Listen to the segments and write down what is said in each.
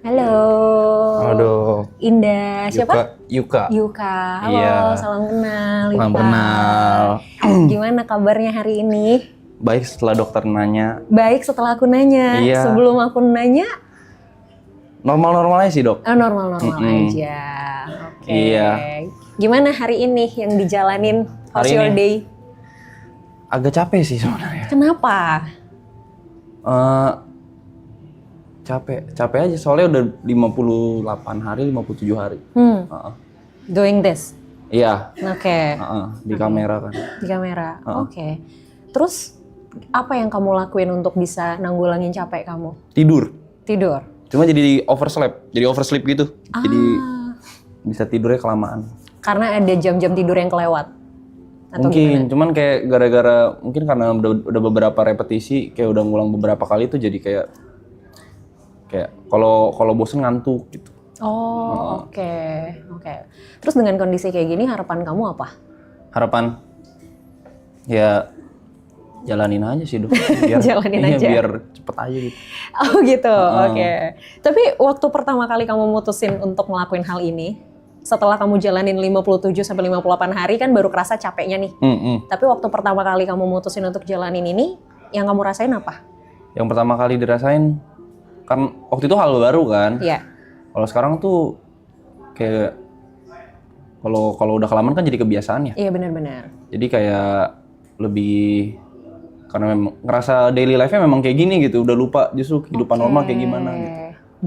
Halo. Aduh. Indah. Siapa? Yuka. Yuka. Halo, Iya. salam kenal. Salam Yuka. kenal. Gimana kabarnya hari ini? Baik setelah dokter nanya. Baik setelah aku nanya. Iya. Sebelum aku nanya, Normal-normal aja sih dok. normal-normal aja. Oke. Iya. Gimana hari ini yang dijalanin? How's Hari your ini? day? Agak capek sih sebenarnya. Kenapa? Capek aja soalnya udah 58 hari, 57 hari. Heeh. Doing this? Iya. Oke. Di kamera kan. Di kamera. Oke. Terus apa yang kamu lakuin untuk bisa nanggulangin capek kamu? Tidur. Tidur. Cuma jadi oversleep gitu. Jadi bisa tidurnya kelamaan. Karena ada jam-jam tidur yang kelewat? Atau Mungkin, cuman kayak gara-gara mungkin karena udah beberapa repetisi, kayak udah ngulang beberapa kali tuh jadi kayak kalau bosen ngantuk gitu. Oh, oke. Terus dengan kondisi kayak gini harapan kamu apa? Harapan ya jalanin aja sih dok. Jalanin aja. Biar cepet aja gitu. Oh gitu, oke. Tapi waktu pertama kali kamu mutusin untuk ngelakuin hal ini, setelah kamu jalanin 57 sampai 58 hari kan baru kerasa capeknya nih. Tapi waktu pertama kali kamu mutusin untuk jalanin ini, yang kamu rasain apa? Yang pertama kali dirasain, kan waktu itu hal baru kan. Iya. Kalau sekarang tuh kayak kalau udah kelamaan kan jadi kebiasaan ya. Iya benar-benar. Jadi kayak lebih karena memang ngerasa daily life-nya memang kayak gini gitu, udah lupa justru kehidupan normal kayak gimana gitu.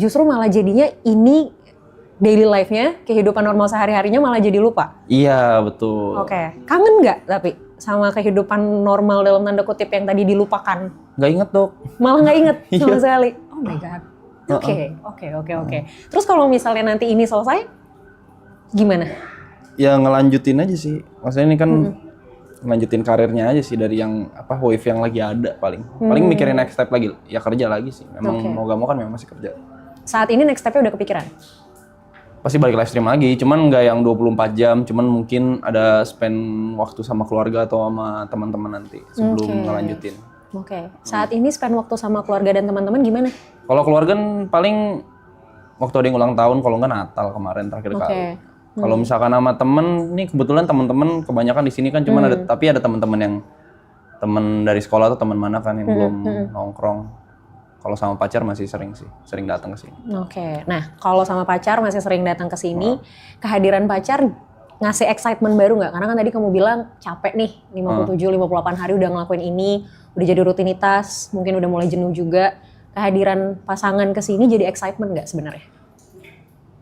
Justru malah jadinya ini daily life-nya, kehidupan normal sehari-harinya malah jadi lupa? Iya, betul. Oke. Kangen nggak tapi sama kehidupan normal dalam tanda kutip yang tadi dilupakan? Nggak inget dok. Malah nggak inget sama sekali? Oh my God. Oke. Terus kalau misalnya nanti ini selesai, gimana? Ya ngelanjutin aja sih. Maksudnya ini kan ngelanjutin karirnya aja sih dari yang wave yang lagi ada paling. Paling mikirin next step lagi, ya kerja lagi sih. Memang mau gak mau kan memang masih kerja. Saat ini next step-nya udah kepikiran? Pasti balik live stream lagi, cuman nggak yang 24 jam, cuman mungkin ada spend waktu sama keluarga atau sama teman-teman nanti sebelum ngelanjutin. Oke. Saat ini spend waktu sama keluarga dan teman-teman gimana? Kalau keluarga kan paling waktu ada yang ulang tahun, kalau nggak Natal kemarin terakhir kali. Kalau misalkan sama temen, nih kebetulan teman-teman kebanyakan di sini kan cuman ada teman-teman yang teman dari sekolah atau teman mana kan yang belum nongkrong. Kalau sama pacar masih sering datang ke sini. Oke. Nah, kalau sama pacar masih sering datang ke sini, kehadiran pacar ngasih excitement baru nggak? Karena kan tadi kamu bilang capek nih, 57-58 hari udah ngelakuin ini, udah jadi rutinitas, mungkin udah mulai jenuh juga. Kehadiran pasangan ke sini jadi excitement nggak sebenarnya?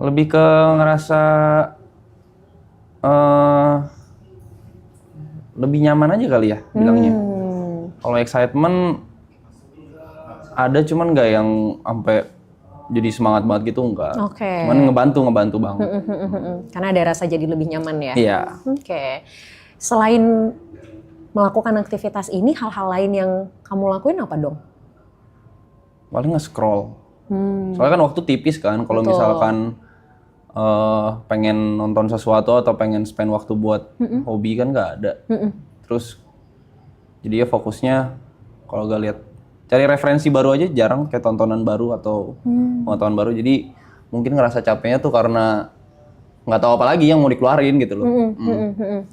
Lebih ke ngerasa lebih nyaman aja kali ya bilangnya. Kalau excitement ada cuman nggak yang sampai jadi semangat banget gitu enggak. Cuman ngebantu banget. Karena ada rasa jadi lebih nyaman ya. Iya. Oke. Selain melakukan aktivitas ini, hal-hal lain yang kamu lakuin apa dong? Paling nge-scroll. Soalnya kan waktu tipis kan. Kalau misalkan pengen nonton sesuatu atau pengen spend waktu buat hobi kan nggak ada. Terus jadi ya fokusnya kalau gak lihat cari referensi baru aja jarang, kayak tontonan baru atau pengetahuan baru. Jadi mungkin ngerasa capeknya tuh karena nggak tahu apa lagi yang mau dikeluarin gitu loh.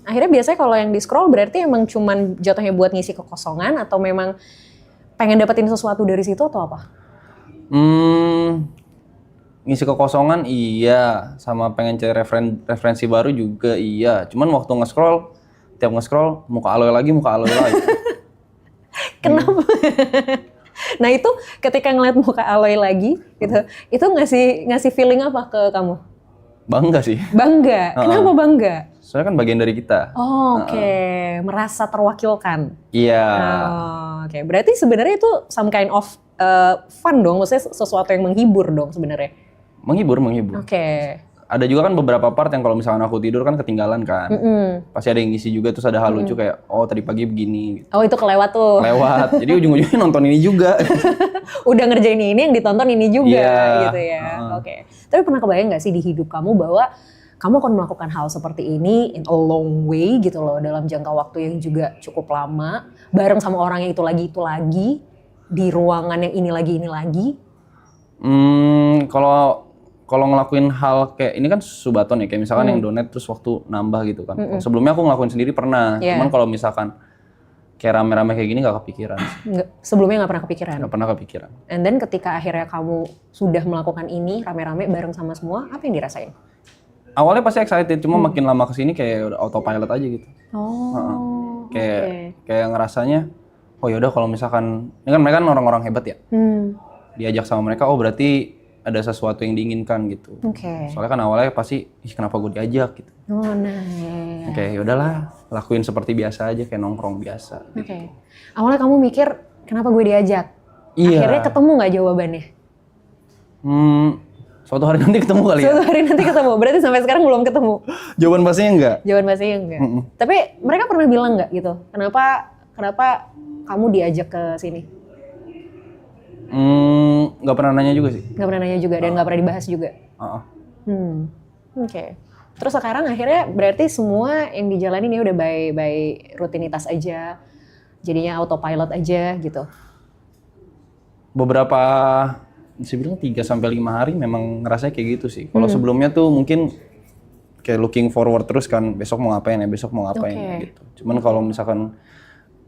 Akhirnya biasanya kalau yang di scroll berarti emang cuman jatuhnya buat ngisi kekosongan atau memang pengen dapetin sesuatu dari situ atau apa? Ngisi kekosongan iya, sama pengen cari referensi baru juga iya. Cuman waktu tiap nge-scroll muka aloy lagi. Kenapa? Nah itu ketika ngeliat muka Aloy lagi gitu, itu ngasih feeling apa ke kamu? Bangga sih. Bangga. Kenapa bangga? Soalnya kan bagian dari kita. Oke. Merasa terwakilkan. Iya. Oke. Berarti sebenarnya itu some kind of fun dong, maksudnya sesuatu yang menghibur dong sebenarnya. Menghibur. Oke. Ada juga kan beberapa part yang kalau misalkan aku tidur kan ketinggalan kan. Pasti ada yang ngisi juga, terus ada hal lucu kayak, oh tadi pagi begini. Gitu. Oh itu kelewat tuh. Lewat, jadi ujung-ujungnya nonton ini juga. Udah ngerjain ini yang ditonton ini juga gitu ya. Oke. Tapi pernah kebayang gak sih di hidup kamu bahwa kamu akan melakukan hal seperti ini in a long way gitu loh, dalam jangka waktu yang juga cukup lama, bareng sama orang yang itu lagi, di ruangan yang ini lagi. Kalau ngelakuin hal kayak ini kan subaton ya, kayak misalkan yang donate terus waktu nambah gitu kan. Kalau sebelumnya aku ngelakuin sendiri pernah, cuman kalau misalkan kayak rame-rame kayak gini nggak kepikiran sih. Sebelumnya nggak pernah kepikiran? Nggak pernah kepikiran. And then ketika akhirnya kamu sudah melakukan ini rame-rame bareng sama semua, apa yang dirasain? Awalnya pasti excited, cuma makin lama kesini kayak udah autopilot aja gitu. Kayak ngerasanya, oh yaudah kalau misalkan, ini kan mereka kan orang-orang hebat ya. Diajak sama mereka, oh berarti ada sesuatu yang diinginkan gitu. Soalnya kan awalnya pasti, kenapa gue diajak gitu. Yaudahlah, lakuin seperti biasa aja, kayak nongkrong biasa. Awalnya kamu mikir, kenapa gue diajak? Iya. Akhirnya ketemu nggak jawabannya? Suatu hari nanti ketemu kali ya? Suatu hari nanti ketemu, berarti sampai sekarang belum ketemu? Jawaban pastinya enggak. Jawaban pastinya enggak. Tapi mereka pernah bilang nggak gitu, kenapa kamu diajak ke sini? Nggak pernah nanya juga sih. Nggak pernah nanya juga dan nggak pernah dibahas juga. Terus sekarang akhirnya berarti semua yang dijalanin ya udah by rutinitas aja, jadinya autopilot aja gitu. Beberapa, bisa bilang 3-5 hari memang ngerasanya kayak gitu sih. Kalau sebelumnya tuh mungkin kayak looking forward terus kan, besok mau ngapain ya, besok mau ngapain gitu. Cuman kalau misalkan,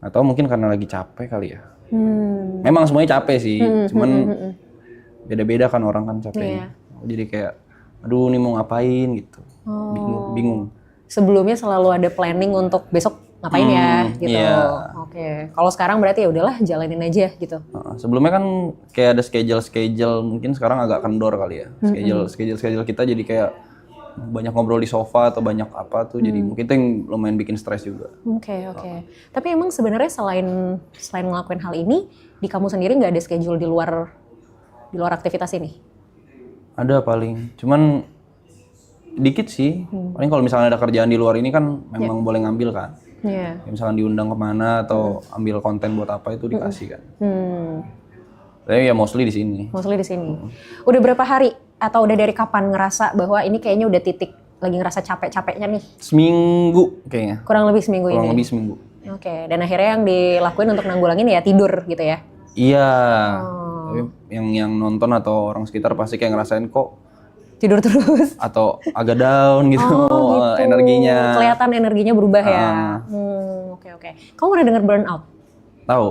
nggak tahu mungkin karena lagi capek kali ya. Memang semuanya capek sih, cuman beda-beda kan orang kan capeknya. Jadi kayak, aduh ini mau ngapain gitu, bingung. Sebelumnya selalu ada planning untuk besok ngapain ya gitu. Kalau sekarang berarti ya udahlah jalanin aja gitu. Sebelumnya kan kayak ada schedule, mungkin sekarang agak kendor kali ya. Schedule kita jadi kayak banyak ngobrol di sofa atau banyak apa tuh, jadi mungkin itu yang lumayan bikin stres juga. Tapi emang sebenarnya selain ngelakuin hal ini, di kamu sendiri nggak ada schedule di luar aktivitas ini? Ada paling, cuman dikit sih. Paling kalau misalnya ada kerjaan di luar ini kan memang boleh ngambil kan. Misalkan diundang kemana atau ambil konten buat apa itu dikasih kan. Tapi ya mostly di sini. Udah berapa hari atau udah dari kapan ngerasa bahwa ini kayaknya udah titik lagi ngerasa capek-capeknya nih? Seminggu kayaknya. Kurang lebih seminggu ini? Kurang lebih seminggu. Dan akhirnya yang dilakuin untuk nanggulangin ya tidur gitu ya? Iya. Tapi yang nonton atau orang sekitar pasti kayak ngerasain kok tidur terus? Atau agak down gitu, energinya. Kelihatan energinya berubah ya? Kamu pernah denger burnout? Tahu.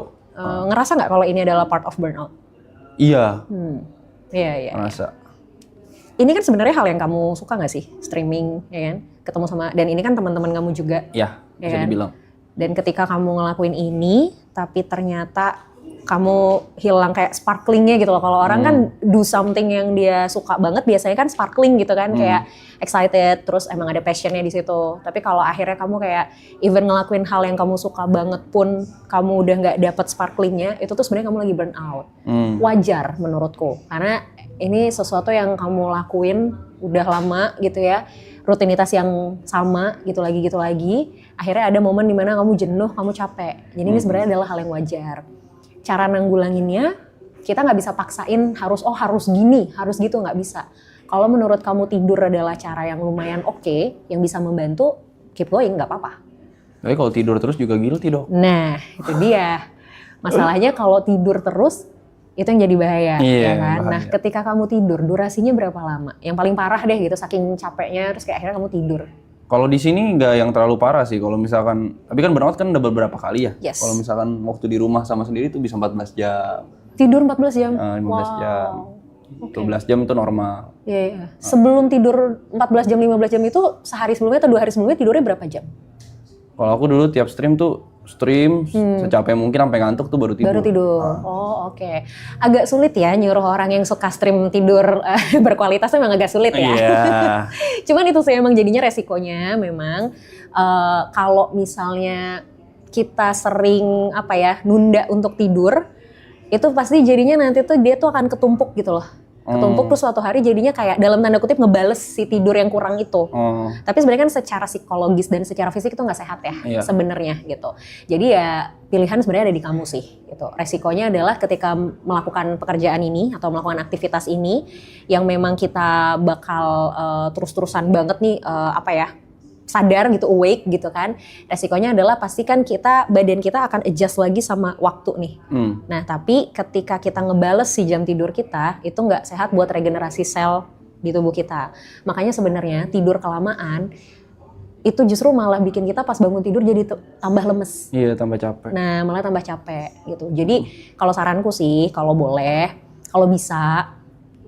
Ngerasa nggak kalau ini adalah part of burnout? Iya. Iya. Ngerasa. Ini kan sebenarnya hal yang kamu suka nggak sih, streaming, ya kan? Ketemu sama, dan ini kan teman-teman kamu juga. Iya, bisa dibilang. Dan ketika kamu ngelakuin ini, tapi ternyata kamu hilang kayak sparklingnya gitu loh. Kalau orang kan do something yang dia suka banget, biasanya kan sparkling gitu kan, kayak excited, terus emang ada passionnya di situ. Tapi kalau akhirnya kamu kayak even ngelakuin hal yang kamu suka banget pun, kamu udah nggak dapet sparklingnya, itu tuh sebenarnya kamu lagi burn out. Wajar menurutku, karena ini sesuatu yang kamu lakuin udah lama gitu ya, rutinitas yang sama gitu lagi. Akhirnya ada momen dimana kamu jenuh, kamu capek. Jadi ini sebenarnya adalah hal yang wajar. Cara nanggulanginnya, kita nggak bisa paksain harus gini, harus gitu, nggak bisa. Kalau menurut kamu tidur adalah cara yang lumayan oke, yang bisa membantu, keep going, nggak apa-apa. Tapi kalau tidur terus juga guilty dong. Nah, itu dia. Masalahnya kalau tidur terus, itu yang jadi bahaya, ya kan? Bahaya. Nah, ketika kamu tidur, durasinya berapa lama? Yang paling parah deh gitu, saking capeknya, terus kayak akhirnya kamu tidur. Kalau di sini nggak yang terlalu parah sih. Kalau misalkan, tapi kan burnout kan udah beberapa kali ya. Kalau misalkan waktu di rumah sama sendiri tuh bisa 14 jam. Tidur 14 jam? 15 jam. 12 jam itu normal. Iya. Sebelum tidur 14 jam, 15 jam itu sehari sebelumnya atau 2 hari sebelumnya tidurnya berapa jam? Kalau aku dulu tiap stream secapek mungkin sampai ngantuk tuh baru tidur. Baru tidur. Oke. Agak sulit ya nyuruh orang yang suka stream tidur berkualitas, memang agak sulit ya. Cuman itu sih emang jadinya resikonya memang kalau misalnya kita sering nunda untuk tidur, itu pasti jadinya nanti tuh dia tuh akan ketumpuk gitu loh. Ketumpuk terus suatu hari jadinya kayak dalam tanda kutip ngebales si tidur yang kurang itu. Tapi sebenarnya kan secara psikologis dan secara fisik itu nggak sehat ya sebenarnya gitu. Jadi ya pilihan sebenarnya ada di kamu sih gitu. Resikonya adalah ketika melakukan pekerjaan ini atau melakukan aktivitas ini yang memang kita bakal terus-terusan banget nih sadar gitu, awake gitu kan, resikonya adalah pasti kan badan kita akan adjust lagi sama waktu nih. Nah tapi ketika kita ngebales si jam tidur kita, itu nggak sehat buat regenerasi sel di tubuh kita. Makanya sebenarnya tidur kelamaan itu justru malah bikin kita pas bangun tidur jadi tambah lemes. Iya, tambah capek. Nah malah tambah capek gitu. Jadi kalau saranku sih, kalau boleh, kalau bisa,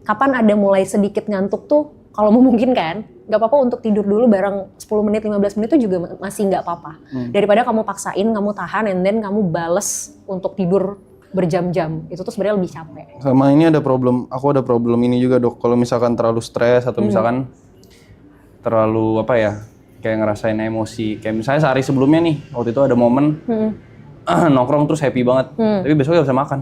kapan ada mulai sedikit ngantuk tuh, kalau memungkinkan, nggak apa-apa untuk tidur dulu bareng 10 menit, 15 menit itu juga masih nggak apa-apa. Daripada kamu paksain, kamu tahan, and then kamu bales untuk tidur berjam-jam. Itu tuh sebenarnya lebih capek. Sama ini aku ada problem ini juga dok. Kalau misalkan terlalu stres atau misalkan terlalu apa ya, kayak ngerasain emosi. Kayak misalnya sehari sebelumnya nih, waktu itu ada momen nongkrong terus happy banget. Tapi besoknya gak bisa makan.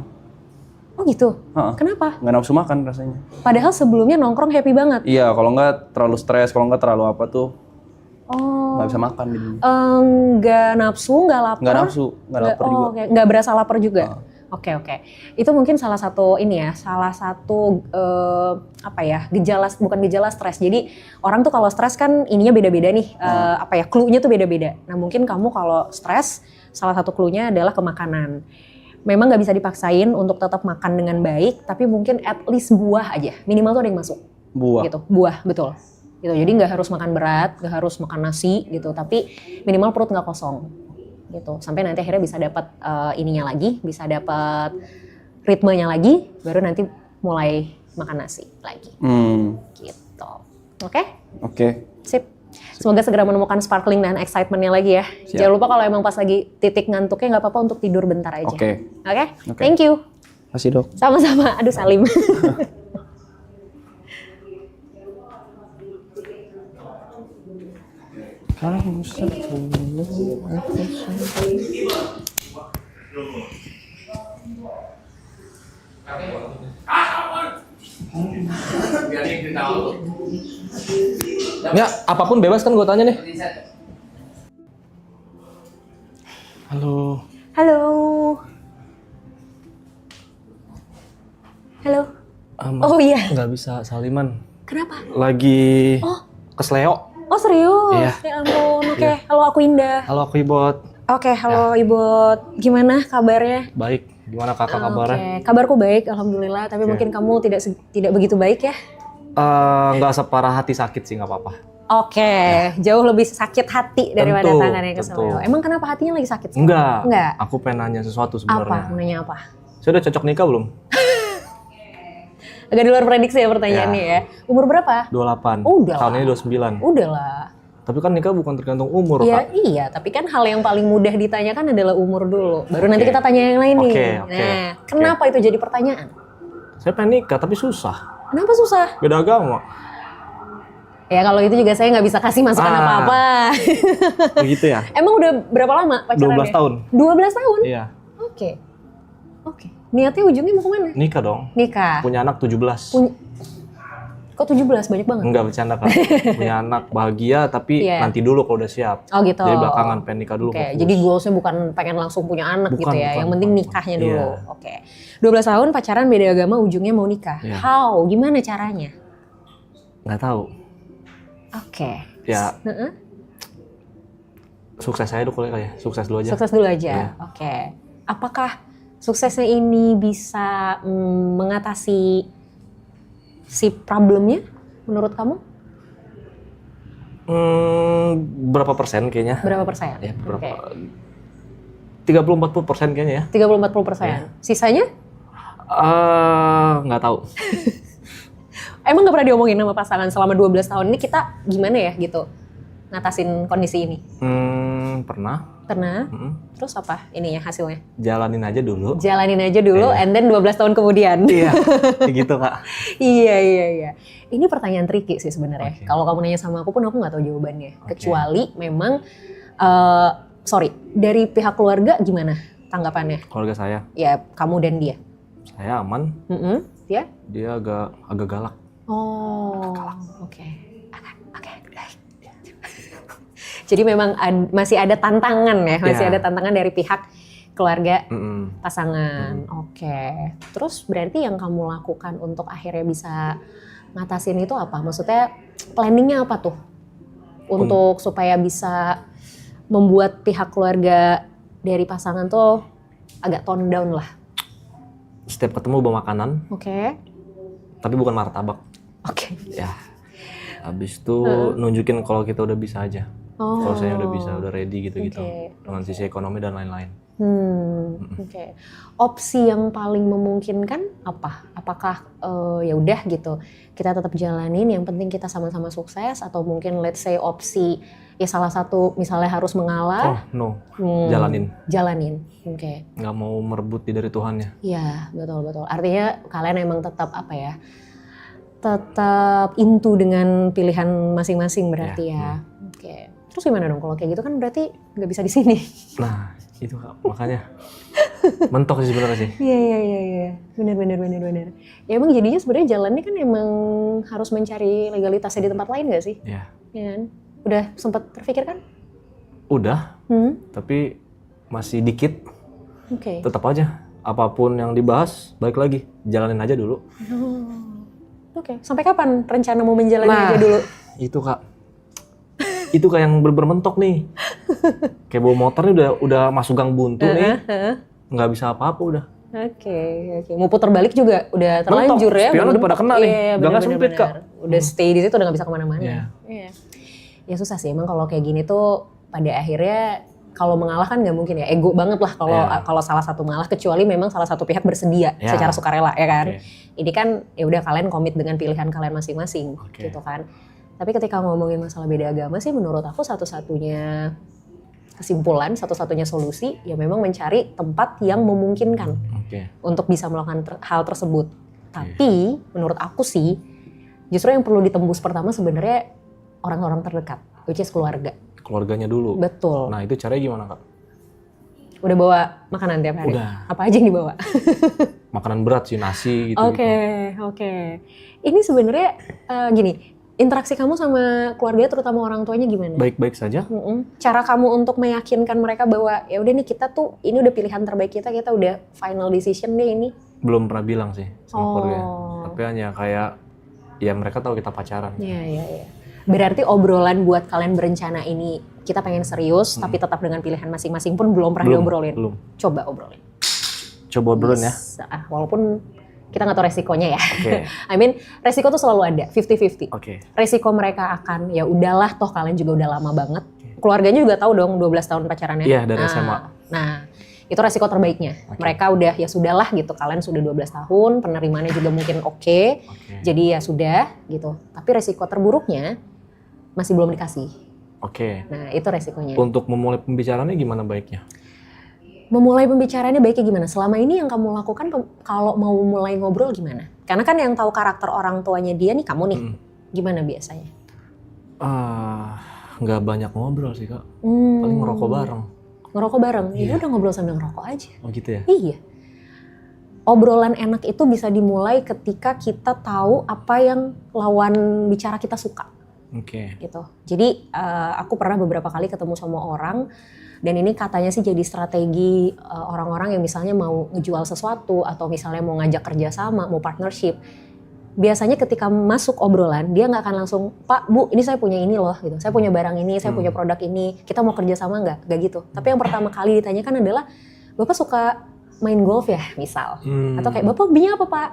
Oh gitu? Kenapa? Nggak nafsu makan rasanya. Padahal sebelumnya nongkrong happy banget. Iya, kalau nggak terlalu stres, kalau nggak terlalu apa tuh, nggak bisa makan. Nggak nafsu, nggak lapar? Nggak nafsu, nggak lapar juga. Okay. Nggak berasa lapar juga? Oke. Itu mungkin salah satu bukan gejala stres. Jadi orang tuh kalau stres kan ininya beda-beda nih, clue-nya tuh beda-beda. Nah mungkin kamu kalau stres, salah satu clue-nya adalah ke makanan. Memang nggak bisa dipaksain untuk tetap makan dengan baik, tapi mungkin at least buah aja, minimal tuh ada yang masuk. Buah. Gitu, buah betul. Gitu. Jadi nggak harus makan berat, nggak harus makan nasi gitu, tapi minimal perut nggak kosong. Gitu. Sampai nanti akhirnya bisa dapat ininya lagi, bisa dapat ritmenya lagi, baru nanti mulai makan nasi lagi. Gitu. Oke? Oke. Sip. Semoga segera menemukan sparkling dan excitementnya lagi ya. Siap. Jangan lupa kalau emang pas lagi titik ngantuknya nggak apa-apa untuk tidur bentar aja. Oke. Thank you. Makasih dok. Sama-sama. Aduh Salim. Ya, apapun bebas kan gue tanya nih. Halo. Halo. Halo. Oh iya. Nggak bisa saliman. Kenapa? Lagi kesleo. Oh serius? Iya. Ya ampun. Oke. Halo aku Indah. Halo aku Ibot. Oke. Halo Ibot. Gimana kabarnya? Baik. Gimana kakak kabarnya? Oke. Kabarku baik, alhamdulillah. Tapi mungkin kamu tidak begitu baik ya? Nggak separah hati sakit sih, nggak apa-apa. Oke, jauh lebih sakit hati daripada Tentu, tangan yang kesleo. Emang kenapa hatinya lagi sakit? Enggak. Aku pengen nanya sesuatu sebenarnya. Apa? Nanya apa? Saya udah cocok nikah belum? Agak di luar prediksi ya pertanyaannya ya. Umur berapa? 28. Oh, udah Tahun lah. ini 29. Udah lah. Tapi kan nikah bukan tergantung umur, Ya, Kak. iya, tapi kan hal yang paling mudah ditanyakan adalah umur dulu. Baru nanti kita tanya yang lain nih. Nah, kenapa itu jadi pertanyaan? Saya pengen nikah tapi susah. Kenapa susah? Beda agama. Ya kalau itu juga saya nggak bisa kasih masukan apa-apa. Begitu ya? Emang udah berapa lama pacarannya? 12 tahun. 12 tahun? Iya. Oke. Niatnya ujungnya mau kemana? Nikah dong. Nikah. Punya anak 17. Kok 17? Banyak banget. Enggak bercanda, Kak. Punya anak bahagia tapi Iya. nanti dulu kalau udah siap. Oh gitu. Jadi belakangan pengen nikah dulu. Oke, fokus. jadi goalsnya bukan pengen langsung punya anak Bukan, gitu ya. bukan, Yang penting bukan. nikahnya dulu. Iya. Oke. 12 tahun pacaran beda agama, ujungnya mau nikah. Iya. How? Gimana caranya? Nggak tahu. Oke. Ya. Sukses aja dulu kali ya. Sukses dulu aja. Sukses dulu aja. Iya. Oke. Apakah suksesnya ini bisa mengatasi si problemnya menurut kamu? Berapa persen kayaknya? Berapa persen? Ya, berapa? Oke. 30-40% kayaknya ya. 30-40%. Iya. Sisanya? Nggak tahu. Emang gak pernah diomongin sama pasangan selama 12 tahun ini kita gimana ya gitu ngatasin kondisi ini? Pernah. Pernah? Mm-mm. Terus apa ininya hasilnya? Jalanin aja dulu. Jalanin aja dulu, Iya. and then 12 tahun kemudian. Iya, gitu Kak. Iya. Ini pertanyaan tricky sih sebenarnya. Oke. Kalau kamu nanya sama aku pun aku nggak tahu jawabannya. Oke. Kecuali memang, dari pihak keluarga gimana tanggapannya? Keluarga saya, Ya kamu dan dia. saya aman. Dia? Dia agak galak. Oh, oke. Jadi memang masih ada tantangan ya, masih Iya. ada tantangan dari pihak keluarga Mm-mm. pasangan. Oke. Terus berarti yang kamu lakukan untuk akhirnya bisa ngatasin itu apa? Maksudnya planningnya apa tuh? untuk supaya bisa membuat pihak keluarga dari pasangan tuh agak tone down lah? Setiap ketemu bawa makanan, Oke. tapi bukan martabak. Oke. Ya. Habis itu nunjukin kalau kita udah bisa aja. Oh. Kalau saya udah bisa, udah ready gitu-gitu. Oke. Dengan sisi ekonomi dan lain-lain. Oke. Opsi yang paling memungkinkan apa? Apakah ya udah gitu, kita tetap jalanin, yang penting kita sama-sama sukses, atau mungkin let's say opsi ya salah satu misalnya harus mengalah. Oh no, jalanin. Oke. Nggak mau merebut dari Tuhannya. Iya, betul. Artinya kalian emang tetap apa ya? Tetap into dengan pilihan masing-masing berarti ya. Oke. Terus gimana dong kalau kayak gitu kan berarti nggak bisa di sini. Nah, itu Kak, makanya mentok sih sebenarnya sih. Iya. Benar. Ya emang jadinya sebenarnya jalannya kan emang harus mencari legalitasnya di tempat lain nggak sih? Iya. Ya kan? Udah sempat terpikirkan? Udah, tapi masih dikit. Oke. Tetap aja, apapun yang dibahas, balik lagi, jalanin aja dulu. Oke. Sampai kapan rencana mau menjalani aja dulu? Itu Kak. Itu kayak yang bermentok nih. Kayak bawa motor nih udah masuk gang buntu nih. Nggak bisa apa-apa udah. Oke. Mau putar balik juga udah terlanjur ya. Spion udah pada kena nih. Udah nggak sempit Kak. Udah stay di situ, udah nggak bisa kemana-mana. Iya. Ya susah sih emang kalau kayak gini tuh pada akhirnya kalau mengalah kan nggak mungkin ya, ego banget lah kalau salah satu mengalah, kecuali memang salah satu pihak bersedia secara sukarela ya kan. Ini kan ya udah kalian komit dengan pilihan kalian masing-masing gitu kan. Tapi ketika ngomongin masalah beda agama sih menurut aku satu-satunya kesimpulan, satu-satunya solusi ya memang mencari tempat yang memungkinkan untuk bisa melakukan hal tersebut. Tapi menurut aku sih justru yang perlu ditembus pertama sebenarnya orang-orang terdekat, which is keluarga. Keluarganya dulu. Betul. Nah itu caranya gimana Kak? Udah bawa makanan tiap hari? Udah. Apa aja yang dibawa? Makanan berat sih, nasi gitu. Oke. Ini sebenarnya gini, interaksi kamu sama keluarga terutama orang tuanya gimana? Baik-baik saja. Cara kamu untuk meyakinkan mereka bahwa ya udah nih kita tuh ini udah pilihan terbaik kita udah final decision deh ini. Belum pernah bilang sih sama keluarga. Tapi hanya kayak ya mereka tahu kita pacaran. Iya. Berarti obrolan buat kalian berencana ini kita pengen serius tapi tetap dengan pilihan masing-masing pun belum pernah diobrolin. Belum. Coba obrolin. Coba obrolin ya. Walaupun kita nggak tahu resikonya ya. Oke. I mean resiko tuh selalu ada, 50-50. Oke. Resiko mereka akan ya udahlah toh kalian juga udah lama banget. Keluarganya juga tahu dong 12 tahun pacarannya. Iya, dari SMA. Nah, itu resiko terbaiknya. Mereka udah ya sudahlah gitu, kalian sudah 12 tahun, penerimaannya juga mungkin oke. Jadi ya sudah gitu. Tapi resiko terburuknya masih belum dikasih. Oke. Nah, itu resikonya. Untuk memulai pembicaraannya gimana baiknya? Memulai pembicaraannya baiknya gimana? Selama ini yang kamu lakukan kalau mau mulai ngobrol gimana? Karena kan yang tahu karakter orang tuanya dia nih kamu nih. Gimana biasanya? Nggak banyak ngobrol sih Kak. Paling ngerokok bareng. Ngerokok bareng? Ya udah ngobrol sambil ngerokok aja. Oh gitu ya? Iya. Obrolan enak itu bisa dimulai ketika kita tahu apa yang lawan bicara kita suka. Oke. Gitu. Jadi aku pernah beberapa kali ketemu sama orang dan ini katanya sih jadi strategi orang-orang yang misalnya mau ngejual sesuatu atau misalnya mau ngajak kerjasama, mau partnership. Biasanya ketika masuk obrolan dia nggak akan langsung, Pak, Bu, ini saya punya ini loh, gitu. Saya punya barang ini, saya punya produk ini. Kita mau kerjasama nggak gitu. Tapi yang pertama kali ditanyakan adalah, Bapak suka main golf ya, misal? Atau kayak Bapak hobinya apa, Pak?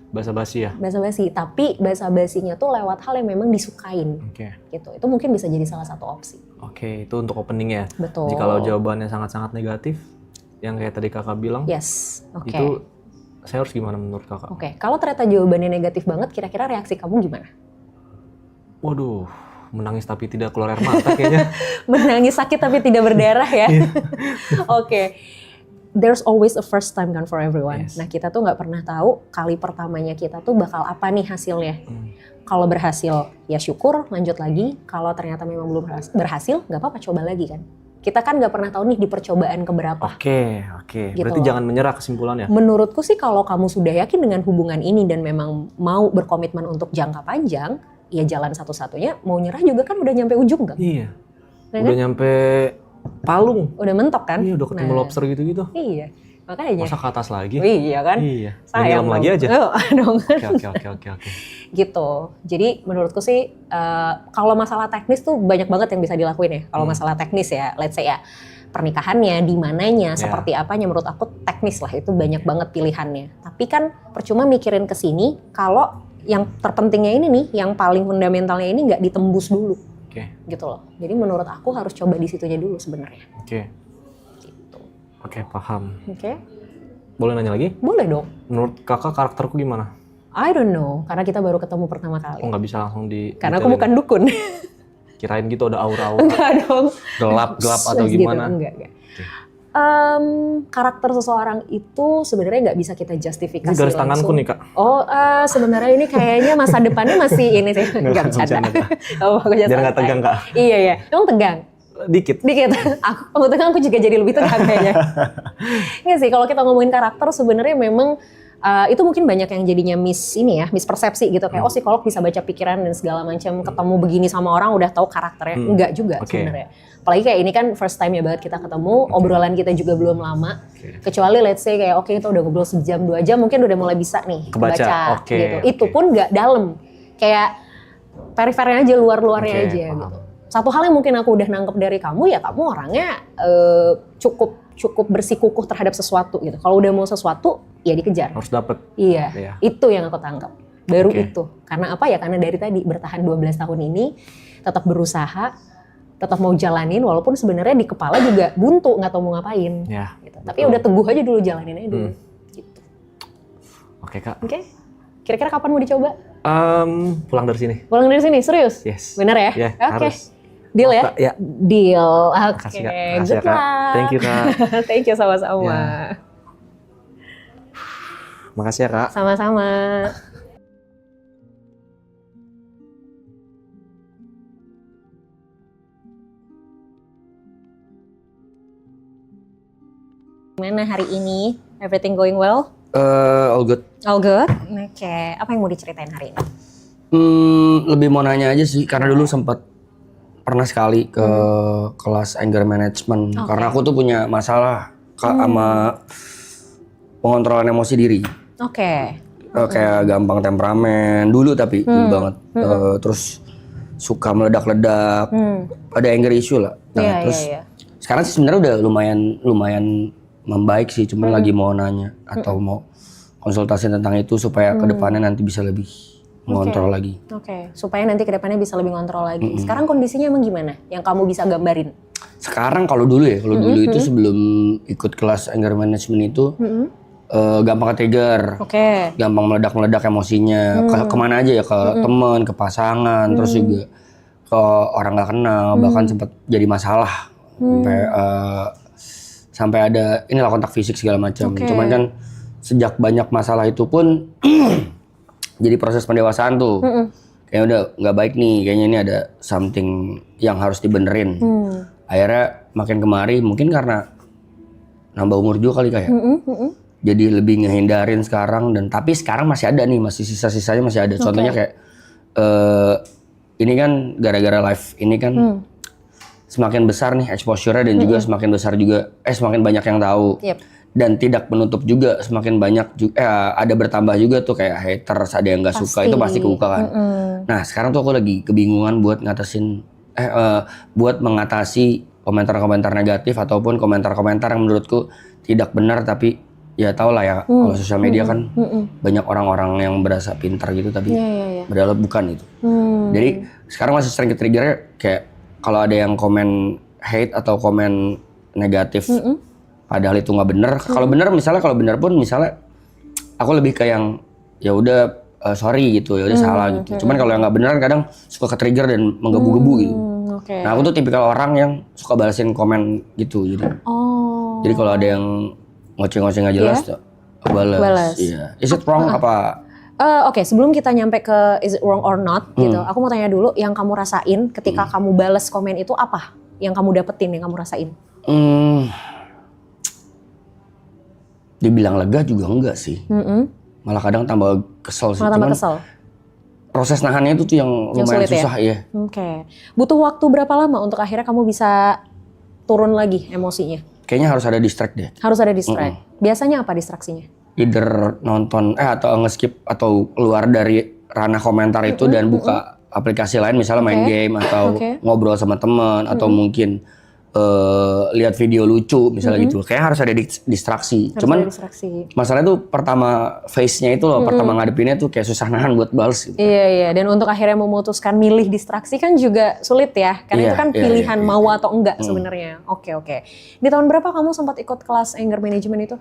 Basa-basi ya? Basa-basi, tapi basa-basinya tuh lewat hal yang memang disukain. Gitu. Itu mungkin bisa jadi salah satu opsi. Oke, itu untuk opening ya? Betul. Jikalau jawabannya sangat-sangat negatif, yang kayak tadi Kakak bilang, yes. Oke. Itu saya harus gimana menurut Kakak? Oke, kalau ternyata jawabannya negatif banget, kira-kira reaksi kamu gimana? Waduh, menangis tapi tidak keluar air mata kayaknya. Menangis sakit tapi tidak berdarah ya? Oke. There's always a first time kan for everyone. Nah kita tuh nggak pernah tahu kali pertamanya kita tuh bakal apa nih hasilnya. Kalau berhasil ya syukur, lanjut lagi. Kalau ternyata memang belum berhasil, nggak apa-apa, coba lagi kan. Kita kan nggak pernah tahu nih di percobaan keberapa. Oke. Gitu Berarti loh. jangan menyerah kesimpulannya. Menurutku sih kalau kamu sudah yakin dengan hubungan ini dan memang mau berkomitmen untuk jangka panjang, ya jalan satu-satunya. Mau nyerah juga kan udah nyampe ujung kan? Iya. Nah, Udah kan? nyampe Palung. Udah mentok kan? Iya, udah ketemu lobster gitu-gitu. Iya. Makanya. Masa ke atas lagi? Iya kan? Iya. Sayang lagi aja. Dong. Oke. Gitu. Jadi menurutku sih kalau masalah teknis tuh banyak banget yang bisa dilakuin ya. Kalau masalah teknis ya, let's say ya pernikahannya, di mananya, seperti apanya, menurut aku teknis lah itu banyak banget pilihannya. Tapi kan percuma mikirin ke sini kalau yang terpentingnya ini nih, yang paling fundamentalnya ini nggak ditembus dulu. Oke. Gitu loh. Jadi menurut aku harus coba di situnya dulu sebenarnya. Oke. Gitu. Oke, paham. Oke. Boleh nanya lagi? Boleh dong. Menurut kakak karakterku gimana? I don't know, karena kita baru ketemu pertama kali. Kok nggak bisa langsung di... Karena aku bukan dukun. Kirain gitu ada aura-aura. Enggak dong. Gelap atau gimana? Gitu. Enggak. Karakter seseorang itu sebenarnya nggak bisa kita justifikasi Ini garis langsung. tanganku nih, Kak. Oh, sebenarnya ini kayaknya masa depannya masih ini sih. Enggak bercanda. Oh, aku Biar nggak tegang, Kak. Iya, iya. Emang tegang? Dikit. Aku tegang, aku juga jadi lebih tegang kayaknya. Iya sih, kalau kita ngomongin karakter sebenarnya memang itu mungkin banyak yang jadinya mispersepsi gitu. Kayak psikolog bisa baca pikiran dan segala macam, ketemu begini sama orang udah tahu karakternya. Enggak juga sebenarnya. Apalagi kayak ini kan first time ya banget kita ketemu, obrolan kita juga belum lama. Kecuali let's say kayak kita udah ngobrol sejam 2 jam mungkin udah mulai bisa nih kebaca gitu. Itu pun nggak dalam. Kayak perifernya aja, luar-luarnya aja gitu. Satu hal yang mungkin aku udah nangkep dari kamu ya, kamu orangnya cukup bersikukuh terhadap sesuatu gitu. Kalau udah mau sesuatu ya dikejar. Harus dapet. Iya. Itu yang aku tangkap. Baru itu. Karena apa ya? Karena dari tadi bertahan 12 tahun ini tetap berusaha, tetap mau jalanin walaupun sebenarnya di kepala juga buntu, nggak tahu mau ngapain. Ya. Gitu. Tapi udah teguh aja dulu, jalanin aja dulu. Gitu. Oke, Kak. Oke. Kira-kira kapan mau dicoba? Pulang dari sini. Pulang dari sini, serius? Yes. Bener ya? Yeah, Oke. harus. Deal ya? Ya. Deal. Oke. Makasih, Kak. Makasih, Good ya, Kak. luck. Thank you, Kak. Thank you sama-sama. Ya. Makasih ya, Kak. Sama-sama. Gimana hari ini? Everything going well? All good. All good? Oke. Apa yang mau diceritain hari ini? Lebih mau nanya aja sih, karena dulu sempat pernah sekali ke kelas anger management. Karena aku tuh punya masalah sama pengontrolan emosi diri. Oke. Kayak gampang temperamen dulu, tapi dulu banget. Terus suka meledak-ledak. Ada anger issue lah. Nah, terus sekarang sih sebenarnya udah lumayan membaik sih. Cuman lagi mau nanya atau mau konsultasi tentang itu supaya kedepannya nanti bisa lebih mengontrol lagi. Oke. Supaya nanti kedepannya bisa lebih ngontrol lagi. Sekarang kondisinya emang gimana? Yang kamu bisa gambarin? Sekarang kalau dulu dulu itu sebelum ikut kelas anger management itu gampang ke-trigger, gampang meledak-meledak emosinya, kemana aja ya, ke teman, ke pasangan, terus juga ke orang nggak kenal, bahkan sempat jadi masalah sampai ada inilah kontak fisik segala macam. Cuman kan sejak banyak masalah itu pun jadi proses pendewasaan tuh. Kayaknya udah nggak baik nih, kayaknya ini ada something yang harus dibenerin. Akhirnya makin kemari mungkin karena nambah umur juga kali kayak. Jadi lebih ngehindarin sekarang, dan tapi sekarang masih ada nih, masih sisa-sisanya masih ada. Contohnya kayak ini kan gara-gara live ini kan semakin besar nih exposure-nya, dan juga semakin besar juga semakin banyak yang tahu. Dan tidak menutup juga, semakin banyak juga ada bertambah juga tuh kayak haters, ada yang nggak suka, itu pasti kebuka kan. Nah sekarang tuh aku lagi kebingungan buat buat mengatasi komentar-komentar negatif ataupun komentar-komentar yang menurutku tidak benar, tapi ya tau lah ya, kalau sosial media kan banyak orang-orang yang berasa pintar gitu tapi padahal bukan itu. Jadi sekarang masih sering ke-trigger kayak kalau ada yang komen hate atau komen negatif padahal itu nggak bener. Kalau bener misalnya, kalau bener pun misalnya aku lebih ke yang ya udah sorry gitu, ya udah salah gitu. Cuman kalau yang nggak bener kadang suka ke-trigger dan menggebu-gebu gitu. Nah aku tuh tipikal orang yang suka balesin komen gitu, jadi kalau ada yang ngoceh-ngoceh nggak jelas tuh balas. Iya. Is it wrong apa? Oke, sebelum kita nyampe ke is it wrong or not gitu, aku mau tanya dulu yang kamu rasain ketika kamu balas komen itu apa? Yang kamu dapetin, yang kamu rasain? Dibilang lega juga enggak sih. Malah kadang tambah kesel sih. Malah tambah kesel. Proses nahannya itu tuh yang lumayan sulit, susah ya. Oke. Butuh waktu berapa lama untuk akhirnya kamu bisa turun lagi emosinya? kayaknya harus ada distract deh. Harus ada distract. Biasanya apa distraksinya? Either nonton atau nge-skip atau keluar dari ranah komentar itu dan buka aplikasi lain, misalnya main game atau ngobrol sama teman atau mungkin lihat video lucu misalnya gitu. Kayaknya harus ada distraksi. Cuman masalahnya tuh pertama face-nya itu loh, pertama ngadepinnya tuh kayak susah nahan buat balas gitu. Iya, dan untuk akhirnya memutuskan milih distraksi kan juga sulit ya. Karena itu kan pilihan mau atau enggak sebenarnya. Oke. Di tahun berapa kamu sempat ikut kelas anger management itu?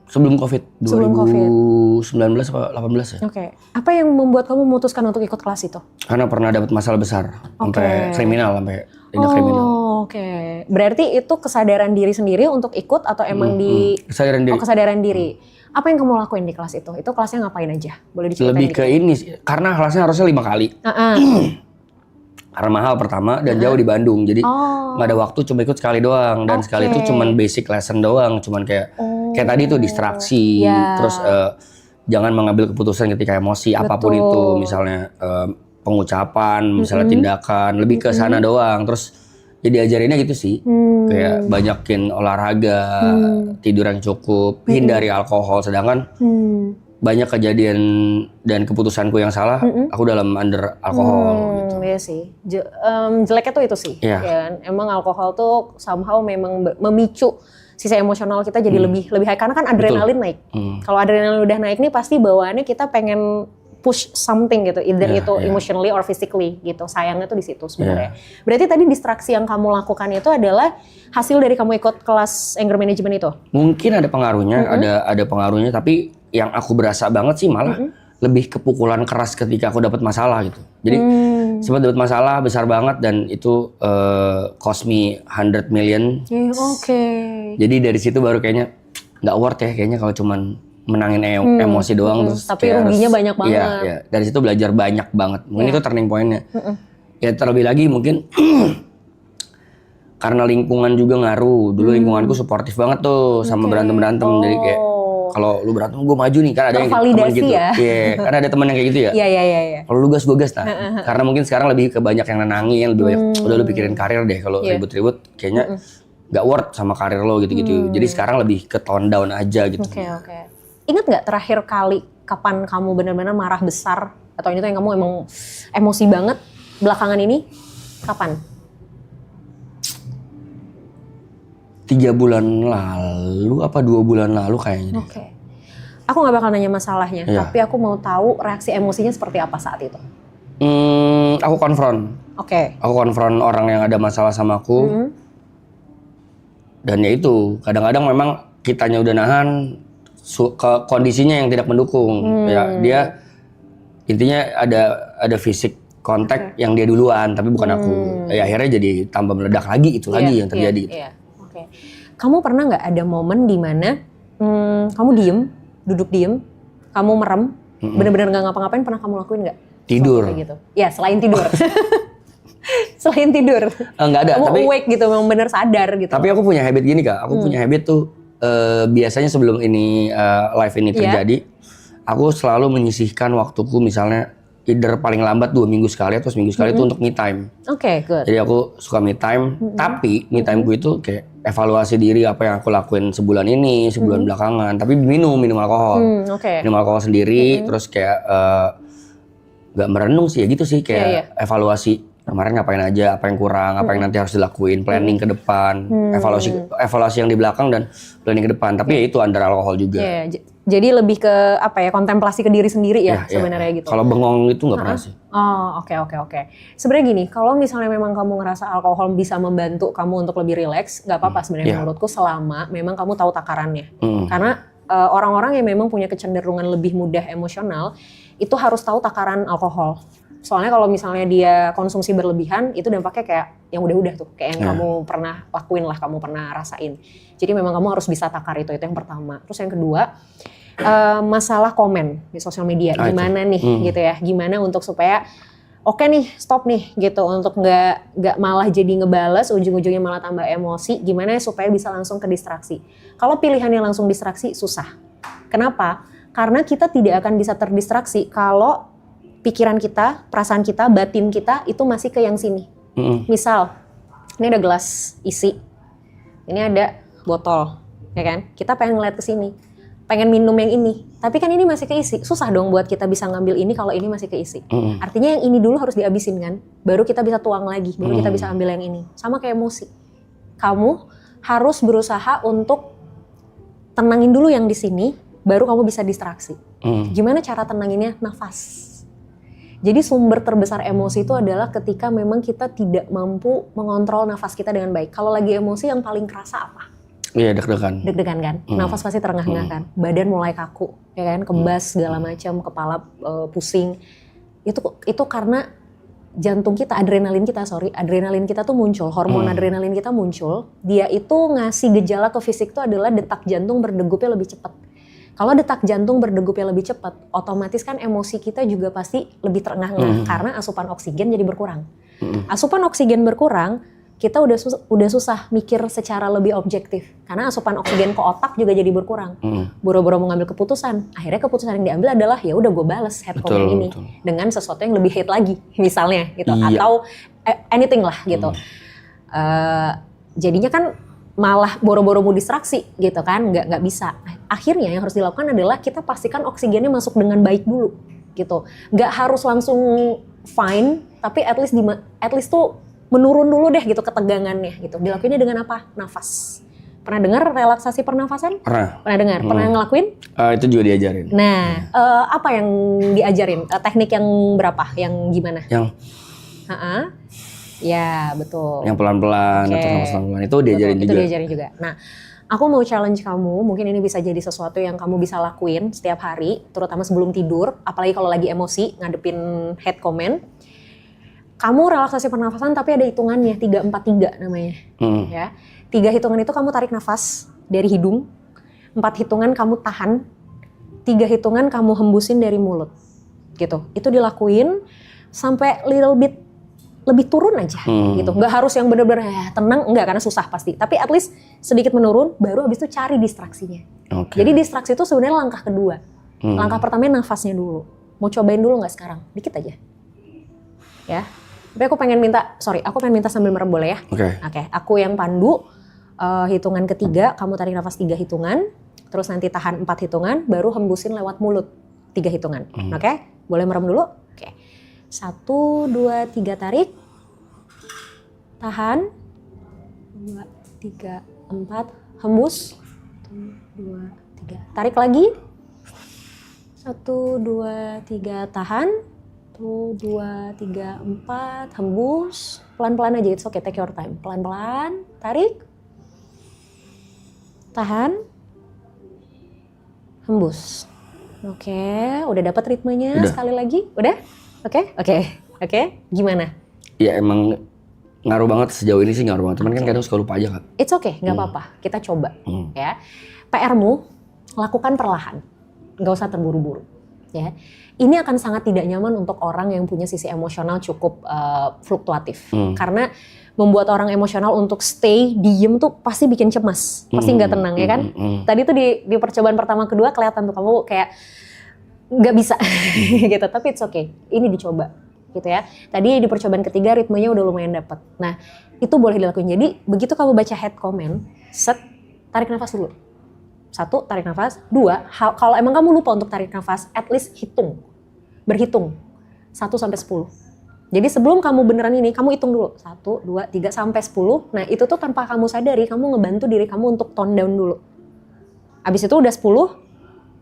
Sebelum COVID, 2019 atau 18 ya. Oke. Apa yang membuat kamu memutuskan untuk ikut kelas itu? Karena pernah dapat masalah besar, sampai kriminal, sampai tindak kriminal. Oke. Berarti itu kesadaran diri sendiri untuk ikut atau emang kesadaran diri. Kesadaran diri. Apa yang kamu lakuin di kelas itu? Itu kelasnya ngapain aja? Boleh diceritain? Lebih ke ini sih, karena kelasnya harusnya 5 kali. Karena mahal pertama dan jauh di Bandung, jadi nggak ada waktu, cuma ikut sekali doang. Dan sekali itu cuman basic lesson doang, cuman kayak tadi tuh distraksi, terus jangan mengambil keputusan ketika emosi apapun itu, misalnya pengucapan, misalnya tindakan, lebih ke sana doang. Terus jadi ajarinnya gitu sih, kayak banyakin olahraga, tidur yang cukup, hindari alkohol. Sedangkan banyak kejadian dan keputusanku yang salah, aku dalam under alkohol. Gitu. Iya sih, jeleknya tuh itu sih. Ya, emang alkohol tuh somehow memang memicu sisi emosional kita jadi lebih high, karena kan adrenalin naik. Kalau adrenalin udah naik nih pasti bawaannya kita pengen push something gitu, either itu emotionally or physically gitu. Sayangnya tuh di situ sebenarnya. Berarti tadi distraksi yang kamu lakukan itu adalah hasil dari kamu ikut kelas anger management itu? Mungkin ada pengaruhnya, ada pengaruhnya, tapi yang aku berasa banget sih malah lebih kepukulan keras ketika aku dapat masalah gitu. Jadi sempat dapat masalah besar banget dan itu cost me 100 million. Jadi dari situ baru kayaknya nggak worth ya kayaknya kalau cuman menangin emosi doang. Terus tapi ruginya banyak banget. Iya, dari situ belajar banyak banget. Mungkin itu turning point-nya. Ya terlebih lagi mungkin karena lingkungan juga ngaruh. Dulu lingkunganku suportif banget tuh sama berantem-berantem. Jadi kayak kalau lu berantem gue maju nih, kan ada yang teman gitu. Iya, kan ada teman yang kayak gitu ya. Iya. Kalau lu gas gue gas. Nah, karena mungkin sekarang lebih ke banyak yang nenangin, lebih banyak udah lu pikirin karir deh. Kalau ribut-ribut kayaknya nggak worth sama karir lo gitu-gitu. Jadi sekarang lebih ke tone down aja gitu. Oke. Ingat nggak terakhir kali kapan kamu benar-benar marah besar atau ini tuh yang kamu emang emosi banget belakangan ini? Kapan? 3 bulan lalu apa 2 bulan lalu kayaknya. Oke. Aku nggak bakal nanya masalahnya, tapi aku mau tahu reaksi emosinya seperti apa saat itu. Aku konfront. Aku konfront orang yang ada masalah sama aku. Dan ya itu, kadang-kadang memang kitanya udah nahan, kondisinya yang tidak mendukung. Ya dia intinya ada fisik kontak yang dia duluan, tapi bukan aku. Ya akhirnya jadi tambah meledak lagi, itu lagi yang terjadi. Gitu. Kamu pernah nggak ada momen di mana kamu duduk diem, kamu merem, benar-benar nggak ngapa-ngapain, pernah kamu lakuin nggak? Tidur. Gitu. Ya selain tidur. Selain tidur. Enggak ada. Kamu tapi awake gitu, memang benar sadar gitu. Tapi aku punya habit gini Kak, aku punya habit tuh biasanya sebelum ini live ini terjadi, aku selalu menyisihkan waktuku misalnya either paling lambat 2 minggu sekali atau seminggu sekali itu untuk me time. Good. Jadi aku suka me time, tapi me timeku itu kayak evaluasi diri apa yang aku lakuin sebulan ini, sebulan belakangan. Tapi minum alkohol. Minum alkohol sendiri, terus kayak gak merenung sih ya gitu sih, kayak evaluasi kemarin ngapain aja, apa yang kurang, apa yang nanti harus dilakuin, planning ke depan, evaluasi yang di belakang dan planning ke depan. Tapi ya itu under alkohol juga. Jadi lebih ke apa ya, kontemplasi ke diri sendiri ya sebenarnya gitu. Kalau bengong itu nggak pernah sih. Oke. Sebenarnya gini, kalau misalnya memang kamu ngerasa alkohol bisa membantu kamu untuk lebih rileks, nggak apa-apa sebenarnya menurutku selama memang kamu tahu takarannya. Karena orang-orang yang memang punya kecenderungan lebih mudah emosional itu harus tahu takaran alkohol. Soalnya kalau misalnya dia konsumsi berlebihan, itu dampaknya kayak yang udah-udah tuh. Kayak yang kamu pernah lakuin lah, kamu pernah rasain. Jadi memang kamu harus bisa takar itu yang pertama. Terus yang kedua, masalah komen di sosial media. Gimana nih gitu ya, gimana untuk supaya oke nih, stop nih gitu. Untuk nggak malah jadi ngebales, ujung-ujungnya malah tambah emosi. Gimana ya supaya bisa langsung ke distraksi. Kalau pilihannya langsung distraksi, susah. Kenapa? Karena kita tidak akan bisa terdistraksi kalau pikiran kita, perasaan kita, batin kita itu masih ke yang sini. Misal, ini ada gelas isi, Ini ada botol, ya kan? Kita pengen ngeliat ke sini, pengen minum yang ini, tapi kan ini masih keisi. Susah dong buat kita bisa ngambil ini kalau ini masih keisi. Artinya yang ini dulu harus dihabisin kan, baru kita bisa tuang lagi, baru kita bisa ambil yang ini. Sama kayak emosi. Kamu harus berusaha untuk tenangin dulu yang di sini, baru kamu bisa distraksi. Gimana cara tenanginnya? Nafas. Jadi sumber terbesar emosi itu adalah ketika memang kita tidak mampu mengontrol nafas kita dengan baik. Kalau lagi emosi yang paling kerasa apa? Iya, deg-degan. Deg-degan kan? Nafas pasti terengah-engah kan? Badan mulai kaku, ya kan? Kebas segala macam, kepala pusing. Itu karena jantung kita, adrenalin kita tuh muncul, hormon adrenalin kita muncul. Dia itu ngasih gejala ke fisik tuh adalah detak jantung berdegupnya lebih cepat. Kalau detak jantung berdegupnya lebih cepat, otomatis kan emosi kita juga pasti lebih terengah-engah karena asupan oksigen jadi berkurang. Asupan oksigen berkurang, kita udah susah mikir secara lebih objektif karena asupan oksigen ke otak juga jadi berkurang. Boro-boro mau ngambil keputusan, akhirnya keputusan yang diambil adalah ya udah gue bales head comment ini dengan sesuatu yang lebih hate lagi, misalnya gitu, atau anything lah gitu. Jadinya kan malah boro-boro mau distraksi gitu kan, nggak bisa. Akhirnya yang harus dilakukan adalah kita pastikan oksigennya masuk dengan baik dulu gitu. Nggak harus langsung fine, tapi at least tuh menurun dulu deh gitu ketegangannya gitu. Dilakuinnya dengan apa? Nafas. Pernah dengar relaksasi pernafasan? Pernah dengar? Pernah ngelakuin? Itu juga diajarin. Nah, apa yang diajarin? Teknik yang berapa? Yang gimana? Yang ya betul. Yang pelan-pelan, atau nafas pelan-pelan itu diajarin juga. Itu diajarin juga. Nah, aku mau challenge kamu, mungkin ini bisa jadi sesuatu yang kamu bisa lakuin setiap hari, terutama sebelum tidur, apalagi kalau lagi emosi, ngadepin hate comment. Kamu relaksasi pernafasan tapi ada hitungannya, 3-4-3 namanya. Ya. 3 hitungan itu kamu tarik nafas dari hidung, 4 hitungan kamu tahan, 3 hitungan kamu hembusin dari mulut. Gitu. Itu dilakuin sampai little bit lebih turun aja gitu. Nggak harus yang bener-bener tenang, enggak, karena susah pasti. Tapi at least sedikit menurun, baru abis itu cari distraksinya. Jadi distraksi itu sebenarnya langkah kedua. Langkah pertamanya nafasnya dulu. Mau cobain dulu nggak sekarang? Dikit aja. Ya. Tapi aku pengen minta sambil merem boleh ya? Oke. Aku yang pandu, hitungan ketiga, kamu tarik nafas 3 hitungan, terus nanti tahan 4 hitungan, baru hembusin lewat mulut 3 hitungan. Oke? Boleh merem dulu? Oke. 1, 2, 3 tarik, tahan, 2, 3, 4, hembus, 1, 2, 3, tarik lagi, 1, 2, 3, tahan, 1, 2, 3, 4, hembus, pelan-pelan aja, it's okay, take your time, pelan-pelan, tarik, tahan, hembus. Oke, udah dapat ritmenya sekali lagi, udah? Oke. Gimana? Ya emang ngaruh banget sejauh ini sih, ngaruh banget. Cuman kan kadang suka lupa aja, Kak. It's okay, nggak apa-apa. Kita coba, ya. PR-mu lakukan perlahan, nggak usah terburu-buru, ya. Ini akan sangat tidak nyaman untuk orang yang punya sisi emosional cukup fluktuatif, karena membuat orang emosional untuk stay diem tuh pasti bikin cemas, pasti nggak tenang, ya kan? Tadi tuh di percobaan pertama kedua kelihatan tuh kamu kayak nggak bisa gitu, tapi it's okay, ini dicoba gitu ya. Tadi di percobaan ketiga ritmenya udah lumayan dapet. Nah itu boleh dilakuin. Jadi begitu kamu baca head comment, tarik nafas dulu. 1, tarik nafas. 2, kalau emang kamu lupa untuk tarik nafas, at least berhitung 1 sampai 10. Jadi sebelum kamu beneran ini, kamu hitung dulu 1, 2, 3 sampai 10. Nah itu tuh tanpa kamu sadari, kamu ngebantu diri kamu untuk tone down dulu. Abis itu udah 10,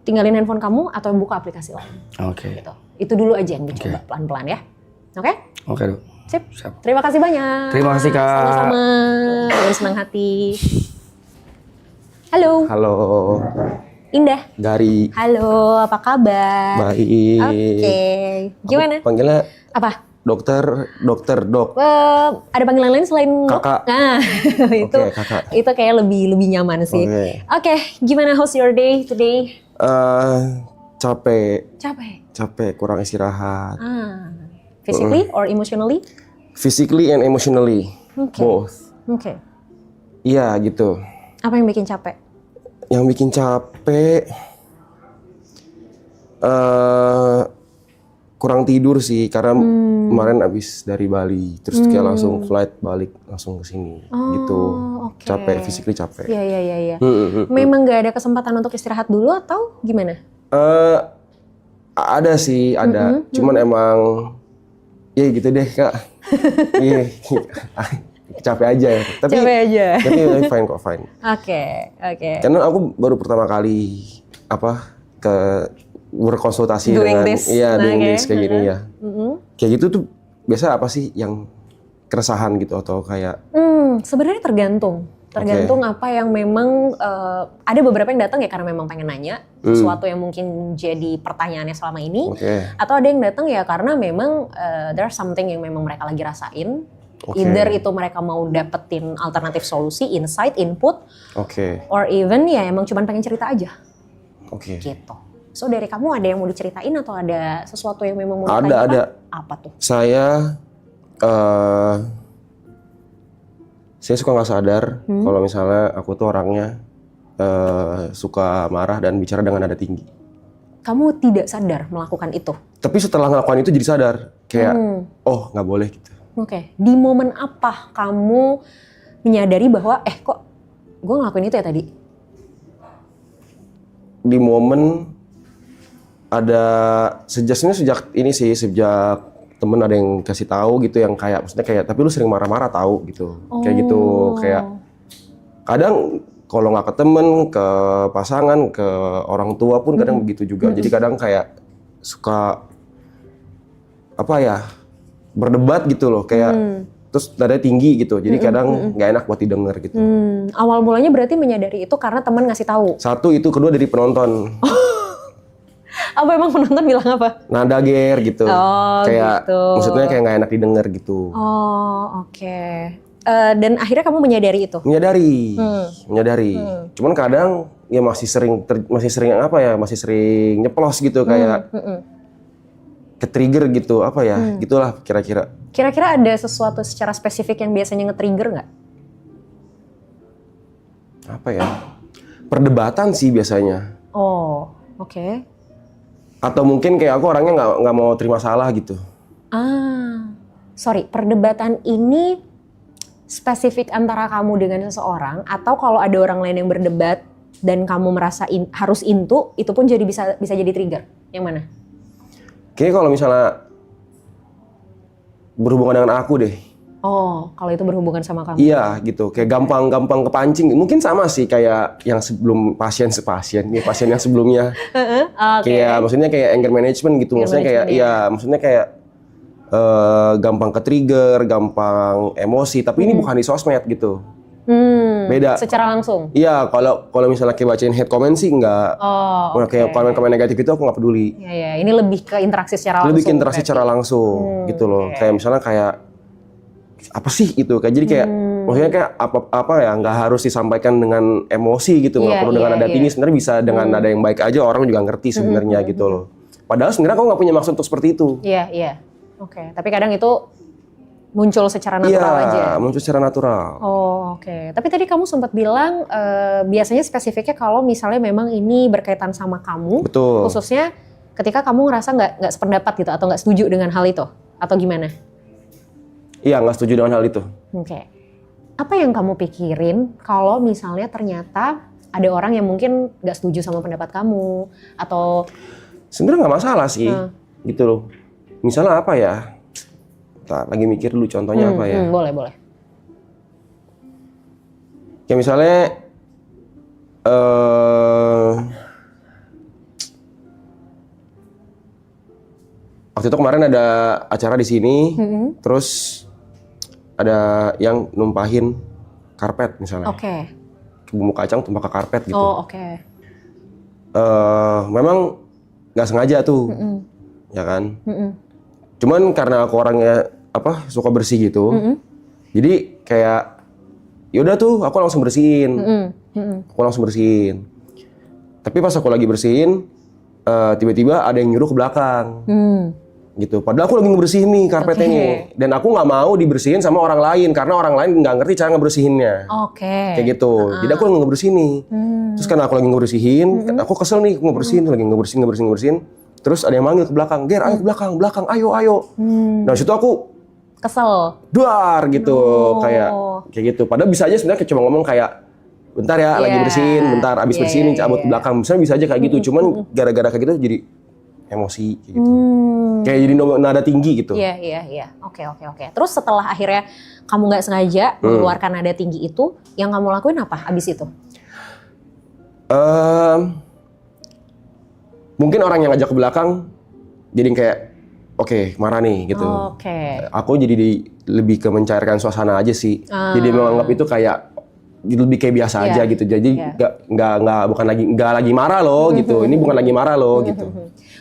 tinggalin handphone kamu atau buka aplikasi lain. Gitu. Itu dulu aja yang dicoba pelan-pelan ya. Oke, Dok. Sip. Terima kasih banyak. Terima kasih, Kak. Sama-sama. Dengan senang hati. Halo. Halo. Indah. Dari. Halo, apa kabar? Baik. Oke. Gimana? Aku panggilnya Apa? dokter. Ada panggilan lain selain Kakak. Nah, itu Oke, Kakak. itu kayak lebih nyaman sih. Oke, gimana how's your day today? Capek, kurang istirahat. Physically or emotionally? Physically and emotionally, both. Oke. Iya gitu. Apa yang bikin capek? Yang bikin capek, kurang tidur sih, karena kemarin abis dari Bali, terus kayak langsung flight balik langsung ke sini, gitu. Oke. Capek, physically capek. Iya. Memang nggak ada kesempatan untuk istirahat dulu atau gimana? Ada sih, ada. Cuman emang, ya gitu deh kak. Iya, capek aja ya. Capek aja. Tapi fine kok, fine. Oke. Karena aku baru pertama kali berkonsultasi Doing dengan this. doing Oke. this kayak gini ya. Kayak gitu tuh biasa apa sih yang keresahan gitu atau kayak Sebenarnya tergantung apa yang memang ada beberapa yang datang ya karena memang pengen nanya sesuatu yang mungkin jadi pertanyaannya selama ini, atau ada yang datang ya karena memang there's something yang memang mereka lagi rasain. Either itu mereka mau dapetin alternatif solusi, insight, input, or even ya emang cuma pengen cerita aja. Gitu. So dari kamu ada yang mau diceritain atau ada sesuatu yang memang mau ditanyakan? Ada. Apa tuh? Saya suka nggak sadar kalau misalnya aku tuh orangnya suka marah dan bicara dengan nada tinggi. Kamu tidak sadar melakukan itu? Tapi setelah ngelakukan itu jadi sadar, kayak oh nggak boleh gitu. Oke. Di momen apa kamu menyadari bahwa kok gue ngelakuin itu ya tadi? Di momen ada sejak temen ada yang kasih tahu gitu yang kayak maksudnya kayak tapi lu sering marah-marah tahu gitu. Kayak gitu, kayak kadang kalau nggak ke temen, ke pasangan, ke orang tua pun kadang begitu juga. Jadi kadang kayak suka berdebat gitu loh, kayak terus nadanya tinggi gitu. Jadi kadang nggak enak buat didengar gitu. Awal mulanya berarti menyadari itu karena teman ngasih tahu. Satu itu, kedua dari penonton. Apa emang penonton bilang apa? Nada ger gitu. Kayak gitu. maksudnya kayak nggak enak didengar gitu. Oke. Dan akhirnya kamu menyadari itu? Menyadari. Cuman kadang ya masih sering nyeplos gitu kayak ke-trigger gitu, gitulah kira-kira. Kira-kira ada sesuatu secara spesifik yang biasanya nge-trigger nggak? Perdebatan sih biasanya. Oke. Atau mungkin kayak aku orangnya nggak mau terima salah gitu. Sorry, perdebatan ini spesifik antara kamu dengan seseorang atau kalau ada orang lain yang berdebat dan kamu merasa harus into, itu pun jadi bisa jadi trigger. Yang mana? Kayaknya kalau misalnya berhubungan dengan aku deh. Kalau itu berhubungan sama kamu. Iya gitu, kayak gampang kepancing. Mungkin sama sih kayak yang sebelum pasien yang sebelumnya. Kayak maksudnya kayak anger management gitu. Maksudnya kayak gampang ke-trigger, gampang emosi. Tapi ini bukan di sosmed gitu. Beda. Secara langsung? Iya, kalau misalnya kayak bacain hate comment sih enggak. Kayak komen-komen negatif itu aku nggak peduli. Iya, ini lebih ke interaksi secara langsung. Lebih ke interaksi secara langsung gitu loh. Kayak misalnya kayak apa sih itu? Jadi kayak maksudnya kayak apa ya, nggak harus disampaikan dengan emosi gitu, nggak perlu dengan nada tinggi. Sebenarnya bisa dengan nada yang baik aja, orang juga ngerti sebenarnya gitu loh. Padahal sebenarnya aku nggak punya maksud untuk seperti itu. Iya. Oke. Tapi kadang itu muncul secara natural aja. Iya, muncul secara natural. Oke. Tapi tadi kamu sempat bilang biasanya spesifiknya kalau misalnya memang ini berkaitan sama kamu. Betul. Khususnya ketika kamu ngerasa nggak sependapat gitu atau nggak setuju dengan hal itu atau gimana? Iya, nggak setuju dengan hal itu. Oke. Apa yang kamu pikirin kalau misalnya ternyata ada orang yang mungkin nggak setuju sama pendapat kamu atau? Sebenarnya nggak masalah sih, gitu loh. Misalnya apa ya? Bentar, lagi mikir dulu contohnya apa ya? Boleh. Kayak misalnya waktu itu kemarin ada acara di sini, terus ada yang numpahin karpet misalnya. Bumbu kacang tumpah ke karpet gitu. Memang nggak sengaja tuh, ya kan? Cuman karena aku orangnya suka bersih gitu, jadi kayak yaudah tuh aku langsung bersihin, Tapi pas aku lagi bersihin, tiba-tiba ada yang nyuruh ke belakang, gitu. Padahal aku lagi ngebersihin nih karpetnya nih, dan aku nggak mau dibersihin sama orang lain karena orang lain nggak ngerti cara ngebersihinnya, kayak gitu. Jadi aku lagi ngebersihin nih, terus karena aku lagi ngebersihin, aku kesel nih lagi ngebersihin. Terus ada yang manggil ke belakang, Ger, ayo ke belakang, ayo. Nah situ aku Kesel. duar gitu, Oh. kayak gitu. Padahal bisa aja sebenarnya cuma ngomong kayak bentar ya, lagi Iya. bersihin, bentar abis Iya, bersihin iya, cabut iya. ke belakang. Misalnya bisa aja kayak gitu, cuman gara-gara kayak gitu jadi emosi kayak gitu. Kayak jadi nada tinggi gitu. Iya. Oke. Terus setelah akhirnya kamu nggak sengaja mengeluarkan nada tinggi itu, yang kamu lakuin apa abis itu? Mungkin orang yang ngajak ke belakang jadi kayak oke, marah nih gitu. Oke. Aku jadi lebih ke mencairkan suasana aja sih. Jadi menganggap itu kayak lebih kayak biasa aja gitu. Jadi nggak lagi marah loh gitu. Ini bukan lagi marah loh gitu.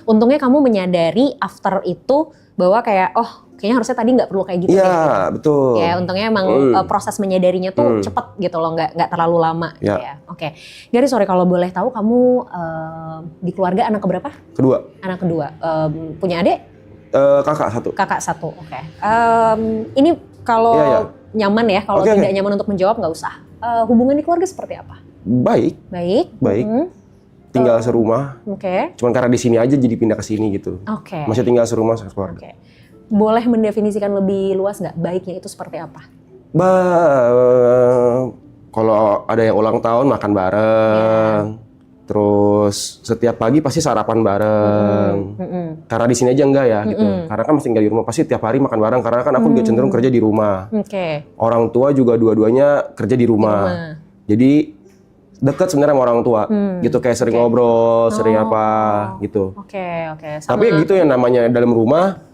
Untungnya kamu menyadari after itu bahwa kayak kayaknya harusnya tadi nggak perlu kayak gitu. Iya, betul. Ya untungnya emang proses menyadarinya tuh cepet gitu loh, nggak terlalu lama. Ya. Ya. Oke. Gary, sorry kalau boleh tahu kamu di keluarga anak keberapa? Kedua, Anak kedua. Punya adik? kakak satu. Kakak satu. Oke. Ini kalau Iya. nyaman ya, kalau Oke, tidak oke. nyaman untuk menjawab nggak usah. Hubungan di keluarga seperti apa? Baik, Baik. baik. Tinggal serumah. Oke. Cuman karena di sini aja jadi pindah ke sini gitu. Oke. Masih tinggal serumah sekeluarga. Oke. Boleh mendefinisikan lebih luas nggak baiknya itu seperti apa? Kalau ada yang ulang tahun makan bareng. Terus setiap pagi pasti sarapan bareng. Karena di sini aja enggak ya gitu. Karena kan masih tinggal di rumah, pasti tiap hari makan bareng karena kan aku juga cenderung kerja di rumah. Oke. Orang tua juga dua-duanya kerja di rumah. Jadi dekat sebenarnya sama orang tua. Gitu kayak sering ngobrol, sering apa gitu. Oke. Tapi ya gitu yang namanya dalam rumah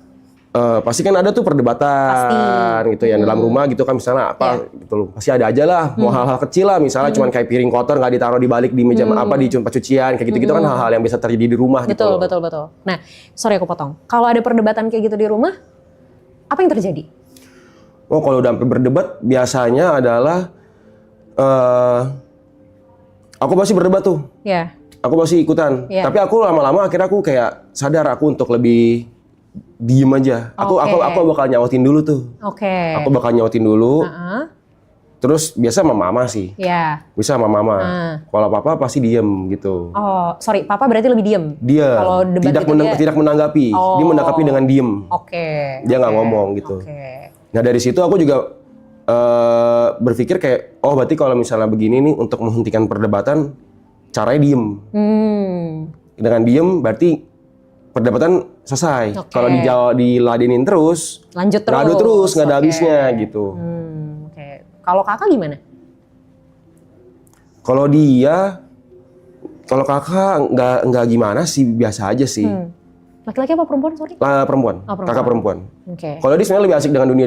pasti kan ada tuh perdebatan gitu ya dalam rumah gitu kan misalnya apa gitu loh. Pasti ada aja lah mau hal-hal kecil lah misalnya cuman kayak piring kotor nggak ditaruh di balik di meja apa di tempat cucian kayak gitu-gitu kan hal-hal yang bisa terjadi di rumah gitu. Betul. Nah, sorry aku potong. Kalau ada perdebatan kayak gitu di rumah, apa yang terjadi? Oh, kalau udah sampai berdebat biasanya adalah aku pasti berdebat tuh. Ya. Aku pasti ikutan. Iya. Tapi aku lama-lama akhirnya aku kayak sadar aku untuk lebih diem aja. Aku bakal nyautin dulu tuh. Oke. Aku bakal nyautin dulu. Heeh. Terus biasa sama mama sih. Ya. Bisa sama mama. Kalau papa pasti diem gitu. Oh, sorry, papa berarti lebih diem. Dia Kalau debat tidak gitu dia- tidak menanggapi. Dia menanggapi dengan diem. Oke. Dia nggak ngomong gitu. Oke. Nah dari situ aku juga berpikir kayak berarti kalau misalnya begini nih untuk menghentikan perdebatan caranya diem. Dengan diem berarti perdebatan selesai. Oke. Kalau diladenin terus, Lanjut terus. ngadu terus nggak ada Oke. habisnya gitu. Oke. Kalau kakak gimana? Kalau kakak nggak gimana sih, biasa aja sih. Laki-laki apa perempuan? Sorry. Perempuan, Oh, perempuan. kakak perempuan. Oke. Kalau dia sebenarnya lebih asik dengan dunia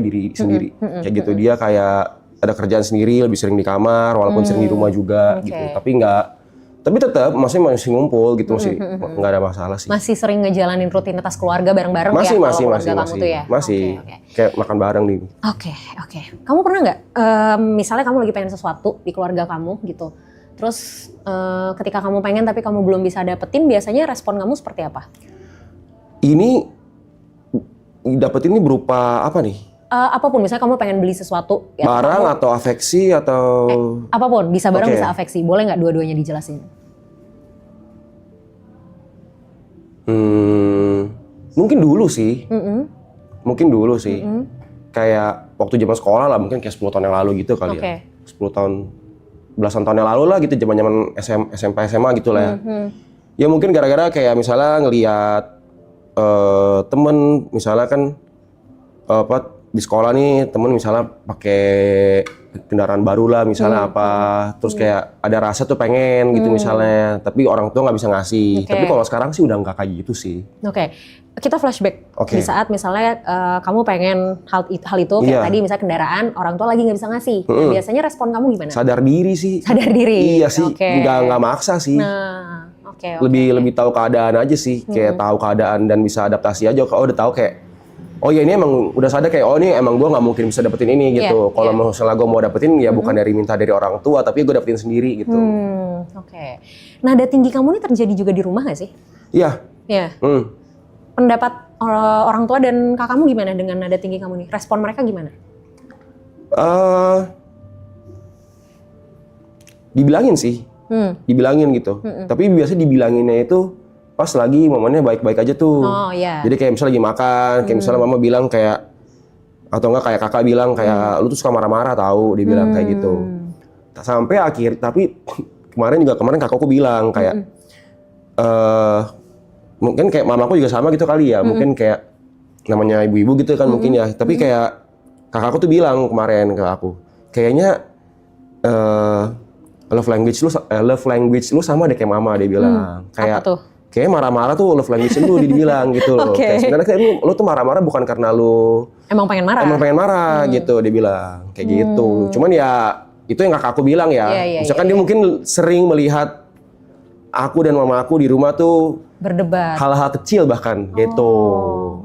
diri sendiri. Kayak gitu, dia kayak ada kerjaan sendiri, lebih sering di kamar, walaupun sering di rumah juga Oke. gitu. Tapi tetap masih ngumpul gitu, masih nggak ada masalah sih. Masih sering ngejalanin rutinitas keluarga bareng-bareng ya? Kalau keluarga kamu tuh ya? masih. Oke. Kayak makan bareng nih. Oke. Kamu pernah nggak, misalnya kamu lagi pengen sesuatu di keluarga kamu gitu, terus ketika kamu pengen tapi kamu belum bisa dapetin, biasanya respon kamu seperti apa? Ini dapet ini berupa apa nih? Apapun, misalnya kamu pengen beli sesuatu, ya, Barang atau afeksi atau apapun, bisa barang Oke. bisa afeksi, boleh nggak dua-duanya dijelasin? mungkin dulu sih. Mungkin dulu sih. Kayak waktu zaman sekolah lah, mungkin kayak 10 tahun yang lalu gitu kali Oke. ya. 10 tahun, belasan tahun yang lalu lah gitu, zaman-zaman SMP SMA gitu lah ya. Ya mungkin gara-gara kayak misalnya ngelihat temen, misalnya kan di sekolah nih temen misalnya pakai kendaraan baru lah misalnya terus kayak ada rasa tuh pengen gitu misalnya, tapi orang tua nggak bisa ngasih. Oke. Tapi kalau sekarang sih udah nggak kayak gitu sih. Oke, kita flashback Oke. di saat misalnya kamu pengen hal itu kayak Iya. tadi misalnya kendaraan, orang tua lagi nggak bisa ngasih. Nah, biasanya respon kamu gimana? Sadar diri sih. Sadar diri. Iya sih, Oke. nggak maksa sih. Nah, oke. Lebih tahu keadaan aja sih, kayak tahu keadaan dan bisa adaptasi aja. Kalau udah tahu kayak oh ya ini emang udah sadar kayak ini emang gue nggak mungkin bisa dapetin ini gitu. Kalau misalnya gue mau dapetin ya bukan dari minta dari orang tua, tapi gue dapetin sendiri gitu. Oke. Nada tinggi kamu ini terjadi juga di rumah nggak sih? Iya. Iya. Pendapat orang tua dan kakakmu gimana dengan nada tinggi kamu nih? Respon mereka gimana? Dibilangin sih, dibilangin gitu. Tapi biasa dibilanginnya itu pas lagi momennya baik-baik aja tuh. Oh iya. Jadi kayak misalnya lagi makan, kayak misalnya mama bilang kayak, atau enggak kayak kakak bilang kayak lu tuh suka marah-marah tahu, dia bilang kayak gitu. Sampai tapi kemarin kakakku bilang kayak mungkin kayak mamaku juga sama gitu kali ya, mungkin kayak namanya ibu-ibu gitu kan mungkin ya, tapi kayak kakakku tuh bilang kemarin ke aku, kayaknya love language lu sama deh kayak mama, dia bilang. Kayak apa tuh? Kayak marah-marah tuh love language lu, dia bilang gitu loh. Kayak sebenarnya kayak lu tuh marah-marah bukan karena lu Emang pengen marah. gitu, dia bilang kayak gitu. Cuman ya itu yang kakakku bilang ya. Misalkan dia mungkin sering melihat aku dan mama aku di rumah tuh berdebat. Hal-hal kecil bahkan gitu.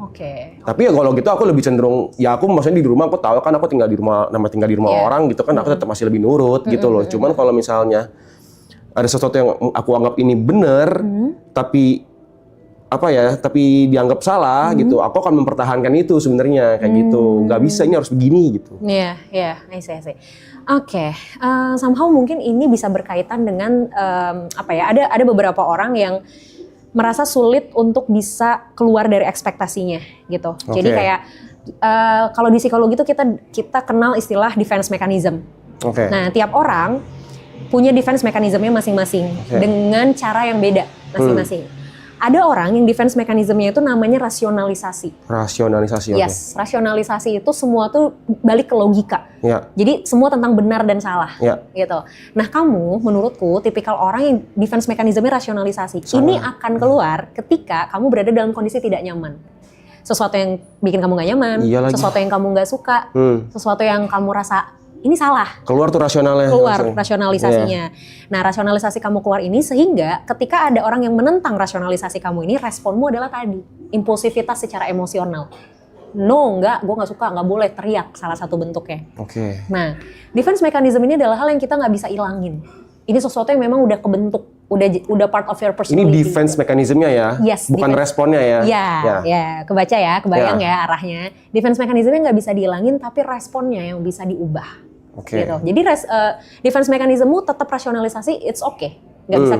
Oke. Tapi ya kalau gitu aku lebih cenderung ya aku maksudnya di rumah aku tahu kan aku tinggal di rumah orang gitu kan aku tetap masih lebih nurut gitu loh. Cuman kalau misalnya ada sesuatu yang aku anggap ini benar tapi tapi dianggap salah gitu, aku akan mempertahankan itu sebenarnya kayak gitu. Nggak bisa, ini harus begini gitu. Iya, I see. Oke, somehow mungkin ini bisa berkaitan dengan ada beberapa orang yang merasa sulit untuk bisa keluar dari ekspektasinya gitu. Jadi kayak kalau di psikologi itu kita kenal istilah defense mechanism. Nah, tiap orang punya defense mechanismnya masing-masing dengan cara yang beda masing-masing. Ada orang yang defense mechanismnya itu namanya rasionalisasi. Rasionalisasi, oke. Yes, rasionalisasi itu semua tuh balik ke logika. Ya. Jadi semua tentang benar dan salah, gitu. Nah, kamu menurutku tipikal orang yang defense mechanismnya rasionalisasi. Ini akan keluar ketika kamu berada dalam kondisi tidak nyaman. Sesuatu yang bikin kamu gak nyaman, sesuatu yang kamu gak suka, sesuatu yang kamu rasa ini salah. Keluar tuh rasionalnya. Rasionalisasinya. Nah, rasionalisasi kamu keluar ini sehingga ketika ada orang yang menentang rasionalisasi kamu ini, responmu adalah tadi, impulsivitas secara emosional. No, enggak, gue gak suka, gak boleh, teriak, salah satu bentuknya. Nah, defense mechanism ini adalah hal yang kita gak bisa ilangin. Ini sesuatu yang memang udah kebentuk, udah part of your personality. Ini defense mechanismnya ya, bukan responnya ya. Ya, kebayang ya arahnya. Defense mechanismnya nggak bisa dihilangin, tapi responnya yang bisa diubah. Gitu. Jadi defense mechanismmu tetap rasionalisasi, it's okay. Nggak bisa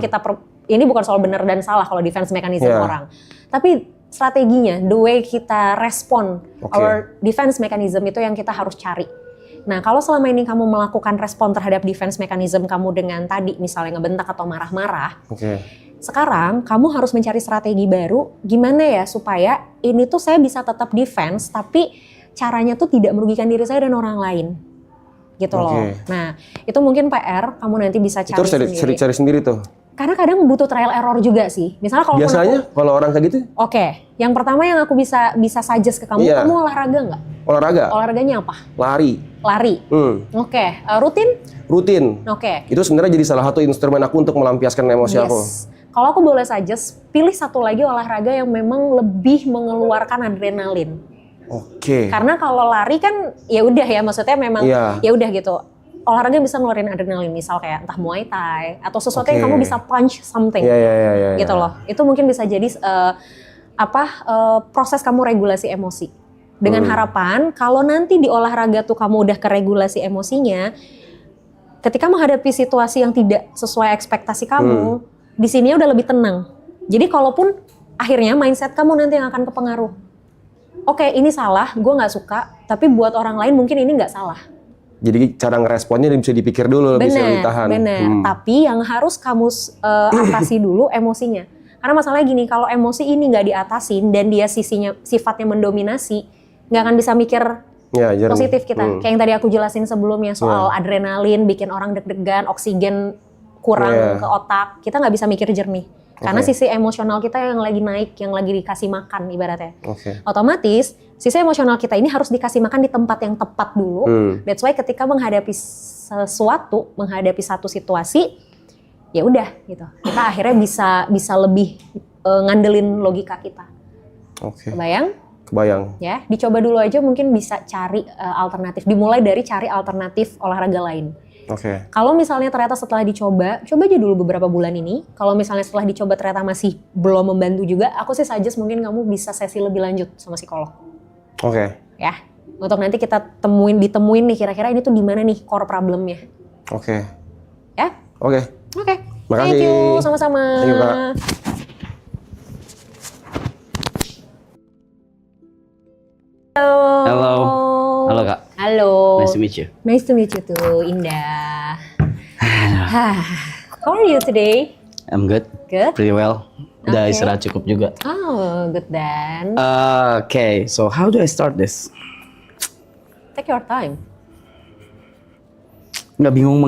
ini bukan soal benar dan salah kalau defense mechanism orang. Tapi strateginya, the way kita respon, our defense mechanism itu yang kita harus cari. Nah, kalau selama ini kamu melakukan respon terhadap defense mechanism kamu dengan tadi misalnya ngebentak atau marah-marah, sekarang kamu harus mencari strategi baru gimana ya supaya ini tuh saya bisa tetap defense tapi caranya tuh tidak merugikan diri saya dan orang lain. Gitu loh. Nah, itu mungkin PR kamu nanti bisa cari sendiri. Itu harus cari sendiri tuh. Karena kadang butuh trial error juga sih. Misalnya kalau kalau orang kayak gitu? Yang pertama yang aku bisa suggest ke kamu, kamu olahraga nggak? Olahraga. Olahraganya apa? Lari. Rutin. Itu sebenarnya jadi salah satu instrumen aku untuk melampiaskan emosi aku. Kalau aku boleh suggest, pilih satu lagi olahraga yang memang lebih mengeluarkan adrenalin. Karena kalau lari kan ya udah ya, maksudnya memang ya udah gitu. Olahraga bisa ngeluarin adrenalin, misal kayak entah Muay Thai atau sesuatu yang kamu bisa punch something. Gitu loh. Itu mungkin bisa jadi proses kamu regulasi emosi. Dengan harapan kalau nanti di olahraga tuh kamu udah keregulasi emosinya, ketika menghadapi situasi yang tidak sesuai ekspektasi kamu, di sini udah lebih tenang. Jadi kalaupun akhirnya mindset kamu nanti yang akan kepengaruh. Ini salah, gue nggak suka, tapi buat orang lain mungkin ini nggak salah. Jadi cara ngeresponnya bisa dipikir dulu, bisa ditahan. Bener. Tapi yang harus kamu atasi dulu emosinya. Karena masalahnya gini, kalau emosi ini nggak diatasin dan dia sifatnya mendominasi, nggak akan bisa mikir positif kita. Kayak yang tadi aku jelasin sebelumnya soal adrenalin, bikin orang deg-degan, oksigen kurang ke otak, kita nggak bisa mikir jernih. Karena sisi emosional kita yang lagi naik, yang lagi dikasih makan ibaratnya. Otomatis sisi emosional kita ini harus dikasih makan di tempat yang tepat dulu. That's why ketika menghadapi satu situasi, ya udah gitu. Kita akhirnya bisa lebih ngandelin logika kita. Kebayang? Ya, dicoba dulu aja, mungkin bisa cari alternatif. Dimulai dari cari alternatif olahraga lain. Kalau misalnya ternyata setelah coba aja dulu beberapa bulan ini. Kalau misalnya setelah dicoba ternyata masih belum membantu juga, aku sih suggest mungkin kamu bisa sesi lebih lanjut sama psikolog. Ya, untuk nanti kita ditemuin nih kira-kira ini tuh di mana nih core problemnya. Ya? Makasih. Thank you, sama-sama. Thank you, Kak. Halo. Nice to meet you. Nice to meet you too, Indah. How are you today? I'm good. Good. Pretty well. Udah Okay. istirahat cukup juga. Oh, good then. Okay, so how do I start this? Take your time. Nggak bingung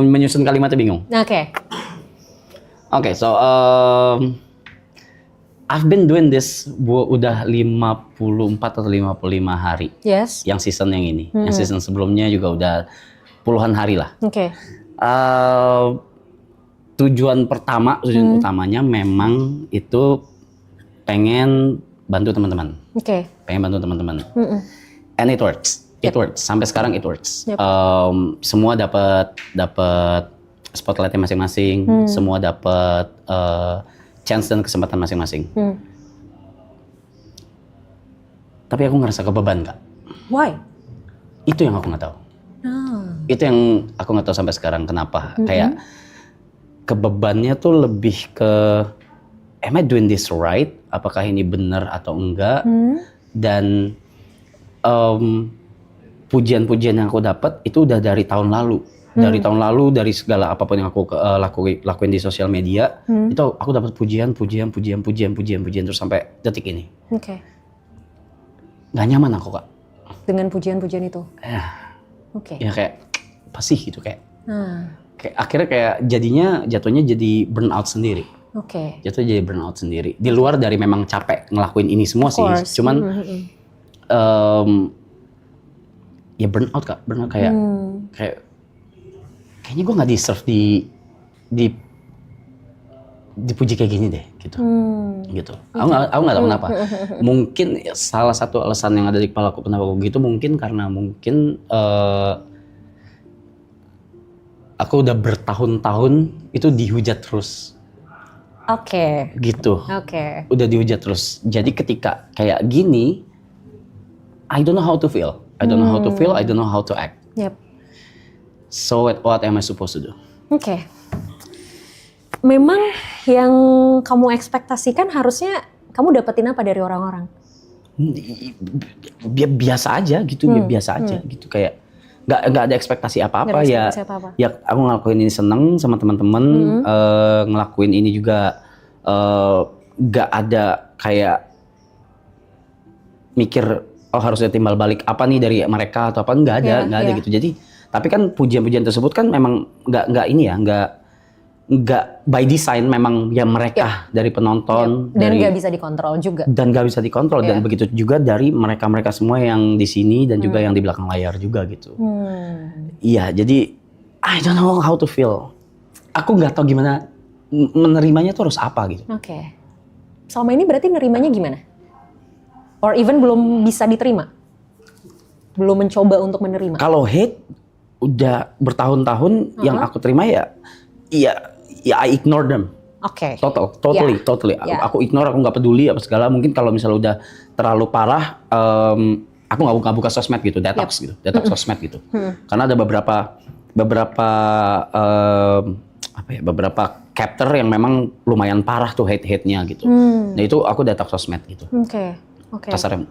menyusun kalimatnya bingung. Oke. Okay, so I've been doing this udah 54 atau 55 hari. Yes. Yang season yang ini. Yang season sebelumnya juga udah puluhan hari lah. Oke. Tujuan utamanya memang itu pengen bantu teman-teman. Oke. Pengen bantu teman-teman. And it works. It works. Sampai sekarang it works. Yep. Semua dapat spotlightnya masing-masing. Semua dapat chance dan kesempatan masing-masing. Tapi aku ngerasa kebeban, Kak. Why? Itu yang aku nggak tahu. Itu yang aku nggak tahu sampai sekarang kenapa. Kayak kebebannya tuh lebih ke am I doing this right? Apakah ini benar atau enggak? Dan pujian-pujian yang aku dapat itu udah dari tahun lalu. Dari tahun lalu, dari segala apapun yang aku lakuin di sosial media, itu aku dapat pujian terus sampai detik ini. Oke. Gak nyaman aku, Kak. Dengan pujian-pujian itu. Oke. Ya kayak apa sih gitu kayak. Nah, Kayak akhirnya kayak jatuhnya jadi burnout sendiri. oke. Jatuhnya jadi burnout sendiri. Di luar dari memang capek ngelakuin ini semua Of sih. course. Cuman ya burnout, Kak. Burnout kayak kayaknya gue nggak deserve dipuji kayak gini deh gitu. Gitu. Aku nggak tahu kenapa. Mungkin salah satu alasan yang ada di kepala aku kenapa aku gitu mungkin karena aku udah bertahun-tahun itu dihujat terus. Oke. Gitu. Oke. Udah dihujat terus. Jadi ketika kayak gini, I don't know how to feel. I don't know how to feel, I don't know how to act. Yep. So what am I supposed to do? Oke. Memang yang kamu ekspektasikan harusnya kamu dapetin apa dari orang-orang? Biasa aja gitu, biasa aja gitu kayak nggak ada ekspektasi apa-apa Nggak ada ya. ekspektasi apa-apa. Ya aku ngelakuin ini seneng sama teman-teman, ngelakuin ini juga nggak ada kayak mikir oh harusnya timbal balik apa nih dari mereka atau apa nggak ada gitu. Jadi tapi kan pujian-pujian tersebut kan memang nggak ini ya nggak by design memang ya mereka dari penonton Dan dari nggak bisa dikontrol juga. dan nggak bisa dikontrol dan begitu juga dari mereka semua yang di sini dan juga yang di belakang layar juga gitu. Iya jadi I don't know how to feel. Aku nggak tahu gimana menerimanya tuh harus apa gitu. Oke. Selama ini berarti nerimanya gimana? Or even belum bisa diterima? Belum mencoba untuk menerima? Kalau hate udah bertahun-tahun yang aku terima ya I ignore them. Oke. Totally. Yeah. Aku ignore, aku nggak peduli apa segala. Mungkin kalau misalnya udah terlalu parah, aku nggak buka sosmed gitu, detox sosmed gitu. Karena ada beberapa chapter yang memang lumayan parah tuh hate-nya gitu. Nah itu aku detox sosmed gitu. Oke. Kasarnya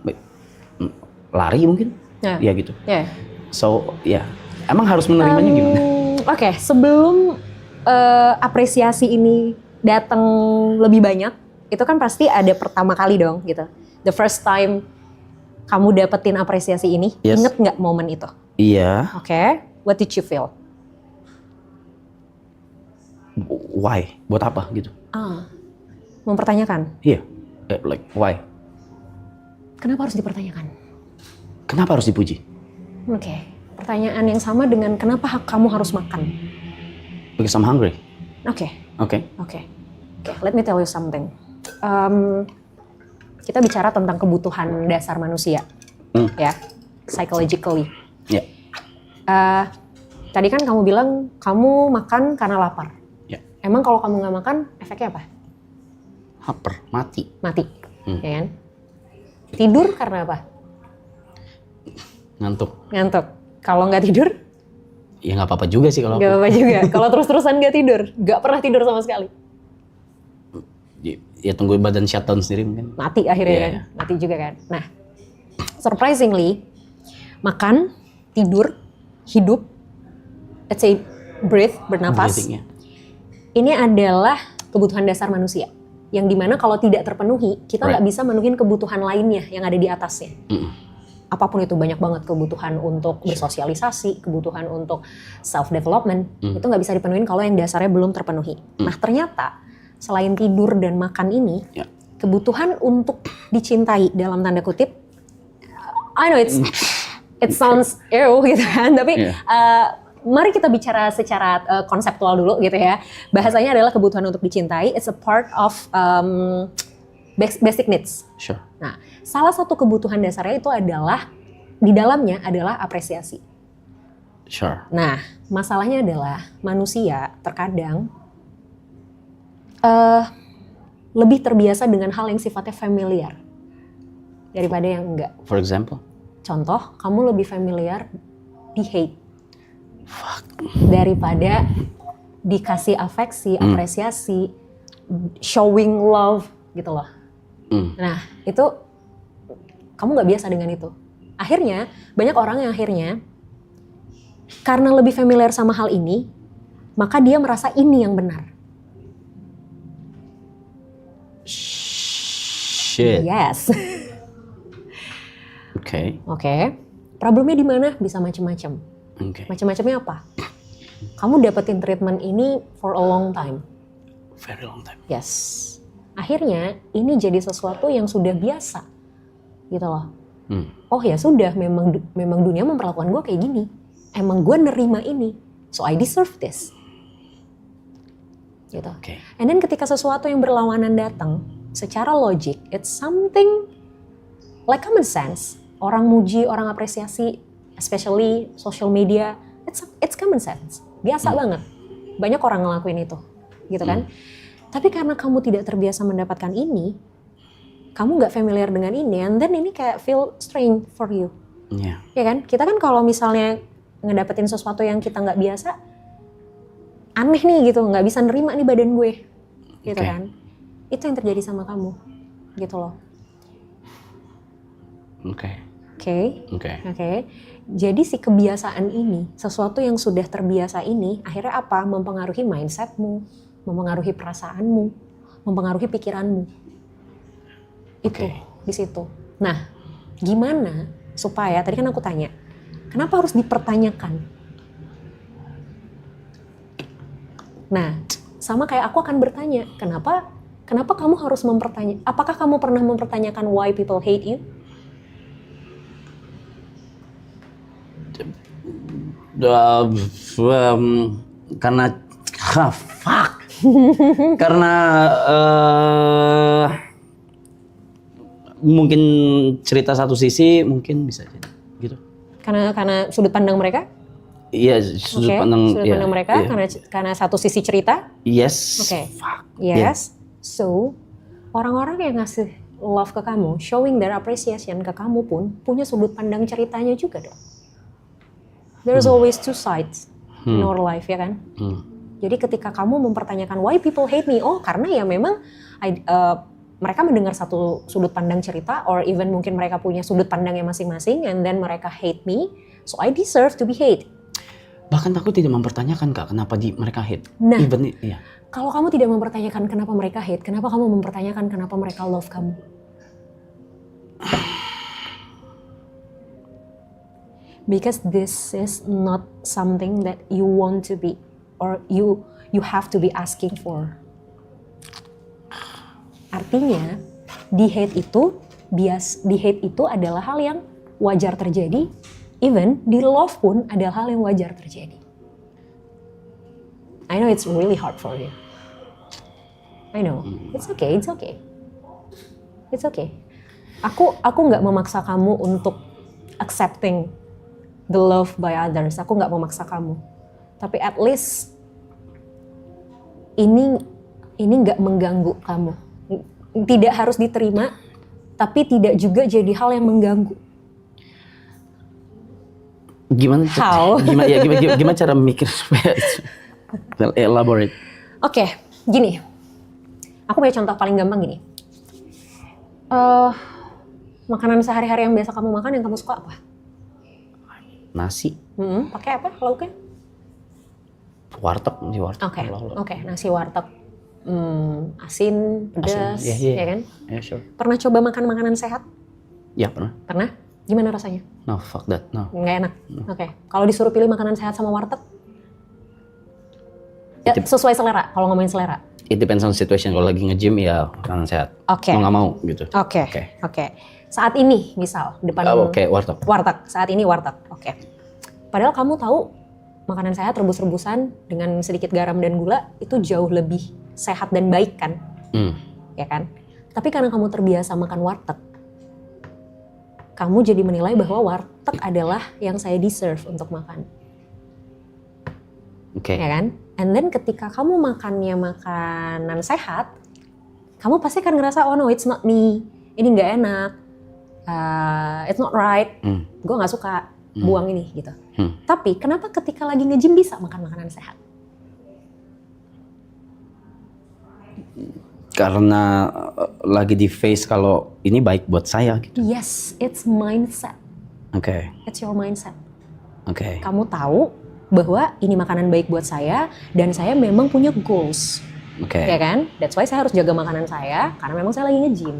lari mungkin, ya gitu. Yeah. So ya, emang harus menerimanya gimana? Oke, sebelum apresiasi ini datang lebih banyak, itu kan pasti ada pertama kali dong gitu. The first time kamu dapetin apresiasi ini, Yes. inget nggak momen itu? Iya. Oke, what did you feel? Why? Buat apa gitu? Mempertanyakan. Iya. Like why? Kenapa harus dipertanyakan? Kenapa harus dipuji? Oke, pertanyaan yang sama dengan kenapa kamu harus makan? Because I'm hungry. Oke. Oke. Let me tell you something. Kita bicara tentang kebutuhan dasar manusia, ya, psychologically. Ya. Tadi kan kamu bilang kamu makan karena lapar. Ya. Emang kalau kamu nggak makan, efeknya apa? Haper, mati. Mati, ya kan? Tidur karena apa? Ngantuk. Ngantuk. Kalau nggak tidur, Ya nggak apa-apa juga sih kalau nggak aku. apa-apa juga. Kalau terus-terusan nggak tidur, nggak pernah tidur sama sekali, Ya tunggu badan shutdown sendiri mungkin. mati akhirnya Iya, kan? iya. Mati juga kan? Nah, surprisingly, makan, tidur, hidup, let's say breathe, bernafas. Breathing, ya. Ini adalah kebutuhan dasar manusia. Yang dimana kalau tidak terpenuhi, kita nggak bisa menuhin kebutuhan lainnya yang ada di atasnya. Apapun itu, banyak banget kebutuhan untuk bersosialisasi, kebutuhan untuk self-development. Itu nggak bisa dipenuhin kalau yang dasarnya belum terpenuhi. Nah ternyata, selain tidur dan makan ini, kebutuhan untuk dicintai dalam tanda kutip, I know it sounds ew gitu kan, tapi mari kita bicara secara konseptual dulu gitu ya. Bahasanya adalah kebutuhan untuk dicintai. It's a part of basic needs. Sure. Nah, salah satu kebutuhan dasarnya itu adalah di dalamnya adalah apresiasi. Sure. Nah, masalahnya adalah manusia terkadang lebih terbiasa dengan hal yang sifatnya familiar daripada yang enggak. For example? Contoh, kamu lebih familiar di hate daripada dikasih afeksi, apresiasi, showing love gitu loh. Nah itu kamu nggak biasa dengan itu. Akhirnya banyak orang yang akhirnya karena lebih familiar sama hal ini, maka dia merasa ini yang benar. Shit. Yes. Oke. Oke. Problemnya di mana? Bisa macam-macam. Oke. Macam-macamnya apa? Kamu dapetin treatment ini for a long time. Very long time. Yes. Akhirnya ini jadi sesuatu yang sudah biasa. Gitu loh. Oh ya sudah, memang dunia memperlakukan gue kayak gini. Emang gue nerima ini. So I deserve this. Gitu. Oke. And then ketika sesuatu yang berlawanan datang, secara logik, it's something like common sense. Orang muji, orang apresiasi, especially social media, it's common sense. Biasa banget. Banyak orang ngelakuin itu. Gitu kan? Tapi karena kamu tidak terbiasa mendapatkan ini, kamu nggak familiar dengan ini, and then ini kayak feel strange for you. Yeah. Ya kan? Kita kan kalau misalnya ngedapetin sesuatu yang kita nggak biasa, aneh nih gitu, nggak bisa nerima nih badan gue. Gitu kan? Itu yang terjadi sama kamu. Gitu loh. Oke. Jadi si kebiasaan ini, sesuatu yang sudah terbiasa ini, akhirnya apa? Mempengaruhi mindsetmu, mempengaruhi perasaanmu, mempengaruhi pikiranmu. Itu di situ. Nah, gimana supaya tadi kan aku tanya, kenapa harus dipertanyakan? Nah, sama kayak aku akan bertanya, kenapa kamu harus mempertanyakan? Apakah kamu pernah mempertanyakan why people hate you? Karena karena mungkin cerita satu sisi mungkin bisa jadi gitu. Karena sudut pandang mereka? Iya, sudut pandang mereka karena satu sisi cerita? Yes. Oke. Yes. So, orang-orang yang ngasih love ke kamu, showing their appreciation ke kamu pun punya sudut pandang ceritanya juga dong. There's always two sides in our life, ya kan? Jadi ketika kamu mempertanyakan why people hate me, oh karena ya memang mereka mendengar satu sudut pandang cerita, or even mungkin mereka punya sudut pandangnya masing-masing, and then mereka hate me, so I deserve to be hate. Bahkan aku tidak mempertanyakan Kak, kenapa mereka hate. Nah, kalau kamu tidak mempertanyakan kenapa mereka hate, kenapa kamu mempertanyakan kenapa mereka love kamu? Because this is not something that you want to be, or you have to be asking for. Artinya, di hate itu adalah hal yang wajar terjadi, even di love pun adalah hal yang wajar terjadi. I know it's really hard for you. I know, it's okay. Aku nggak memaksa kamu untuk accepting the love by others. Aku nggak memaksa kamu. Tapi at least ini nggak mengganggu kamu. Tidak harus diterima, tapi tidak juga jadi hal yang mengganggu. Gimana cara mikir supaya elaborate? Oke, gini. Aku punya contoh paling gampang gini. Makanan sehari-hari yang biasa kamu makan yang kamu suka apa? nasi, Pakai apa lauknya? warteg, nasi warteg. Oke, nasi warteg. Asin, pedas, Iya. ya kan? Yeah, sure. Pernah coba makan makanan sehat? Ya pernah. Pernah? Gimana rasanya? No, fuck that. No. Nggak enak. Oke. Kalau disuruh pilih makanan sehat sama warteg? Ya, sesuai selera. Kalau ngomongin selera. It depends on situation. Kalau lagi nge-gym ya makanan sehat. Oke. Kalau nggak mau gitu. Oke. Saat ini misal depan Oke, warteg. warteg. Saat ini warteg. Oke. Padahal kamu tahu makanan sehat rebus-rebusan dengan sedikit garam dan gula itu jauh lebih sehat dan baik kan? Ya kan? Tapi karena kamu terbiasa makan warteg, kamu jadi menilai bahwa warteg adalah yang saya deserve untuk makan. Oke. Ya kan? And then ketika kamu makannya makanan sehat, kamu pasti akan ngerasa, oh no, it's not me. Ini nggak enak. It's not right. Gue nggak suka buang ini gitu. Tapi kenapa ketika lagi nge-gym bisa makan makanan sehat? Karena lagi di face kalau ini baik buat saya gitu. Yes, it's mindset. Oke. It's your mindset. Oke. Kamu tahu bahwa ini makanan baik buat saya dan saya memang punya goals. Oke. Ya kan? That's why saya harus jaga makanan saya karena memang saya lagi nge-gym.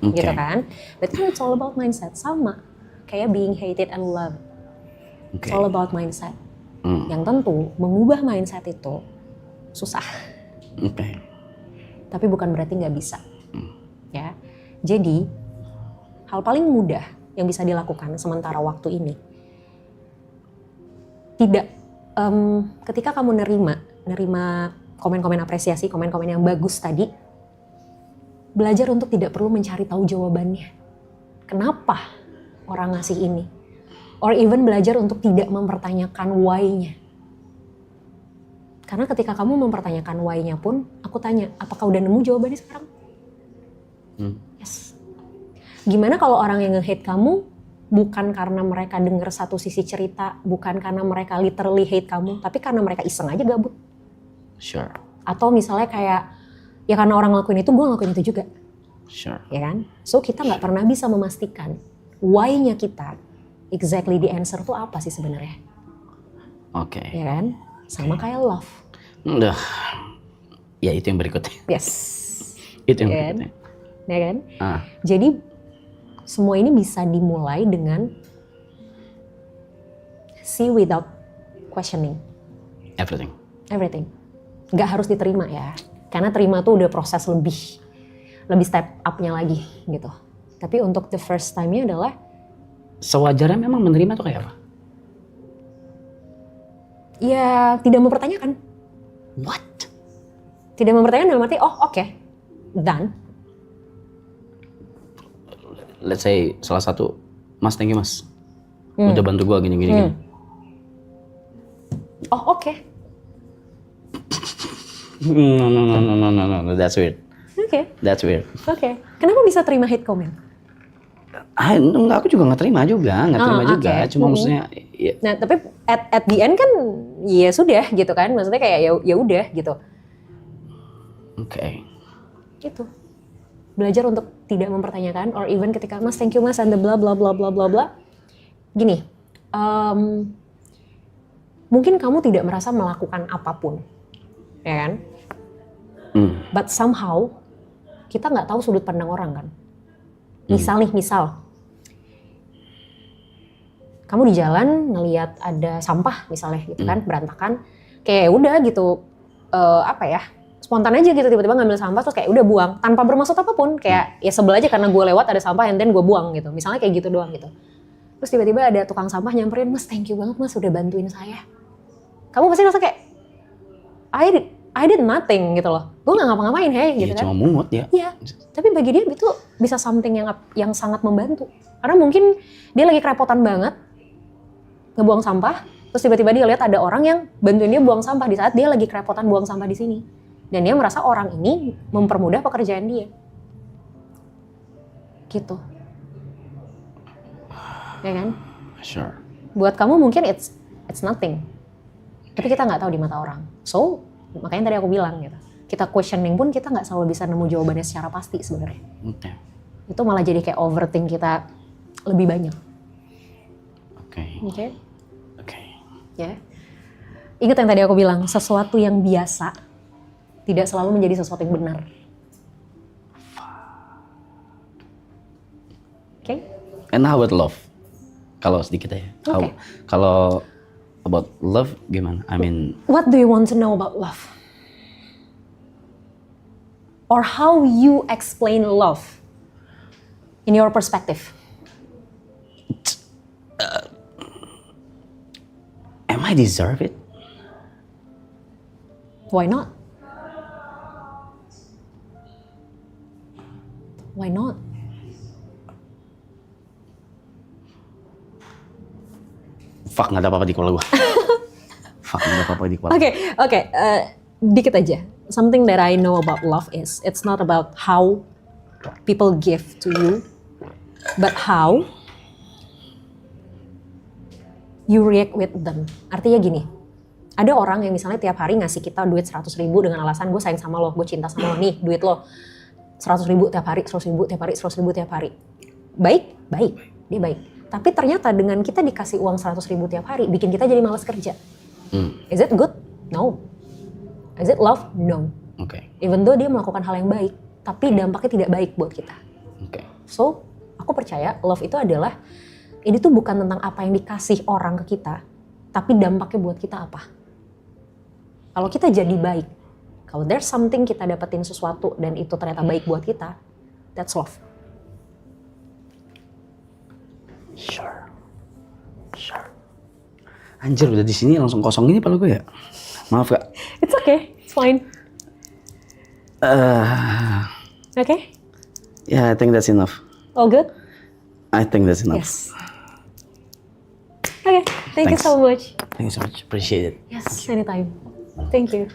Oke. Gitu kan? But kan it's all about mindset. Sama kayak being hated and loved. Oke. It's all about mindset. Yang tentu mengubah mindset itu susah. Oke. Tapi bukan berarti nggak bisa. Ya. Jadi hal paling mudah yang bisa dilakukan sementara waktu ini, tidak ketika kamu nerima komen-komen apresiasi, komen-komen yang bagus tadi, belajar untuk tidak perlu mencari tahu jawabannya. Kenapa orang ngasih ini? Or even belajar untuk tidak mempertanyakan why-nya. Karena ketika kamu mempertanyakan why-nya pun, aku tanya, apakah udah nemu jawabannya sekarang? Yes. Gimana kalau orang yang nge-hate kamu bukan karena mereka dengar satu sisi cerita, bukan karena mereka literally hate kamu, tapi karena mereka iseng aja gabut. Sure. Atau misalnya kayak, ya karena orang ngelakuin itu, gue ngelakuin itu juga. Sure. Ya kan? So kita nggak pernah bisa memastikan why-nya kita, exactly the answer tuh apa sih sebenarnya. Oke. Ya kan? Sama kayak love. Udah. Ya itu yang berikutnya. Yes. Itu yang Ya kan? berikutnya. Ya kan? Ah. Jadi semua ini bisa dimulai dengan see without questioning Everything. everything. Nggak harus diterima ya, karena terima tuh udah proses lebih step up-nya lagi gitu. Tapi untuk the first time-nya adalah Sewajarnya memang menerima tuh kayak apa? ya tidak mempertanyakan. What? Tidak mempertanyakan dalam arti oh oke, done. Let's say salah satu, Mas, thank you Mas. Udah bantu gua gini. Oh oke. No, that's weird. Oke. That's weird. Oke. Kenapa bisa terima hate comment? Enggak, aku juga nggak terima juga. Oke. Cuma maksudnya, ya, Nah, tapi at the end kan ya sudah gitu kan. Maksudnya kayak ya udah gitu. oke. Gitu. Belajar untuk tidak mempertanyakan or even ketika Mas thank you Mas and the bla bla bla bla bla bla. Gini, mungkin kamu tidak merasa melakukan apapun, ya kan? But somehow kita nggak tahu sudut pandang orang kan. Misal kamu di jalan ngelihat ada sampah misalnya gitu kan, berantakan, kayak udah gitu, spontan aja gitu tiba-tiba ngambil sampah terus kayak udah buang tanpa bermaksud apapun, kayak ya sebel aja karena gue lewat ada sampah and then gue buang gitu, misalnya kayak gitu doang gitu. Terus tiba-tiba ada tukang sampah nyamperin, Mas thank you banget Mas udah bantuin saya. Kamu pasti rasa kayak I did nothing gitu loh, gue nggak ngapa-ngapain gitu kan. Cuma mungut ya. Iya, tapi bagi dia itu bisa something yang sangat membantu. Karena mungkin dia lagi kerepotan banget ngebuang sampah, terus tiba-tiba dia lihat ada orang yang bantuin dia buang sampah di saat dia lagi kerepotan buang sampah di sini. Dan dia merasa orang ini mempermudah pekerjaan dia. Gitu. Ya kan? Sure. Buat kamu mungkin it's nothing. Tapi kita nggak tahu di mata orang. So, makanya tadi aku bilang gitu. Kita questioning pun kita nggak selalu bisa nemu jawabannya secara pasti sebenarnya. Oke. Itu malah jadi kayak overthink kita lebih banyak. Oke. Oke. Ya. Ingat yang tadi aku bilang, sesuatu yang biasa tidak selalu menjadi sesuatu yang benar. Oke? And how about love? Kalau sedikit aja. Oke. Kalau about love gimana? I mean, What do you want to know about love? Or how you explain love in your perspective? am I deserve it? Why not? Why not? Fuck, nggak ada apa-apa di kepala gua. Fuck, nggak ada apa-apa di kepala. Oke, dikit aja. Something that I know about love is it's not about how people give to you, but how you react with them. Artinya gini, ada orang yang misalnya tiap hari ngasih kita duit 100.000 dengan alasan gue sayang sama lo, gue cinta sama lo, nih duit lo 100.000 tiap hari, 100.000 tiap hari, 100.000 tiap hari. Baik, dia baik. Tapi ternyata dengan kita dikasih uang 100.000 tiap hari, bikin kita jadi malas kerja. Is it good? No. Is it love? No. Oke. Even though dia melakukan hal yang baik, tapi dampaknya tidak baik buat kita. Oke. So, aku percaya love itu adalah, ini tuh bukan tentang apa yang dikasih orang ke kita, tapi dampaknya buat kita apa. Kalau kita jadi baik, kalau there's something kita dapetin sesuatu dan itu ternyata baik buat kita, that's love. Sure. Anjir, udah di sini langsung kosong gini kepala gue ya. Maaf Kak. It's okay, it's fine. Okay? Yeah, I think that's enough. All good? I think that's enough. Yes. Okay, thank you Thanks. so much. Thank you so much. Appreciate it. Yes, anytime. Thank you.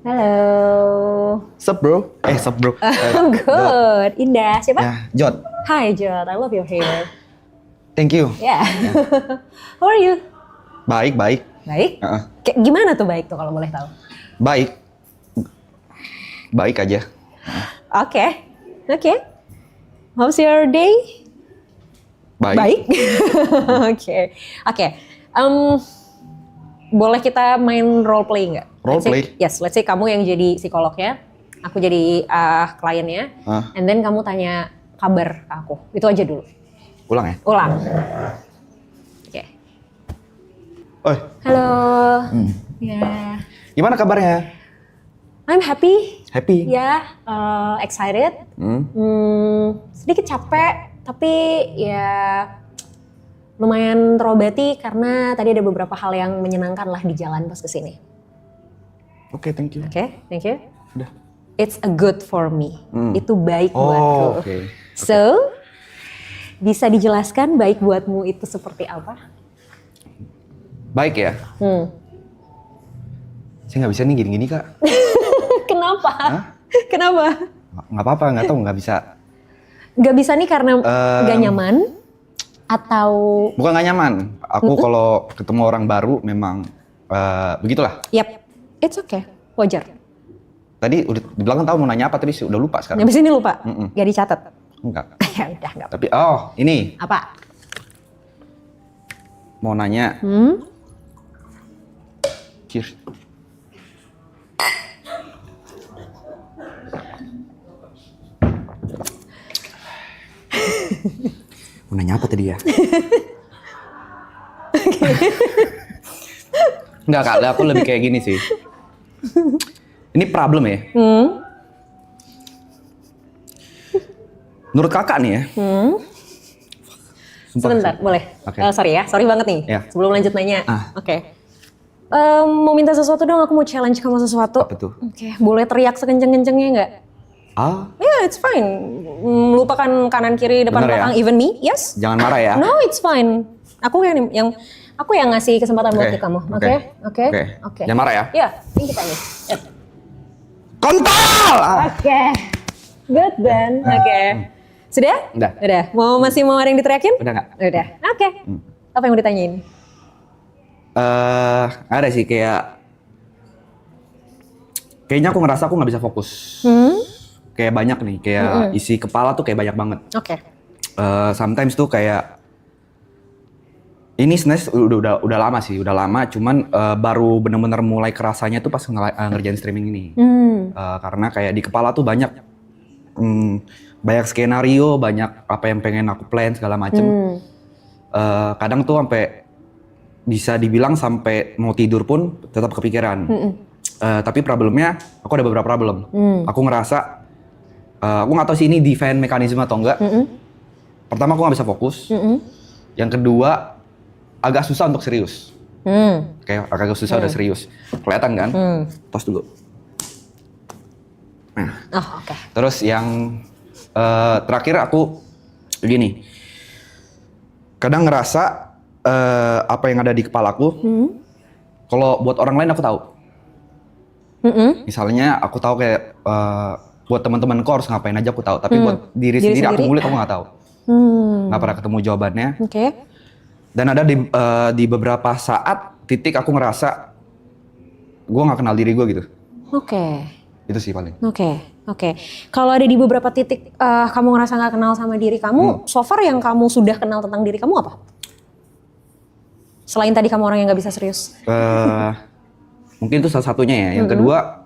Halo. Sup bro? Sup bro. I'm good. Indah. Siapa? Ya, Jod. Hi, Jod. I love your hair. Thank you. Yeah. How are you? Baik, baik. Baik. Heeh. Kayak gimana tuh baik tuh kalau boleh tahu? Baik. Baik aja. Oke. How's your day? Baik. Oke. Boleh kita main role play nggak? Role play? Yes, let's say kamu yang jadi psikolognya, aku jadi kliennya, and then kamu tanya kabar ke aku. Itu aja dulu. Ulang ya? Ulang. Oke. Oi, Halo. Ya. gimana kabarnya? I'm happy. Happy? Ya, excited. Sedikit capek, tapi ya lumayan terobati karena tadi ada beberapa hal yang menyenangkan lah di jalan pas kesini. Oke, thank you. Oke, thank you. Udah. It's a good for me. Itu baik Oh, buatku. oke. So, bisa dijelaskan baik buatmu itu seperti apa? Baik ya? Saya nggak bisa nih gini-gini kak. Kenapa? Kenapa? Nggak apa-apa, nggak tahu, nggak bisa. Gak bisa nih karena gak nyaman? Atau Bukan nggak nyaman. Aku kalau ketemu orang baru memang begitulah. yep, it's okay, wajar. Tadi udah di belakang tahu mau nanya apa tadi udah lupa sekarang. Habis ini lupa, gak dicatat. Enggak. Ya udah, nggak apa. Tapi ini Apa? mau nanya. Cheers. Mau nanya apa tadi ya? Enggak kak, aku lebih kayak gini sih. Ini problem ya. Menurut kakak nih ya. Sumpah. Sebentar, boleh? Oke. Sorry banget nih. Ya. Sebelum lanjut nanya. Ah. Oke. Mau minta sesuatu dong, aku mau challenge kamu sesuatu. Apa tuh? Oke, boleh teriak sekenceng-kencengnya nggak? Ah, It's fine. Lupakan kanan kiri depan Bener ya? belakang, even me, yes? jangan marah ya. No, it's fine. Aku yang ngasih kesempatan buat ke kamu. Oke. Oke. Jangan marah ya. Ya, ini kita nih. Yep. Kontol! Oke. Good then. Oke. Sudah? Udah. Udah. Masih mau ada yang diteriakin? Udah nggak? Udah. Oke. Apa yang mau ditanyain? Ada sih kayaknya aku ngerasa aku nggak bisa fokus. kayak banyak nih, kayak isi kepala tuh kayak banyak banget. Oke. Sometimes tuh kayak ini sebenarnya udah lama sih, udah lama. Cuman baru bener-bener mulai kerasanya tuh pas ngerjain streaming ini. Karena kayak di kepala tuh banyak banyak skenario, banyak apa yang pengen aku plan segala macem. Kadang tuh sampai bisa dibilang sampai mau tidur pun tetap kepikiran. Tapi problemnya, aku ada beberapa problem. Aku ngerasa, aku nggak tahu sih ini defense mekanisme atau enggak. Pertama aku nggak bisa fokus. Yang kedua agak susah untuk serius. Kayak agak susah udah serius. Kelihatan kan? Tos dulu. Nah, Oke. terus yang terakhir aku gini. Kadang ngerasa apa yang ada di kepalaku, kalau buat orang lain aku tahu. Misalnya aku tahu kayak buat teman-temanku harus ngapain aja aku tahu, tapi buat diri sendiri aku ngulik aku nggak tahu. Nggak pernah ketemu jawabannya. Oke. Dan ada di beberapa saat titik aku ngerasa gue nggak kenal diri gue gitu. Oke. Itu sih paling. Oke. Kalau ada di beberapa titik kamu ngerasa nggak kenal sama diri kamu, so far yang kamu sudah kenal tentang diri kamu apa? Selain tadi kamu orang yang nggak bisa serius. Mungkin itu salah satunya ya. Yang kedua,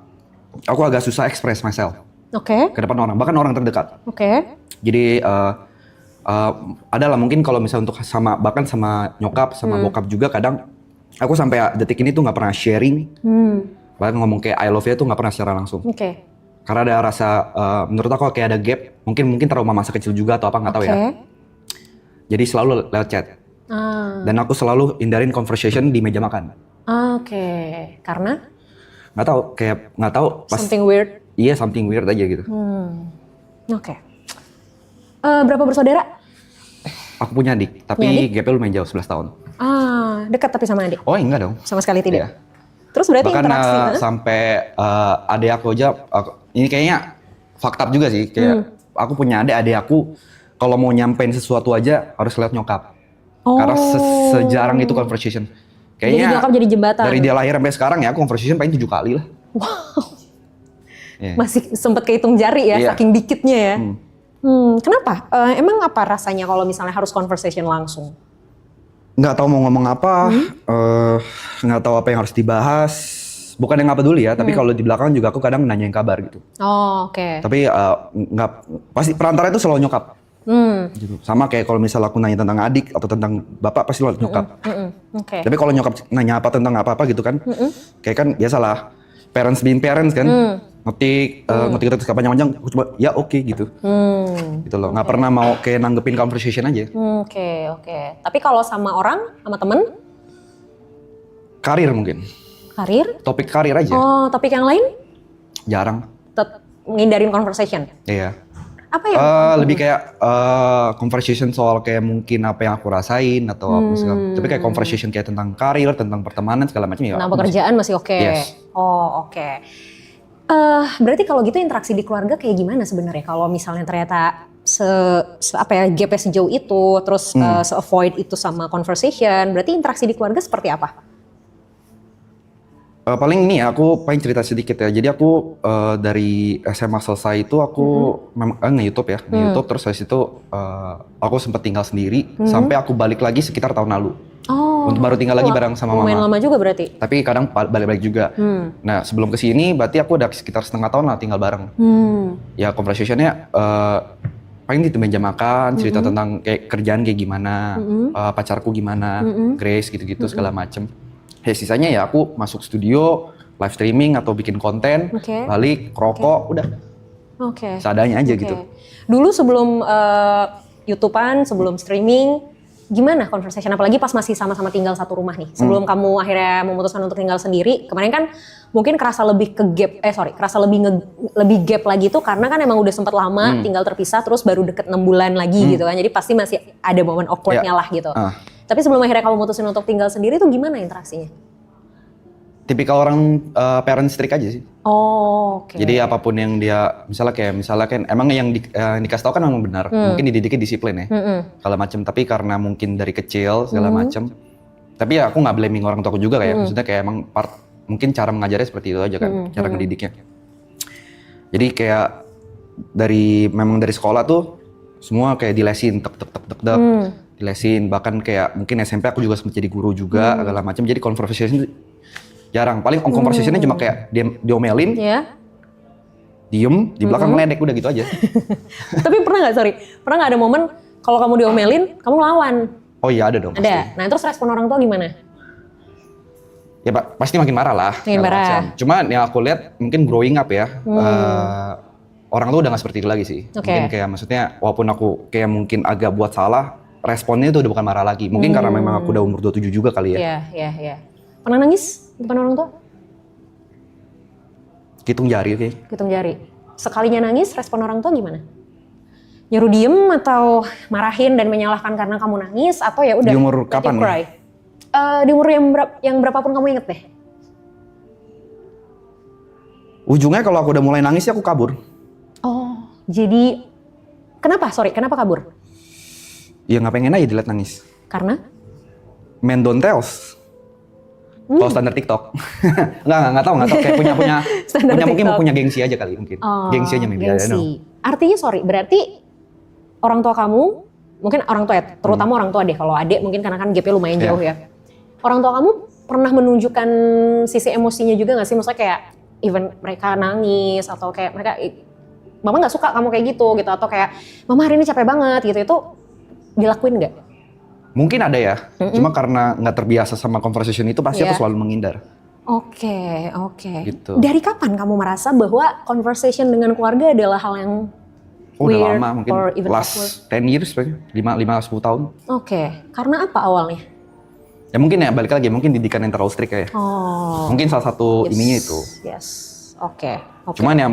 aku agak susah express myself Oke. ke depan orang, bahkan orang terdekat. Oke. Jadi adalah mungkin kalau misalnya untuk bahkan sama nyokap, sama bokap juga kadang aku sampai detik ini tuh nggak pernah sharing. Bahkan ngomong kayak I love you tuh nggak pernah secara langsung. Oke. Karena ada rasa, menurut aku kayak ada gap, mungkin trauma masa kecil juga atau apa nggak tahu ya. Jadi selalu lewat chat. Dan aku selalu hindarin conversation di meja makan. Oke. Karena? Nggak tahu. Something weird. Iya, something weird aja gitu. Oke. Berapa bersaudara? Aku punya adik, tapi gapnya lumayan jauh 11 tahun. Dekat tapi sama adik? Oh enggak dong. Sama sekali tidak? Iya. Terus berarti Bahkan interaksi? sampai adik aku aja, ini kayaknya fucked up juga sih. Kayak aku punya adik aku kalau mau nyampein sesuatu aja harus lihat nyokap. Karena sejarang itu conversation. Kayaknya Jadi nyokap jadi jembatan? Dari dia lahir sampai sekarang ya aku conversation paling 7 kali lah. Wow. Yeah. Masih sempet kehitung jari ya, Iya. saking dikitnya ya. Kenapa? Emang apa rasanya kalau misalnya harus conversation langsung? Nggak tahu mau ngomong apa, nggak tahu apa yang harus dibahas. Bukan yang nggak peduli ya, tapi kalau di belakang juga aku kadang nanyain kabar gitu. Oh, oke. Tapi nggak, pasti perantara itu selalu nyokap. Gitu. Sama kayak kalau misalnya aku nanya tentang adik atau tentang bapak pasti lewat nyokap. Oke. Tapi kalau nyokap nanya apa tentang apa gitu kan, kayak kan biasalah parents being parents kan, ngetik sepanjang-panjang, aku cuma ya oke gitu. Gitu loh, nggak pernah mau kayak nanggepin conversation aja. Oke. Tapi kalau sama orang, sama temen? Karir mungkin, Karir? topik karir aja, Oh, topik yang lain? jarang. Ngindarin conversation? Iya. Apa ya? Lebih kayak conversation soal kayak mungkin apa yang aku rasain atau apa segala. Tapi kayak conversation kayak tentang karir, tentang pertemanan segala macam ya. Tentang pekerjaan masih oke? Yes. Oh, oke. Berarti kalau gitu interaksi di keluarga kayak gimana sebenarnya? Kalau misalnya ternyata gapnya sejauh itu, terus se-avoid itu sama conversation, berarti interaksi di keluarga seperti apa? Paling ini ya, aku paling cerita sedikit ya. Jadi aku dari SMA selesai itu aku nge-YouTube ya, nge-YouTube terus habis itu aku sempat tinggal sendiri sampai aku balik lagi sekitar tahun lalu. Oh. Untuk baru tinggal lagi bareng sama mama. Lumayan lama juga berarti. Tapi kadang balik-balik juga. Nah sebelum kesini berarti aku udah sekitar setengah tahun lah tinggal bareng. Ya conversationnya paling di meja makan, cerita tentang kayak kerjaan kayak gimana, pacarku gimana, Grace gitu-gitu segala macem. Ya sisanya ya aku masuk studio, live streaming atau bikin konten, balik, rokok, udah. Oke. Seadanya aja gitu. Dulu sebelum YouTubean, sebelum streaming, gimana conversation? Apalagi pas masih sama-sama tinggal satu rumah nih. Sebelum kamu akhirnya memutuskan untuk tinggal sendiri, kemarin kan mungkin kerasa lebih kerasa lebih gap lagi tuh karena kan emang udah sempat lama tinggal terpisah, terus baru deket 6 bulan lagi gitu kan. Jadi pasti masih ada momen awkwardnya lah gitu. Tapi sebelum akhirnya kamu mutusin untuk tinggal sendiri tuh gimana interaksinya? Tipikal orang parent strict aja sih. Oh, oke. Jadi apapun yang dia, misalnya kan emang yang dikasih tahu kan memang benar. Mungkin dididiknya disiplin ya, segala macam. Tapi karena mungkin dari kecil segala macam. Tapi ya aku nggak blaming orang tua aku juga kayak, maksudnya kayak emang mungkin cara mengajarnya seperti itu aja kan, cara ngedidiknya. Jadi kayak memang dari sekolah tuh semua kayak dilesin tek tek tek tek tek. Dilesin, bahkan kayak mungkin SMP aku juga sempat jadi guru juga segala macam. Jadi conversation jarang. Paling conversationnya cuma kayak diomelin, diem, di belakang meledek, udah gitu aja. Tapi pernah nggak ada momen kalau kamu diomelin, kamu lawan? Oh iya ada dong. Ada. Pasti. Nah terus respon orang tua gimana? Ya Pak, pasti makin marah lah. Makin marah. Macam. Cuman yang aku lihat mungkin growing up ya, orang tuh udah nggak seperti itu lagi sih. Mungkin kayak maksudnya walaupun aku kayak mungkin agak buat salah, responnya itu udah bukan marah lagi. Mungkin karena memang aku udah umur 27 juga kali ya. Iya. Pernah nangis di depan orang tua? Hitung jari, oke. Hitung jari. Sekalinya nangis, respon orang tua gimana? Nyuruh diem atau marahin dan menyalahkan karena kamu nangis atau ya udah? Di umur kapan nih? Di umur yang berapapun kamu inget deh. Ujungnya kalau aku udah mulai nangis ya aku kabur. Oh, jadi kenapa kabur? Ya nggak pengen aja dilihat nangis. Karena? Men don't tells. Kalau standar TikTok. Nggak tahu kayak punya mungkin punya gengsi aja kali mungkin. Gengsi aja maybe. Gengsi. Artinya berarti orang tua kamu, mungkin orang tua ya, terutama orang tua deh, kalau adik mungkin karena kan gapnya lumayan jauh ya. Orang tua kamu pernah menunjukkan sisi emosinya juga nggak sih? Maksudnya kayak even mereka nangis atau kayak mereka, mama nggak suka kamu kayak gitu atau kayak mama hari ini capek banget gitu, itu dilakuin nggak? Mungkin ada ya, cuma karena nggak terbiasa sama conversation itu pasti aku selalu menghindar. Oke. Gitu. Dari kapan kamu merasa bahwa conversation dengan keluarga adalah hal yang udah weird lama, mungkin or even awkward? last 10 years, 5-10 tahun. Oke, karena apa awalnya? Ya mungkin ya balik lagi, mungkin didikan yang terlalu strict ya. Mungkin salah satu ininya itu. Yes, oke. Cuman ya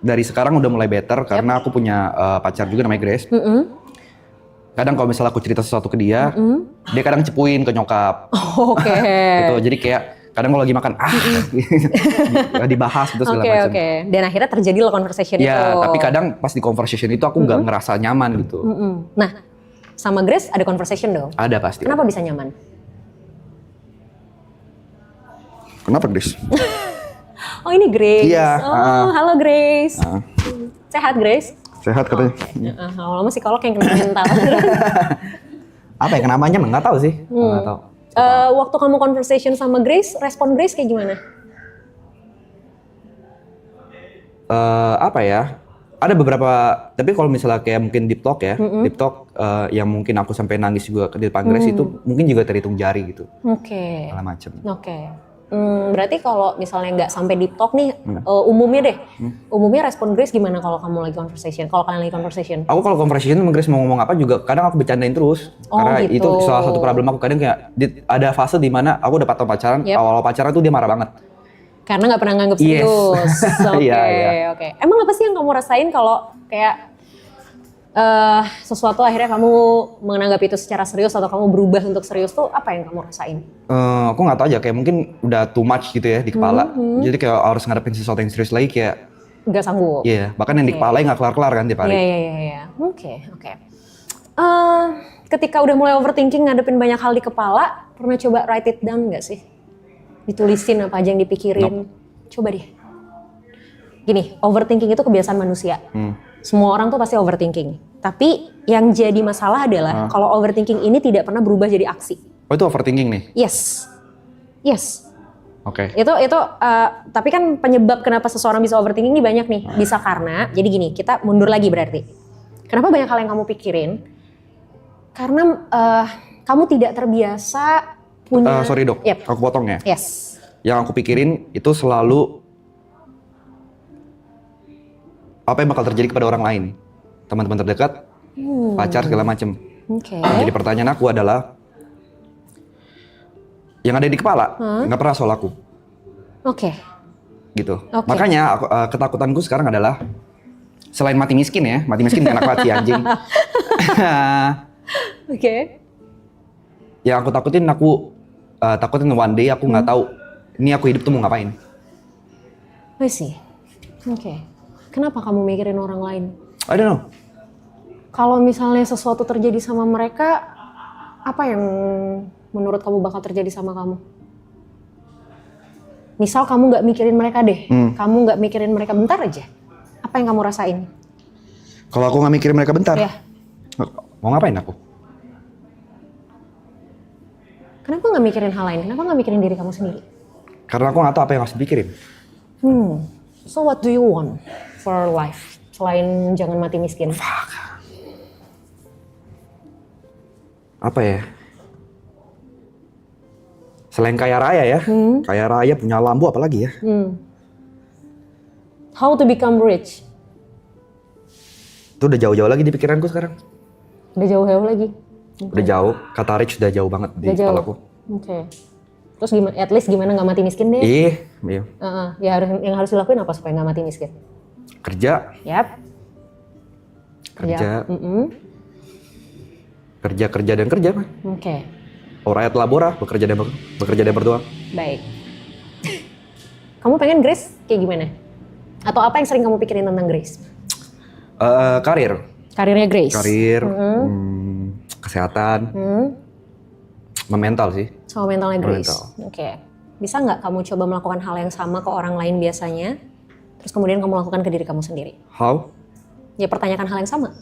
dari sekarang udah mulai better karena aku punya pacar juga namanya Grace. Kadang kalau misalnya aku cerita sesuatu ke dia, dia kadang cepuin ke nyokap. Oke. Gitu, jadi kayak kadang kalau lagi makan, dibahas gitu segala macam. Oke. Dan akhirnya terjadi lah conversation itu. Ya, tapi kadang pas di conversation itu aku nggak ngerasa nyaman gitu. Nah, sama Grace ada conversation dong? Ada pasti. Kenapa bisa nyaman? Kenapa Grace? Oh ini Grace. Iya. Halo Grace. Sehat Grace? Sehat katanya. Lama psikolog yang kena mental. Apa ya kenamanya? Nggak tahu sih. Nggak tahu. Waktu kamu conversation sama Grace, respon Grace kayak gimana? Apa ya? Ada beberapa, tapi kalau misalnya kayak mungkin deep talk ya, deep talk yang mungkin aku sampai nangis juga di depan Grace itu mungkin juga terhitung jari gitu. Oke. Segala macem. Oke. Berarti kalau misalnya nggak sampai deep talk nih, umumnya deh, umumnya respon Grace gimana kalau kamu lagi conversation? Kalau kalian lagi conversation? Aku kalau conversation sama Grace mau ngomong apa juga kadang aku bercandain terus. Karena gitu. itu salah satu problem aku. Kadang kayak ada fase di mana aku udah pacaran, awal pacaran tuh dia marah banget. Karena nggak pernah nganggep serius. Oke. Iya. Emang apa sih yang kamu rasain kalau kayak sesuatu akhirnya kamu menganggap itu secara serius atau kamu berubah untuk serius tuh apa yang kamu rasain? Aku nggak tahu aja, kayak mungkin udah too much gitu ya di kepala. Jadi kayak harus ngadepin sesuatu yang serius lagi kayak nggak sanggup. Iya, bahkan yang di kepala nggak kelar-kelar kan tiap hari. Iya. Oke. Ketika udah mulai overthinking ngadepin banyak hal di kepala, pernah coba write it down nggak sih? Ditulisin apa aja yang dipikirin. Coba deh. Gini, overthinking itu kebiasaan manusia. Semua orang tuh pasti overthinking. Tapi yang jadi masalah adalah kalau overthinking ini tidak pernah berubah jadi aksi. Oh itu overthinking nih? Yes. Oke. Itu tapi kan penyebab kenapa seseorang bisa overthinking ini banyak nih. Bisa karena, jadi gini, kita mundur lagi berarti. Kenapa banyak hal yang kamu pikirin? Karena kamu tidak terbiasa punya... Sorry dok, Yep. aku potong ya. Yes. Yang aku pikirin itu selalu apa yang bakal terjadi kepada orang lain. Teman-teman terdekat, pacar segala macem. Oke. Jadi pertanyaan aku adalah, yang ada di kepala nggak pernah soal aku. Oke. Gitu. Makanya ketakutanku sekarang adalah, selain mati miskin enak banget sih anjing. Oke. Yang aku takutin one day aku nggak tahu ini aku hidup tuh mau ngapain. I see. Oke. Kenapa kamu mikirin orang lain? I don't know. Kalau misalnya sesuatu terjadi sama mereka, apa yang menurut kamu bakal terjadi sama kamu? Misal kamu nggak mikirin mereka deh, kamu nggak mikirin mereka bentar aja. Apa Apa yang kamu rasain? Kalau aku nggak mikirin mereka bentar, Ya. mau ngapain aku? Kenapa nggak mikirin hal lain? Kenapa nggak mikirin diri kamu sendiri? Karena aku nggak tahu apa yang harus dipikirin. So what do you want for life? Selain jangan mati miskin. Apa ya? Selain kaya raya ya, kaya raya punya lambu apalagi ya? How to become rich? Itu udah jauh-jauh lagi di pikiranku sekarang. Udah jauh-jauh lagi. Udah jauh, kata Rich udah jauh banget di Udah jauh. kepalaku. Oke. Terus gimana? At least gimana nggak mati miskin deh? Iya. Ya yang harus dilakuin apa supaya nggak mati miskin? Kerja, Yap. kerja, Mm-mm. kerja dan kerja mah. Oke. Ora et labora, bekerja dan berdoa. Baik. Kamu pengen Grace kayak gimana? Atau apa yang sering kamu pikirin tentang Grace? Karir, Karirnya Grace. kesehatan, mental sih. Sama mentalnya Grace. Mental. Oke. Bisa nggak kamu coba melakukan hal yang sama ke orang lain biasanya, terus kemudian kamu lakukan ke diri kamu sendiri? How? Ya pertanyakan hal yang sama.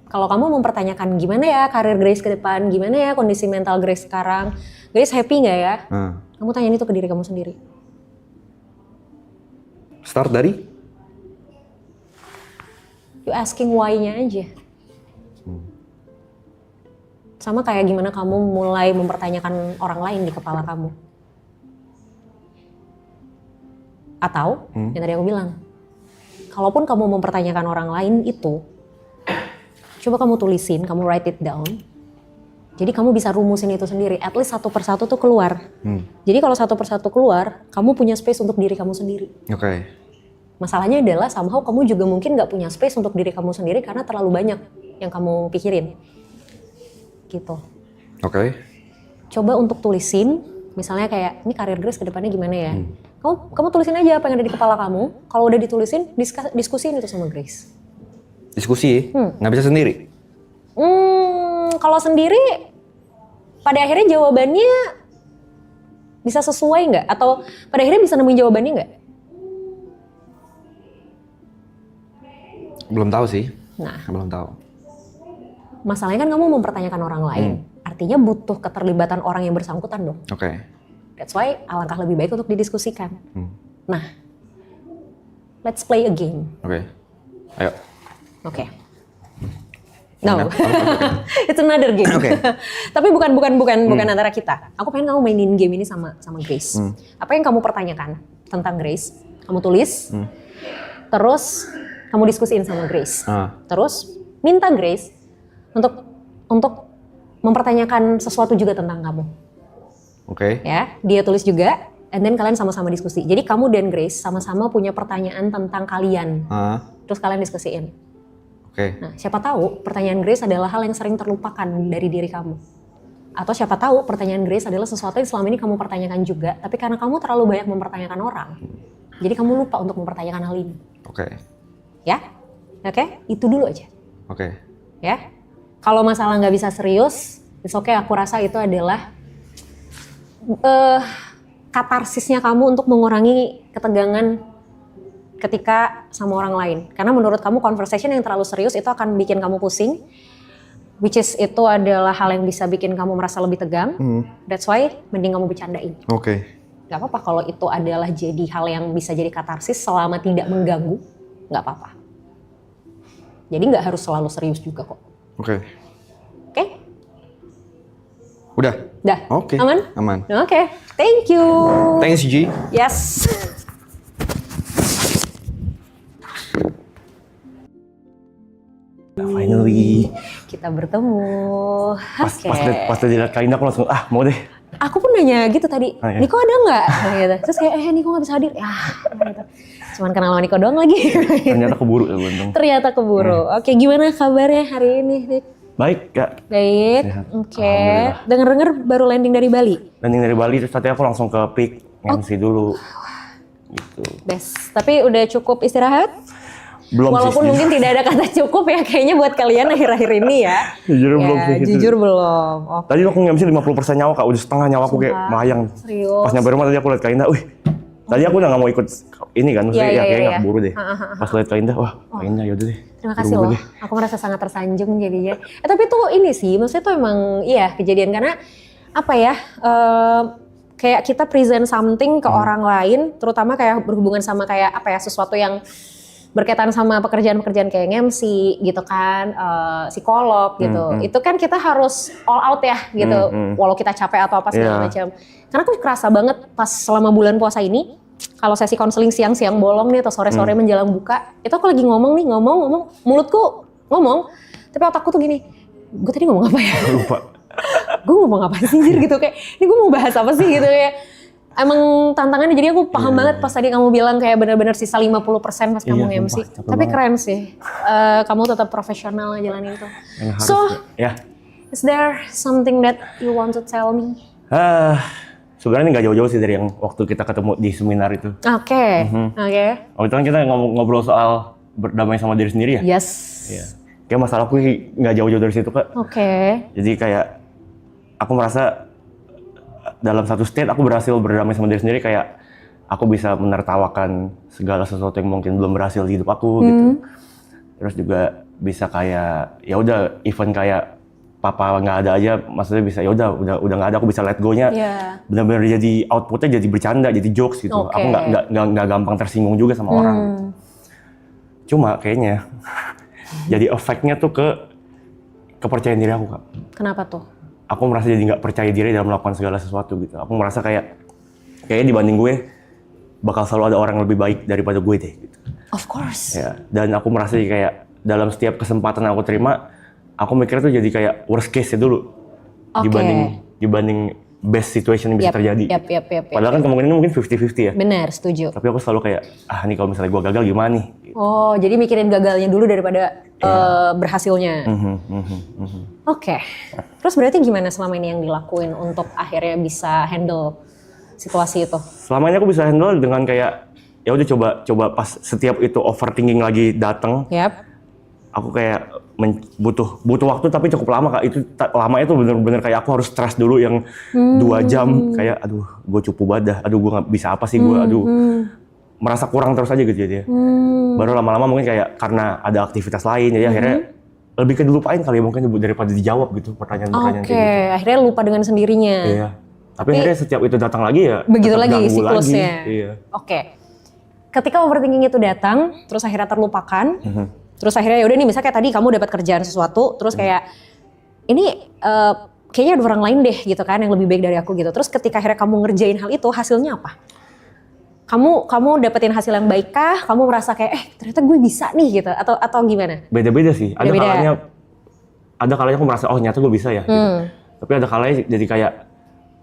Kalau kamu mempertanyakan gimana ya karir Grace ke depan, gimana ya kondisi mental Grace sekarang, Grace happy nggak ya? Kamu tanyain itu ke diri kamu sendiri. Start dari? You asking why-nya aja. Sama kayak gimana kamu mulai mempertanyakan orang lain di kepala kamu. Atau, yang tadi aku bilang, kalaupun kamu mempertanyakan orang lain itu, coba kamu tulisin, kamu write it down. Jadi kamu bisa rumusin itu sendiri, at least satu persatu tuh keluar. Jadi kalau satu persatu keluar, kamu punya space untuk diri kamu sendiri. Oke. Masalahnya adalah somehow kamu juga mungkin gak punya space untuk diri kamu sendiri karena terlalu banyak yang kamu pikirin. Gitu. Oke. Coba untuk tulisin, misalnya kayak, ini karir Grace ke depannya gimana ya? Kamu tulisin aja apa yang ada di kepala kamu. Kalau udah ditulisin, diskusiin itu sama Grace. Diskusi, nggak bisa sendiri. Kalau sendiri, pada akhirnya jawabannya bisa sesuai nggak? Atau pada akhirnya bisa nemuin jawabannya nggak? Belum tahu sih. Nah, Belum tahu. masalahnya kan kamu mempertanyakan orang lain. Artinya butuh keterlibatan orang yang bersangkutan dong. Oke. That's why alangkah lebih baik untuk didiskusikan. Nah, let's play a game. Oke. Ayo. Oke. No, it's another game. Oke. Tapi bukan antara kita. Aku pengen kamu mainin game ini sama Grace. Apa yang kamu pertanyakan tentang Grace? Kamu tulis. Terus kamu diskusiin sama Grace. Terus minta Grace untuk mempertanyakan sesuatu juga tentang kamu. Oke. Ya, dia tulis juga, and then kalian sama-sama diskusi. Jadi kamu dan Grace sama-sama punya pertanyaan tentang kalian. Terus kalian diskusiin. Oke. Nah, siapa tahu pertanyaan Grace adalah hal yang sering terlupakan dari diri kamu. Atau siapa tahu pertanyaan Grace adalah sesuatu yang selama ini kamu pertanyakan juga, tapi karena kamu terlalu banyak mempertanyakan orang, jadi kamu lupa untuk mempertanyakan hal ini. Oke. Ya? Oke? Itu dulu aja. Oke. Ya? Kalau masalah nggak bisa serius, it's okay, aku rasa itu adalah katarsisnya kamu untuk mengurangi ketegangan ketika sama orang lain. Karena menurut kamu conversation yang terlalu serius itu akan bikin kamu pusing, which is itu adalah hal yang bisa bikin kamu merasa lebih tegang. That's why mending kamu bercandain. Oke. Gak apa-apa kalau itu adalah jadi hal yang bisa jadi katarsis selama tidak mengganggu, gak apa-apa. Jadi gak harus selalu serius juga kok. Oke. Oke? Udah. Dah? Oke. Aman? Aman. Oke, thank you. Thanks G. Yes. Finally. Kita bertemu. Pas dilihat Kalina aku langsung mau deh. Aku pun nanya gitu tadi, Ya. Niko ada nggak? Gitu. Terus kayak Niko nggak bisa hadir. Ya, gitu. Cuman kenal sama Niko doang lagi. Ternyata keburu ya Bentong. Ternyata keburu. Oke, gimana kabarnya hari ini, Dik? Baik Kak. Baik. Sehat. Oke. Alhamdulillah. Dengar-dengar baru landing dari Bali. Landing dari Bali terus tadi aku langsung ke PIK MC dulu. Gitu. Best. Tapi udah cukup istirahat? Belum Walaupun sih. mungkin tidak ada kata cukup ya kayaknya buat kalian akhir-akhir ini ya. Jujur belum sih gitu. Jujur belum. Oke. Tadi aku nge-MC 50% nyawa Kak, udah setengah nyawa aku kayak Sumpah? melayang. Serius? Pas nyampe rumah tadi aku liat Kalina, wih Tadi aku udah nggak mau ikut ini kan, maksudnya Iya, kayaknya iya. nggak keburu deh. Pas lihat Kak Indah, wah Kak Indah yaudah deh. Terima kasih Berubah loh, deh. aku merasa sangat tersanjung jadinya. Tapi tuh ini sih, maksudnya tuh emang iya kejadian karena apa ya, kayak kita present something ke orang lain, terutama kayak berhubungan sama kayak apa ya, sesuatu yang berkaitan sama pekerjaan-pekerjaan kayak MC gitu kan, psikolog gitu. Itu kan kita harus all out ya gitu, walau kita capek atau apa segala macam. Karena aku kerasa banget pas selama bulan puasa ini, kalau sesi konseling siang-siang bolong nih atau sore-sore menjelang buka, itu aku lagi ngomong, mulutku ngomong, tapi otakku tuh gini, gue tadi ngomong apa ya? Lupa. Gue ngomong apa sih gitu, kayak ini gue mau bahas apa sih gitu ya. Emang tantangannya, jadi aku paham banget pas tadi kamu bilang kayak benar-benar sisa 50% pas kamu MC. Tapi keren sih, kamu tetap profesional jalanin itu. So, is there something that you want to tell me? Sebenarnya nggak jauh-jauh sih dari yang waktu kita ketemu di seminar itu. Oke. Waktu itu kan kita ngobrol soal berdamai sama diri sendiri ya. Yes. Iya. Kayak masalahku nggak jauh-jauh dari situ Kak. Oke. Jadi kayak aku merasa dalam satu state aku berhasil berdamai sama diri sendiri, kayak aku bisa menertawakan segala sesuatu yang mungkin belum berhasil di hidup aku gitu. Terus juga bisa kayak ya udah even kayak papa nggak ada aja, maksudnya bisa ya udah nggak ada, aku bisa let go-nya. Benar-benar jadi outputnya jadi bercanda, jadi jokes gitu. Aku nggak gampang tersinggung juga sama orang. Cuma kayaknya jadi efeknya tuh ke kepercayaan diri aku Kak. Kenapa tuh? Aku merasa jadi nggak percaya diri dalam melakukan segala sesuatu gitu. Aku merasa kayaknya dibanding gue bakal selalu ada orang yang lebih baik daripada gue deh gitu. Of course. Ya, dan aku merasa kayak dalam setiap kesempatan yang aku terima, aku mikirnya tuh jadi kayak worst case dulu dibanding best situation yang bisa terjadi. Padahal kan kemungkinan mungkin 50-50 ya. Benar, setuju. Tapi aku selalu kayak, nih kalau misalnya gue gagal gimana nih? Oh, jadi mikirin gagalnya dulu daripada berhasilnya. Oke. Terus berarti gimana selama ini yang dilakuin untuk akhirnya bisa handle situasi itu? Selama ini aku bisa handle dengan kayak, ya udah coba pas setiap itu overthinking lagi datang. Aku kayak butuh waktu tapi cukup lama Kak. Itu lama itu bener-bener kayak aku harus stres dulu yang 2 jam, kayak aduh gue cupu banget dah, aduh gue nggak bisa apa sih gue, merasa kurang terus aja gitu jadi. Baru lama-lama mungkin kayak karena ada aktivitas lain, jadi akhirnya lebih ke dilupain kali ya mungkin daripada dijawab gitu pertanyaan-pertanyaan kayak gitu. Akhirnya lupa dengan sendirinya. Iya. Tapi akhirnya setiap itu datang lagi ya begitu tetap lagi ganggu siklusnya. lagi. Iya. Ketika overthinking itu datang, terus akhirnya terlupakan, terus akhirnya yaudah nih misalnya kayak tadi kamu dapat kerjaan sesuatu, terus kayak ini kayaknya ada orang lain deh gitu kan yang lebih baik dari aku gitu. Terus ketika akhirnya kamu ngerjain hal itu, hasilnya apa? Kamu dapetin hasil yang baik kah? Kamu merasa kayak ternyata gue bisa nih gitu atau gimana? Beda-beda sih. Ada kalanya aku merasa ternyata gue bisa ya gitu. Tapi ada kalanya jadi kayak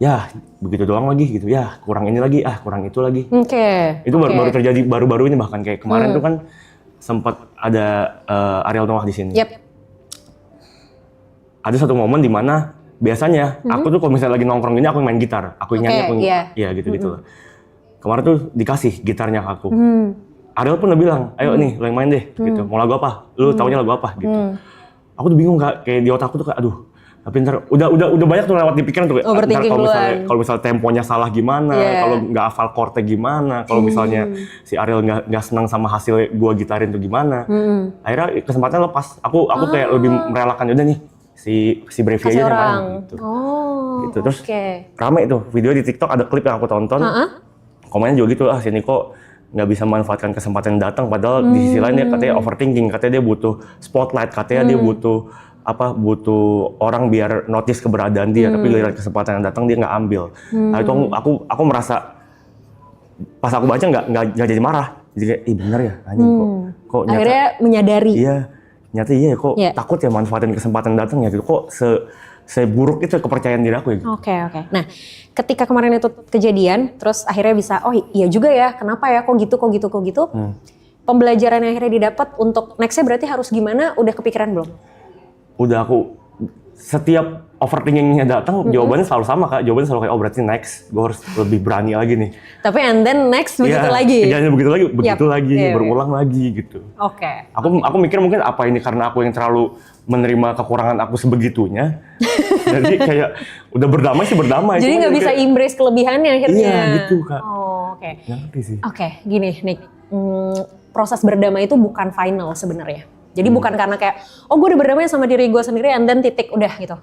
ya begitu doang lagi gitu. Ya kurang ini lagi, kurang itu lagi. Itu baru terjadi baru-baru ini, bahkan kayak kemarin tuh kan sempat ada Ariel Noah di sini. Ada satu momen di mana biasanya aku tuh kalau misalnya lagi nongkrong ini aku main gitar, aku nyanyi, ya gitu-gitu lah. Kemarin tuh dikasih gitarnya ke aku. Ariel pun udah bilang, ayo nih lo yang main deh gitu. Mau lagu apa? Lu taunya lagu apa gitu. Aku tuh bingung Kak, kayak di otakku tuh kayak aduh. Tapi ntar udah banyak tuh lewat di pikiran tuh. Ntar kalau misalnya temponya salah gimana, kalau nggak hafal chordnya gimana, kalau misalnya si Ariel nggak senang sama hasil gua gitarin tuh gimana. Akhirnya kesempatan lepas. Aku kayak lebih merelakan udah nih si Brevi aja yang main gitu. Gitu. Terus rame tuh video di TikTok, ada klip yang aku tonton. Komennya juga gitu, si Niko nggak bisa manfaatkan kesempatan yang datang, padahal di sisi lain dia katanya overthinking, katanya dia butuh spotlight, katanya dia butuh orang biar notice keberadaan dia, tapi giliran kesempatan yang datang dia nggak ambil. Nah itu aku merasa pas aku baca nggak jadi marah, jadi kayak bener ya anjing kok nyata, akhirnya menyadari. Iya nyata kok takut ya manfaatin kesempatan datang ya gitu, kok seburuk itu kepercayaan diri aku ya gitu. Oke. Nah, ketika kemarin itu kejadian, terus akhirnya bisa, iya juga ya, kenapa ya, kok gitu. Pembelajaran yang akhirnya didapat untuk nextnya berarti harus gimana, udah kepikiran belum? Udah, aku setiap overthinkingnya datang, jawabannya selalu sama Kak, jawabannya selalu kayak berarti next, gue harus lebih berani lagi nih. Tapi and then next begitu lagi? Kejadiannya begitu lagi, berulang lagi gitu. Aku mikir mungkin apa ini karena aku yang terlalu menerima kekurangan aku sebegitunya. Jadi kayak udah berdamai. Jadi nggak bisa embrace kelebihannya akhirnya. Iya gitu Kak. Oke. Ngerti sih. Oke, gini Nick. Proses berdamai itu bukan final sebenarnya. Jadi bukan karena kayak, oh gue udah berdamai sama diri gue sendiri and then titik udah gitu.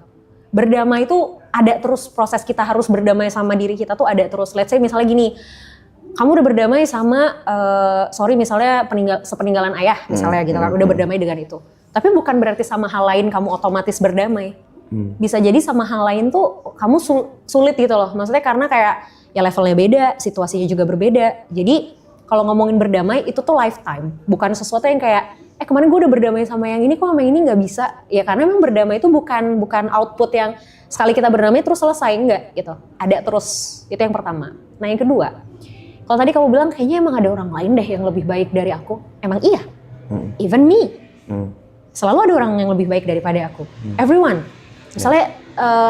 Berdamai itu ada terus, proses kita harus berdamai sama diri kita tuh ada terus. Let's say misalnya gini, kamu udah berdamai sama, misalnya sepeninggalan ayah misalnya gitu kan, udah berdamai dengan itu. Tapi bukan berarti sama hal lain kamu otomatis berdamai. Bisa jadi sama hal lain tuh kamu sulit gitu loh. Maksudnya karena kayak ya levelnya beda, situasinya juga berbeda. Jadi kalau ngomongin berdamai itu tuh lifetime. Bukan sesuatu yang kayak, kemarin gue udah berdamai sama yang ini, kok sama yang ini gak bisa. Ya karena memang berdamai itu bukan output yang sekali kita berdamai terus selesai, enggak gitu. Ada terus, itu yang pertama. Nah yang kedua, kalau tadi kamu bilang kayaknya emang ada orang lain deh yang lebih baik dari aku. Emang iya, even me. Selalu ada orang yang lebih baik daripada aku. Everyone. Misalnya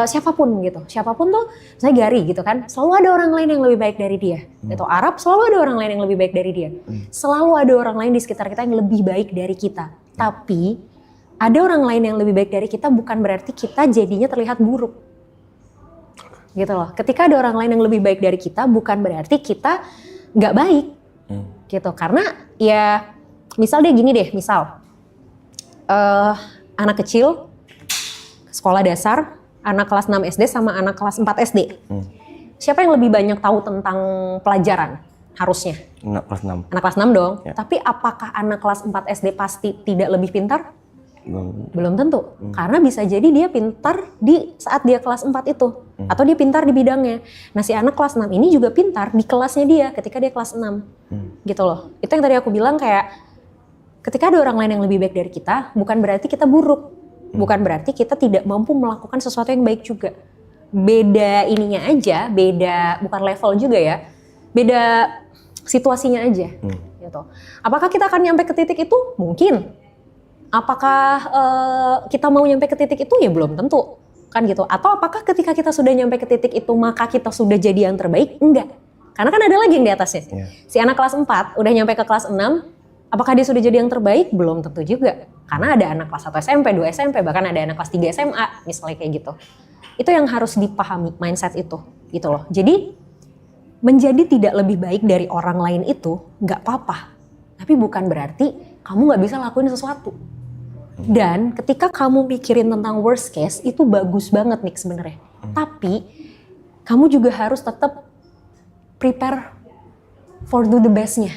siapapun gitu. Siapapun tuh, misalnya Gary gitu kan. Selalu ada orang lain yang lebih baik dari dia. Atau Arab, selalu ada orang lain yang lebih baik dari dia. Selalu ada orang lain di sekitar kita yang lebih baik dari kita. Tapi ada orang lain yang lebih baik dari kita bukan berarti kita jadinya terlihat buruk. Gitu loh. Ketika ada orang lain yang lebih baik dari kita bukan berarti kita nggak baik. Gitu. Karena ya misal deh gini deh, misal anak kecil sekolah dasar, anak kelas 6 SD sama anak kelas 4 SD. Siapa yang lebih banyak tahu tentang pelajaran? Harusnya. Anak kelas 6. Anak kelas 6 dong. Ya. Tapi apakah anak kelas 4 SD pasti tidak lebih pintar? Belum tentu. Karena bisa jadi dia pintar di saat dia kelas 4 itu. Atau dia pintar di bidangnya. Nah si anak kelas 6 ini juga pintar di kelasnya dia ketika dia kelas 6. Gitu loh. Itu yang tadi aku bilang kayak ketika ada orang lain yang lebih baik dari kita, bukan berarti kita buruk. Bukan berarti kita tidak mampu melakukan sesuatu yang baik juga. Beda ininya aja, beda bukan level juga ya. Beda situasinya aja. Gitu. Apakah kita akan nyampe ke titik itu? Mungkin. Apakah kita mau nyampe ke titik itu? Ya belum tentu. Kan gitu. Atau apakah ketika kita sudah nyampe ke titik itu maka kita sudah jadi yang terbaik? Enggak. Karena kan ada lagi yang di atasnya. Si anak kelas 4 udah nyampe ke kelas 6, apakah dia sudah jadi yang terbaik? Belum tentu juga. Karena ada anak kelas 1 SMP, 2 SMP, bahkan ada anak kelas 3 SMA, misalnya kayak gitu. Itu yang harus dipahami, mindset itu, gitu loh. Jadi, menjadi tidak lebih baik dari orang lain itu nggak apa-apa. Tapi bukan berarti kamu nggak bisa lakuin sesuatu. Dan ketika kamu mikirin tentang worst case, itu bagus banget nih sebenarnya. Tapi, kamu juga harus tetap prepare for do the best-nya.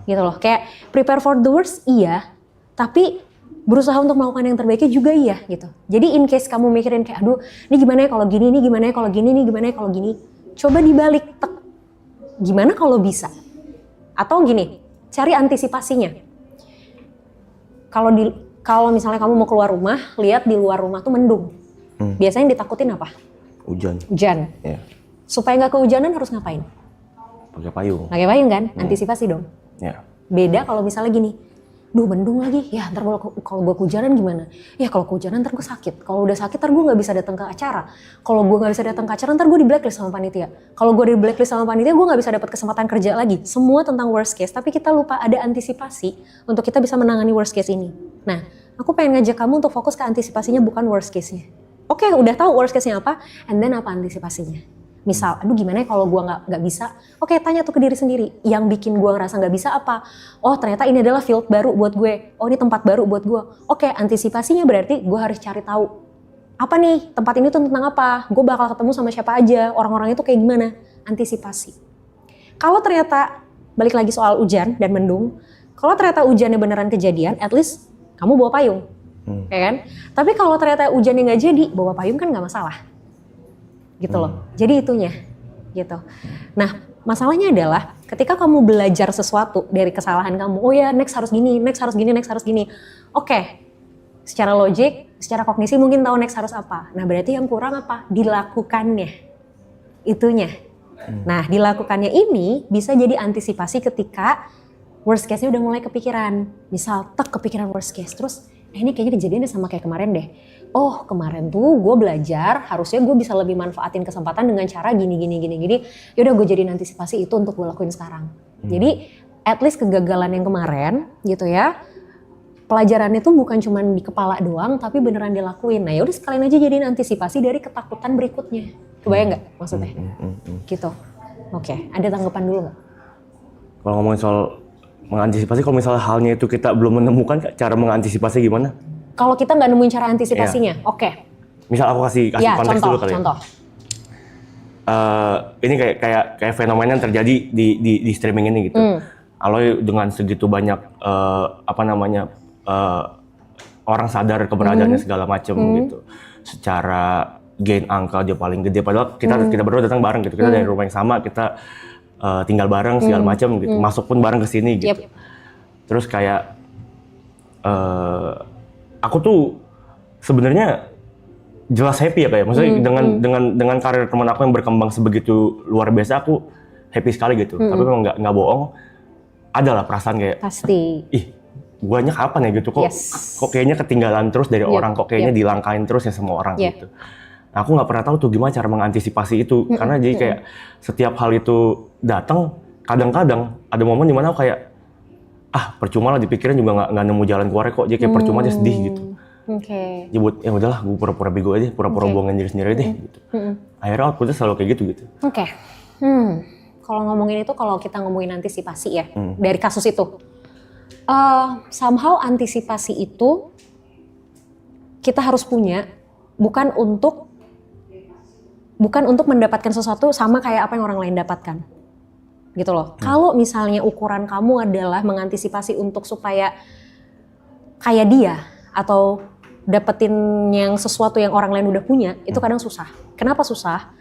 Gitu loh, kayak prepare for the worst iya, tapi berusaha untuk melakukan yang terbaiknya juga iya gitu. Jadi in case kamu mikirin kayak aduh ini gimana ya kalau gini, ini gimana ya kalau gini, ini gimana ya kalau gini, coba dibalik, gimana kalau bisa. Atau gini, cari antisipasinya. Kalau misalnya kamu mau keluar rumah, lihat di luar rumah tuh mendung. Biasanya yang ditakutin apa? Hujan. Hujan. Ya. Supaya nggak kehujanan harus ngapain? Pakai payung. Pakai payung kan? Antisipasi dong. Ya. Beda kalau misalnya gini, duh mendung lagi, ya ntar kalau gue kehujanan gimana? Ya kalau kehujanan ntar gue sakit, kalau udah sakit ntar gue gak bisa datang ke acara. Kalau gue gak bisa datang ke acara ntar gue di blacklist sama panitia. Kalau gue di blacklist sama panitia gue gak bisa dapat kesempatan kerja lagi. Semua tentang worst case, tapi kita lupa ada antisipasi untuk kita bisa menangani worst case ini. Nah, aku pengen ngajak kamu untuk fokus ke antisipasinya bukan worst case-nya. Oke, udah tahu worst case-nya apa, and then apa antisipasinya. Misal, aduh gimana ya kalau gue nggak bisa? Oke, tanya tuh ke diri sendiri. Yang bikin gue ngerasa nggak bisa apa? Oh ternyata ini adalah field baru buat gue. Oh ini tempat baru buat gue. Oke, antisipasinya berarti gue harus cari tahu. Apa nih tempat ini tuh tentang apa? Gue bakal ketemu sama siapa aja? Orang-orang itu kayak gimana? Antisipasi. Kalau ternyata, balik lagi soal hujan dan mendung. Kalau ternyata hujannya beneran kejadian, at least kamu bawa payung. Ya kan? Tapi kalau ternyata hujannya nggak jadi, bawa payung kan nggak masalah. Gitu loh. Jadi itunya gitu. Nah, masalahnya adalah ketika kamu belajar sesuatu dari kesalahan kamu, oh ya next harus gini, next harus gini, next harus gini. Oke. Secara logik, secara kognisi mungkin tahu next harus apa. Nah, berarti yang kurang apa? Dilakukannya. Itunya. Nah, dilakukannya ini bisa jadi antisipasi ketika worst case-nya udah mulai kepikiran. Misal kepikiran worst case terus ini kayaknya kejadiannya sama kayak kemarin deh. Oh kemarin tuh gue belajar, harusnya gue bisa lebih manfaatin kesempatan dengan cara gini. Yaudah gue jadiin antisipasi itu untuk gue lakuin sekarang. Jadi at least kegagalan yang kemarin gitu ya, pelajarannya tuh bukan cuma di kepala doang, tapi beneran dilakuin. Nah yaudah sekalian aja jadiin antisipasi dari ketakutan berikutnya. Kebayang gak maksudnya? Gitu. Oke, ada tanggapan dulu gak? Kalau ngomongin soal mengantisipasi, kalau misalnya halnya itu kita belum menemukan cara mengantisipasi gimana? Kalau kita nggak nemuin cara antisipasinya, oke. Misal aku kasih konteks dulu kali contoh. Ini kayak fenomena yang terjadi di streaming ini gitu. Aloy dengan segitu banyak orang sadar keberadaannya segala macam gitu. Secara gain angka dia paling gede, padahal kita berdua datang bareng gitu. Kita dari rumah yang sama, kita tinggal bareng segala macam gitu. Masuk pun bareng ke sini gitu. Terus kayak aku tuh sebenarnya jelas happy ya kayak. Maksudnya dengan karir teman aku yang berkembang sebegitu luar biasa, aku happy sekali gitu. Tapi memang nggak bohong, adalah perasaan kayak pasti. Guanya kapan ya gitu, kok kayaknya ketinggalan terus dari orang, kok kayaknya dilangkain terus ya semua orang gitu. Nah, aku nggak pernah tahu tuh gimana cara mengantisipasi itu, karena jadi kayak setiap hal itu datang, kadang-kadang ada momen dimana aku kayak percuma lah dipikirin juga nggak nemu jalan keluar kok, jadi kayak percuma aja sedih gitu. Ya buat ya udahlah, gue pura-pura bego aja, pura-pura bohongin diri sendiri deh gitu. Akhirnya outputnya selalu kayak gitu. Kalau ngomongin itu, kalau kita ngomongin antisipasi ya dari kasus itu. Somehow antisipasi itu kita harus punya bukan untuk mendapatkan sesuatu sama kayak apa yang orang lain dapatkan gitu loh. Kalau misalnya ukuran kamu adalah mengantisipasi untuk supaya kayak dia atau dapetin yang sesuatu yang orang lain udah punya, itu kadang susah. Kenapa susah?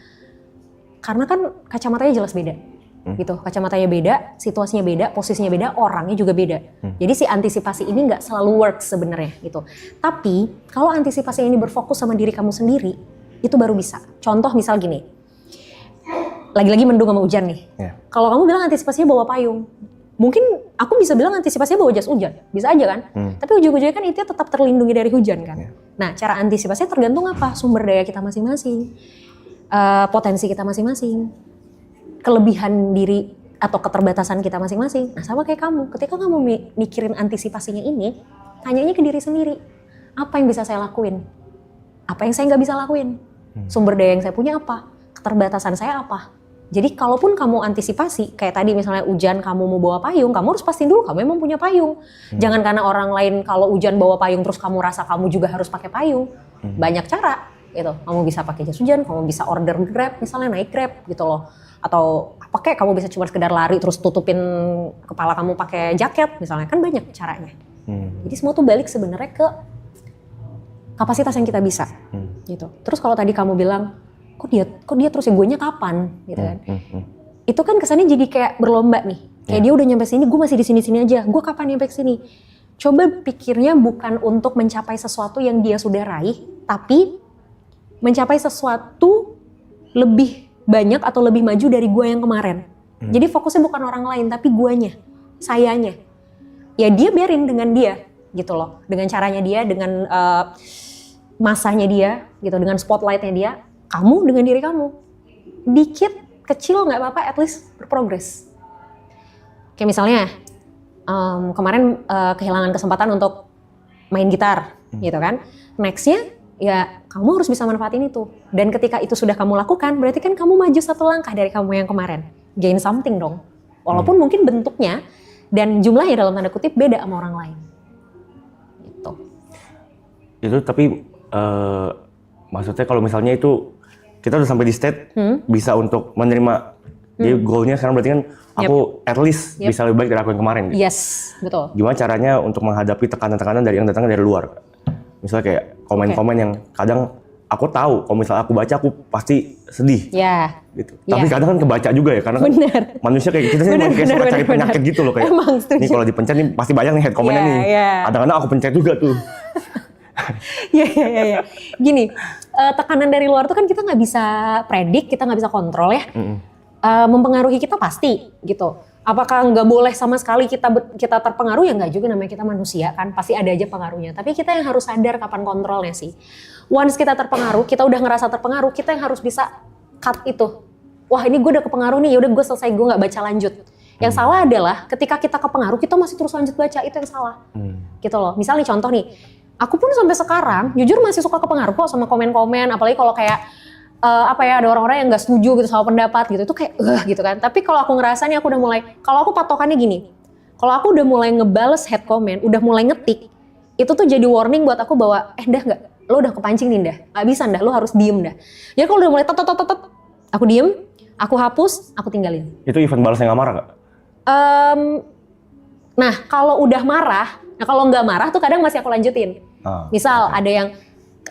Karena kan kacamatanya jelas beda. Gitu, kacamatanya beda, situasinya beda, posisinya beda, orangnya juga beda. Jadi si antisipasi ini nggak selalu works sebenarnya gitu. Tapi kalau antisipasi ini berfokus sama diri kamu sendiri, itu baru bisa. Contoh misal gini, lagi-lagi mendung sama hujan nih. Kalau kamu bilang antisipasinya bawa payung, mungkin aku bisa bilang antisipasinya bawa jas hujan, bisa aja kan. Tapi ujung-ujungnya kan itu tetap terlindungi dari hujan kan. Nah, cara antisipasinya tergantung apa? Sumber daya kita masing-masing, potensi kita masing-masing, kelebihan diri atau keterbatasan kita masing-masing. Nah, sama kayak kamu, ketika kamu mikirin antisipasinya ini, tanyanya ke diri sendiri, apa yang bisa saya lakuin? Apa yang saya nggak bisa lakuin? Sumber daya yang saya punya apa? Keterbatasan saya apa? Jadi kalaupun kamu antisipasi, kayak tadi misalnya hujan kamu mau bawa payung, kamu harus pastiin dulu kamu emang punya payung. Jangan karena orang lain kalau hujan bawa payung terus kamu rasa kamu juga harus pakai payung. Banyak cara gitu. Kamu bisa pakai jas hujan, kamu bisa order Grab, misalnya naik Grab gitu loh. Atau apa kayak kamu bisa cuma sekedar lari terus tutupin kepala kamu pakai jaket misalnya, kan banyak caranya. Jadi semua tuh balik sebenarnya ke kapasitas yang kita bisa gitu. Terus kalau tadi kamu bilang kok dia terus ya, guenya kapan gitu kan. Itu kan kesannya jadi kayak berlomba nih. Kayak dia udah nyampe sini, gue masih di sini-sini aja. Gue kapan nyampe sini? Coba pikirnya bukan untuk mencapai sesuatu yang dia sudah raih, tapi mencapai sesuatu lebih banyak atau lebih maju dari gue yang kemarin. Jadi fokusnya bukan orang lain, tapi guanya, sayanya. Ya dia biarin dengan dia gitu loh. Dengan caranya dia, dengan masanya dia gitu, dengan spotlightnya dia. Kamu dengan diri kamu. Dikit, kecil gak apa-apa, at least berprogres. Kayak misalnya, kemarin kehilangan kesempatan untuk main gitar gitu kan. Nextnya, ya kamu harus bisa manfaatin itu. Dan ketika itu sudah kamu lakukan, berarti kan kamu maju satu langkah dari kamu yang kemarin. Gain something dong. Walaupun mungkin bentuknya dan jumlahnya dalam tanda kutip beda sama orang lain. Gitu. Itu tapi maksudnya kalau misalnya itu kita udah sampai di state bisa untuk menerima. Jadi goalnya sekarang berarti kan aku at least bisa lebih baik dari aku yang kemarin. Gitu. Yes, betul. Gimana caranya untuk menghadapi tekanan-tekanan dari yang datang dari luar? Misalnya kayak komen-komen yang kadang aku tahu kalau misalnya aku baca aku pasti sedih. Gitu. Tapi kadang kan kebaca juga ya karena kan manusia kayak kita sih kayak suka cari penyakit gitu loh kayak. Ini kalau dipencet nih pasti banyak nih head comment-nya nih. Kadang-kadang aku pencet juga tuh. Iya. Gini, tekanan dari luar tuh kan kita nggak bisa predik, kita nggak bisa kontrol ya. Mempengaruhi kita pasti gitu. Apakah nggak boleh sama sekali kita terpengaruh? Ya nggak juga, namanya kita manusia kan, pasti ada aja pengaruhnya. Tapi kita yang harus sadar kapan kontrolnya sih. Once kita terpengaruh, kita udah ngerasa terpengaruh, kita yang harus bisa cut itu. Wah ini gue udah kepengaruh nih, yaudah gue selesai, gue nggak baca lanjut. Yang salah adalah ketika kita kepengaruh, kita masih terus lanjut baca, itu yang salah. Gitu loh. Misal nih contoh nih, aku pun sampai sekarang jujur masih suka kepengaruh kok sama komen-komen, apalagi kalau kayak ada orang-orang yang nggak setuju gitu sama pendapat gitu, itu kayak gitu kan. Tapi kalau aku ngerasa nih aku udah mulai, kalau aku patokannya gini, kalau aku udah mulai ngebales head comment, udah mulai ngetik, itu tuh jadi warning buat aku bahwa dah nggak, lo udah kepancing nih dah, nggak bisa dah, lo harus diem dah. Jadi kalau udah mulai tot, aku diem, aku hapus, aku tinggalin. Itu event balasnya nggak marah nggak? Nah kalau udah marah, kalau nggak marah tuh kadang masih aku lanjutin. Misal ada yang,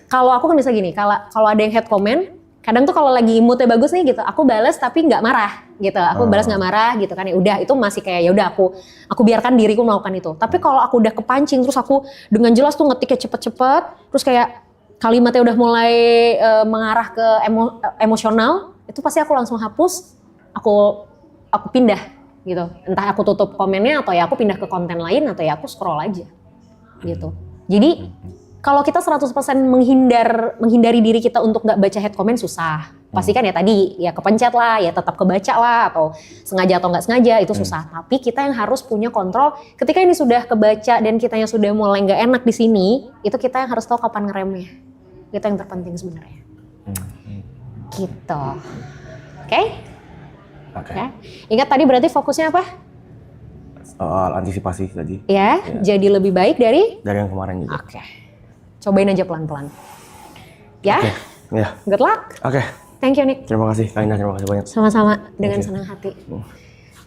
kalau aku kan bisa gini, kalau ada yang head comment, kadang tuh kalau lagi moodnya bagus nih gitu, aku balas tapi nggak marah gitu, aku balas nggak marah gitu kan, ya udah itu masih kayak ya udah aku biarkan diriku melakukan itu. Tapi kalau aku udah kepancing terus aku dengan jelas tuh ngetiknya cepet-cepet, terus kayak kalimatnya udah mulai mengarah ke emosional, itu pasti aku langsung hapus, aku pindah gitu. Entah aku tutup komennya atau ya aku pindah ke konten lain atau ya aku scroll aja gitu. Jadi kalau kita 100% menghindari diri kita untuk nggak baca head comment susah. Pasti kan ya tadi ya kepencet lah, ya tetap kebaca lah, atau sengaja atau nggak sengaja itu susah. Tapi kita yang harus punya kontrol ketika ini sudah kebaca dan kitanya sudah mulai nggak enak di sini, itu kita yang harus tahu kapan ngeremnya. Itu yang terpenting sebenarnya. Gitu. Oke? Ya. Ingat tadi berarti fokusnya apa? Soal antisipasi tadi. Ya, jadi lebih baik dari yang kemarin juga. Oke. Cobain aja pelan-pelan. Ya? Ya. Good luck. Oke. Thank you, Nick. Terima kasih, Kaina. Terima kasih banyak. Sama-sama, dengan senang hati.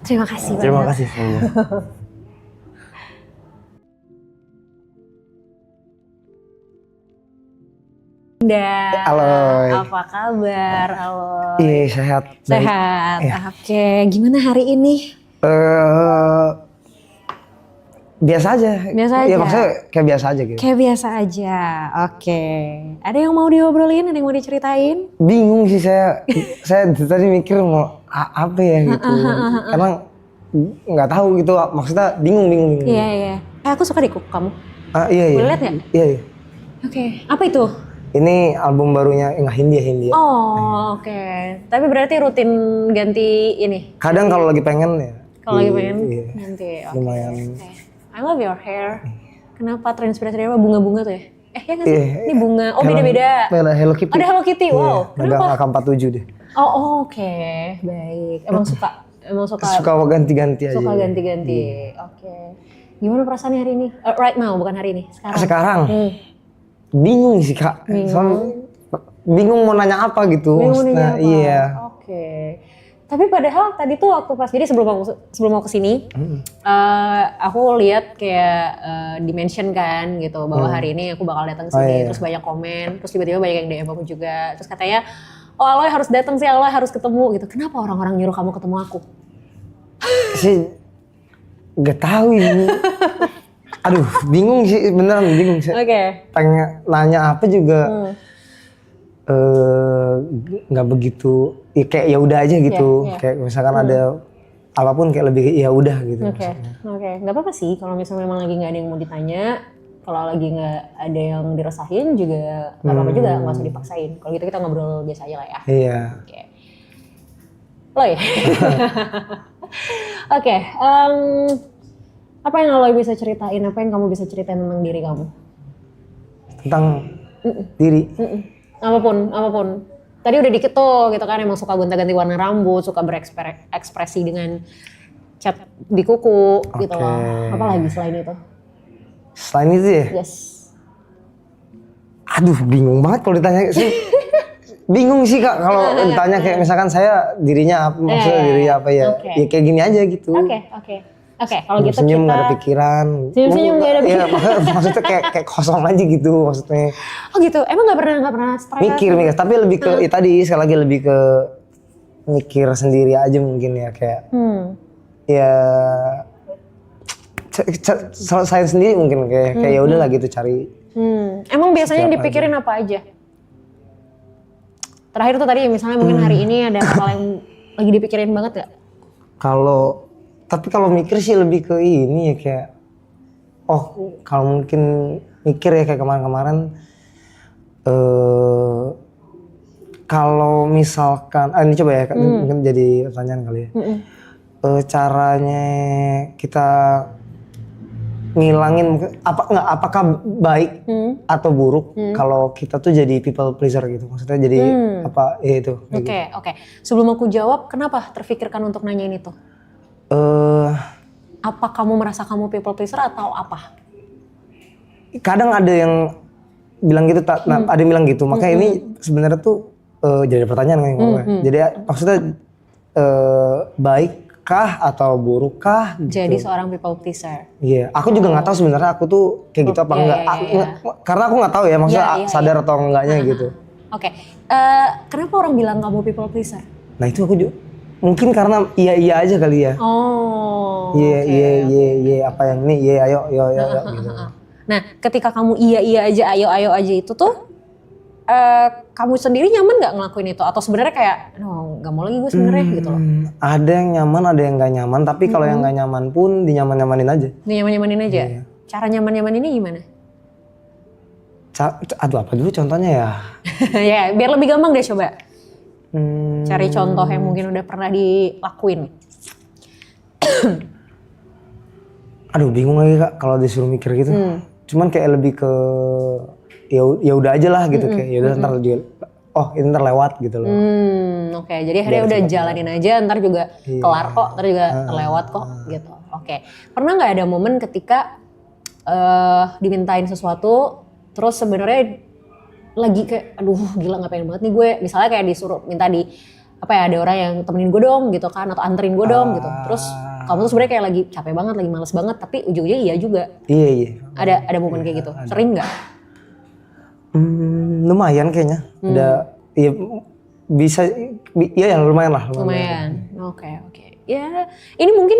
Terima kasih banyak. Terima kasih semuanya. Halo. Apa kabar? Halo. Iya, sehat. Sehat. Iya. Oke, gimana hari ini? Biasa aja. Biasa aja. Iya, maksudnya kayak biasa aja gitu. Kayak biasa aja. Oke. Ada yang mau diobrolin? Ada yang mau diceritain? Bingung sih saya. Saya tadi mikir mau apa ya gitu. Karena nggak tahu gitu. Maksudnya bingung. Iya. Aku suka deh kuku kamu. Iya. Boleh lihat nggak? Iya. Oke. Apa itu? Ini album barunya nggak Hindia. Oh, oke. Tapi berarti rutin ganti ini? Kadang kalau lagi pengen ya. Kalau lagi pengen iya. ganti. Oke. Lumayan. I love your hair. Kenapa terinspirasi dari apa? Bunga-bunga tuh ya? Ya nggak sih? Iya. Ini bunga. Oh, beda-beda. Hello Kitty. Ada Hello Kitty. Wow. Iya, Kenapa? megang AK-47 deh. Oh, oke. Baik. Emang suka Suka ganti-ganti aja. Suka ganti-ganti. Oke. Gimana perasaannya hari ini? Right now, bukan hari ini. Sekarang. Bingung sih Kak. Soalnya bingung mau nanya apa gitu. Bingung mau nanya apa? Iya. Oke. Tapi padahal tadi tuh waktu pas jadi sebelum mau kesini, aku lihat kayak dimention kan gitu bahwa hari ini aku bakal datang sini, terus banyak komen, terus tiba-tiba banyak yang DM aku juga, terus katanya, oh Aloy harus datang sih, Aloy harus ketemu gitu. Kenapa orang-orang nyuruh kamu ketemu aku? Sih nggak tahu ini. Aduh, bingung sih, beneran bingung sih. Oke. Pengen nanya apa juga nggak begitu. Ya kayak ya udah aja gitu. Kayak misalkan ada apapun kayak lebih ya udah gitu. Oke. Nggak apa-apa sih kalau misalnya memang lagi nggak ada yang mau ditanya. Kalau lagi nggak ada yang dirasain juga nggak apa-apa juga, nggak usah dipaksain. Kalau gitu kita ngobrol biasa aja lah ya. Iya. Oke. Loy. Oke. Apa yang Aloy bisa ceritain? Apa yang kamu bisa ceritain tentang diri kamu? Tentang diri. Apapun. Tadi udah dikit tuh gitu kan, emang suka gonta-ganti warna rambut, suka berekspresi dengan cat di kuku gitu loh. Apa lagi selain itu? Selain itu ya? Yes. Aduh, bingung banget kalau ditanya sih. Bingung sih Kak kalau ditanya kayak misalkan saya dirinya apa, maksudnya diri apa ya. Ya kayak gini aja gitu. Oke, kalau gitu senyum kita... nggak ada pikiran. Senyum nggak ada pikiran. Iya, maksudnya kayak kosong aja gitu maksudnya. Oh gitu, emang nggak pernah stres? Mikir, tapi lebih ke ya tadi sekali lagi lebih ke mikir sendiri aja mungkin ya kayak. Ya selesai sendiri mungkin kayak ya udahlah gitu cari. Emang biasanya yang dipikirin apa aja? Terakhir tuh tadi misalnya mungkin hari ini ada hal yang lagi dipikirin banget gak? Tapi kalau mikir sih lebih ke ini ya kayak, kalau mungkin mikir ya kayak kemarin-kemarin, kalau misalkan, ini coba ya mungkin jadi pertanyaan kali ya, caranya kita ngilangin apakah baik atau buruk kalau kita tuh jadi people pleaser gitu. Maksudnya jadi apa ya itu. Oke. Sebelum aku jawab, kenapa terfikirkan untuk nanyain itu? Apa kamu merasa kamu people pleaser atau apa? Kadang ada yang bilang gitu, ada yang bilang gitu. Makanya ini sebenarnya tuh jadi pertanyaan kan. Jadi maksudnya baikkah atau burukkah? Gitu. Jadi seorang people pleaser. Iya, aku juga nggak tahu sebenarnya aku tuh kayak gitu apa enggak. Karena aku nggak tahu ya, maksudnya sadar atau enggaknya gitu. Oke. Kenapa orang bilang kamu people pleaser? Nah itu aku juga mungkin karena iya aja kali ya. Oh. Iya apa yang ini ayo gitu. Nah, ketika kamu iya aja, ayo aja itu tuh, kamu sendiri nyaman nggak ngelakuin itu? Atau sebenarnya kayak, nggak mau lagi gue sebenarnya gitu loh? Ada yang nyaman, ada yang nggak nyaman. Tapi kalau yang nggak nyaman pun dinyaman-nyamanin aja. Dinyaman-nyamanin aja? Iya. Cara nyaman-nyaman ini gimana? Aduh apa dulu contohnya ya? Ya, biar lebih gampang deh coba. Cari contoh yang mungkin udah pernah dilakuin. Aduh bingung lagi Kak kalau disuruh mikir gitu. Cuman kayak lebih ke ya udah aja lah gitu kayak ya udah ntar dia ini ntar lewat gitu loh. Oke, jadi akhirnya udah jalanin aja, ntar juga kelar kok, ntar juga terlewat kok gitu. Oke. Pernah nggak ada momen ketika dimintain sesuatu terus sebenarnya lagi kayak aduh gila nggak pengen banget nih gue, misalnya kayak disuruh minta ada orang yang temenin gue dong gitu kan, atau anterin gue dong gitu. Terus kamu tuh sebenarnya kayak lagi capek banget, lagi males banget, tapi ujung-ujungnya iya juga. Iya. Ada momen kayak gitu. Sering nggak? Lumayan kayaknya. Ada ya bisa ya lumayan lah. Lumayan. Oke. Ya, ini mungkin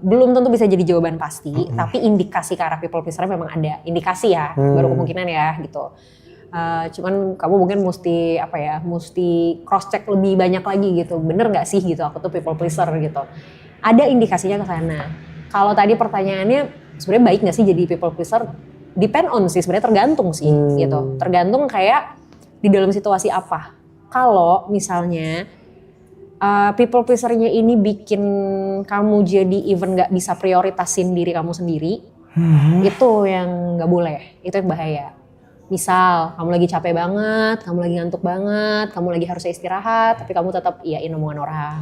belum tentu bisa jadi jawaban pasti, tapi indikasi ke arah people pleaser memang ada. Indikasi ya, baru kemungkinan ya gitu. Cuman kamu mungkin mesti cross check lebih banyak lagi gitu. Bener nggak sih gitu aku tuh people pleaser gitu. Ada indikasinya ke sana. Kalau tadi pertanyaannya sebenarnya baik nggak sih jadi people pleaser? Depend on sih, sebenarnya tergantung sih gitu. Tergantung kayak di dalam situasi apa. Kalau misalnya people pleaser-nya ini bikin kamu jadi even nggak bisa prioritasin diri kamu sendiri, itu yang nggak boleh, itu yang bahaya. Misal kamu lagi capek banget, kamu lagi ngantuk banget, kamu lagi harus istirahat, tapi kamu tetap iyain omongan orang.